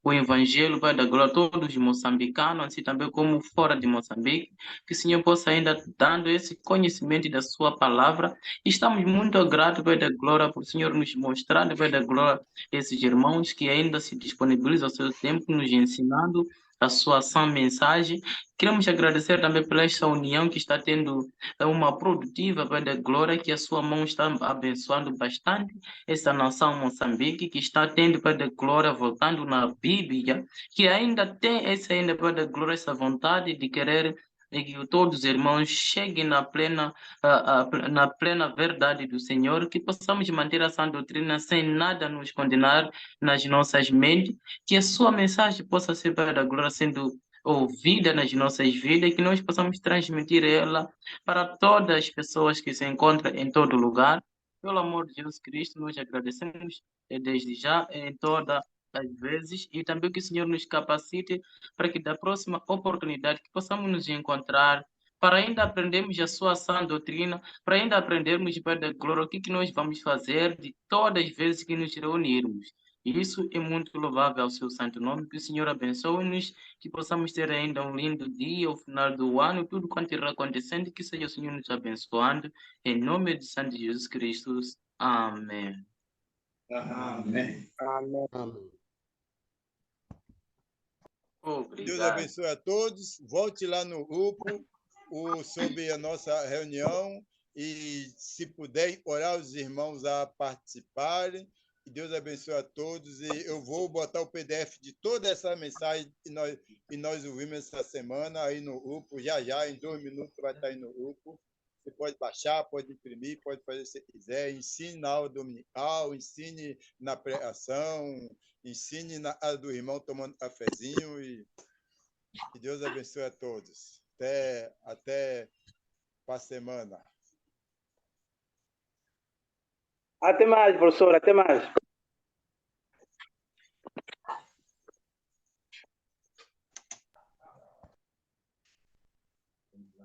[SPEAKER 10] o Evangelho, Pai da glória, todos os moçambicanos, assim também como fora de Moçambique, que o Senhor possa ainda dando esse conhecimento da sua palavra. E estamos muito gratos, Pai da glória, por o Senhor nos mostrar, Pai da glória, esses irmãos que ainda se disponibilizam ao seu tempo, nos ensinando a sua sã mensagem. Queremos agradecer também pela esta união que está tendo uma produtiva, Pai da glória, que a sua mão está abençoando bastante essa nação Moçambique, que está tendo, Pai da glória, voltando na Bíblia, que ainda tem essa, Pai da glória, essa vontade de querer e que todos os irmãos cheguem na plena verdade do Senhor, que possamos manter a sã doutrina sem nada nos condenar nas nossas mentes, que a sua mensagem possa ser para a glória sendo ouvida nas nossas vidas e que nós possamos transmitir ela para todas as pessoas que se encontram em todo lugar. Pelo amor de Jesus Cristo, nós agradecemos desde já em todas as vezes e também que o Senhor nos capacite para que da próxima oportunidade que possamos nos encontrar para ainda aprendermos a sua sã doutrina, para ainda aprendermos para da glória o que nós vamos fazer de todas as vezes que nos reunirmos. E isso é muito louvável ao seu santo nome, que o Senhor abençoe-nos, que possamos ter ainda um lindo dia ao final do ano, tudo quanto irá acontecendo, que seja o Senhor nos abençoando, em nome de Santo Jesus Cristo. Amém.
[SPEAKER 7] Amém.
[SPEAKER 3] Amém.
[SPEAKER 10] Obrigado.
[SPEAKER 12] Deus abençoe a todos. Volte lá no grupo sobre a nossa reunião e, se puderem, orar os irmãos a participarem. Que Deus abençoe a todos. E eu vou botar o PDF de toda essa mensagem que nós ouvimos essa semana aí no grupo. Já, em 2 minutos vai estar aí no grupo. Você pode baixar, pode imprimir, pode fazer o que você quiser. Ensine na aula dominical, ensine na pregação, ensine na aula do irmão tomando cafezinho. E que Deus abençoe a todos. Até para a semana.
[SPEAKER 4] Até mais, professor. Até mais.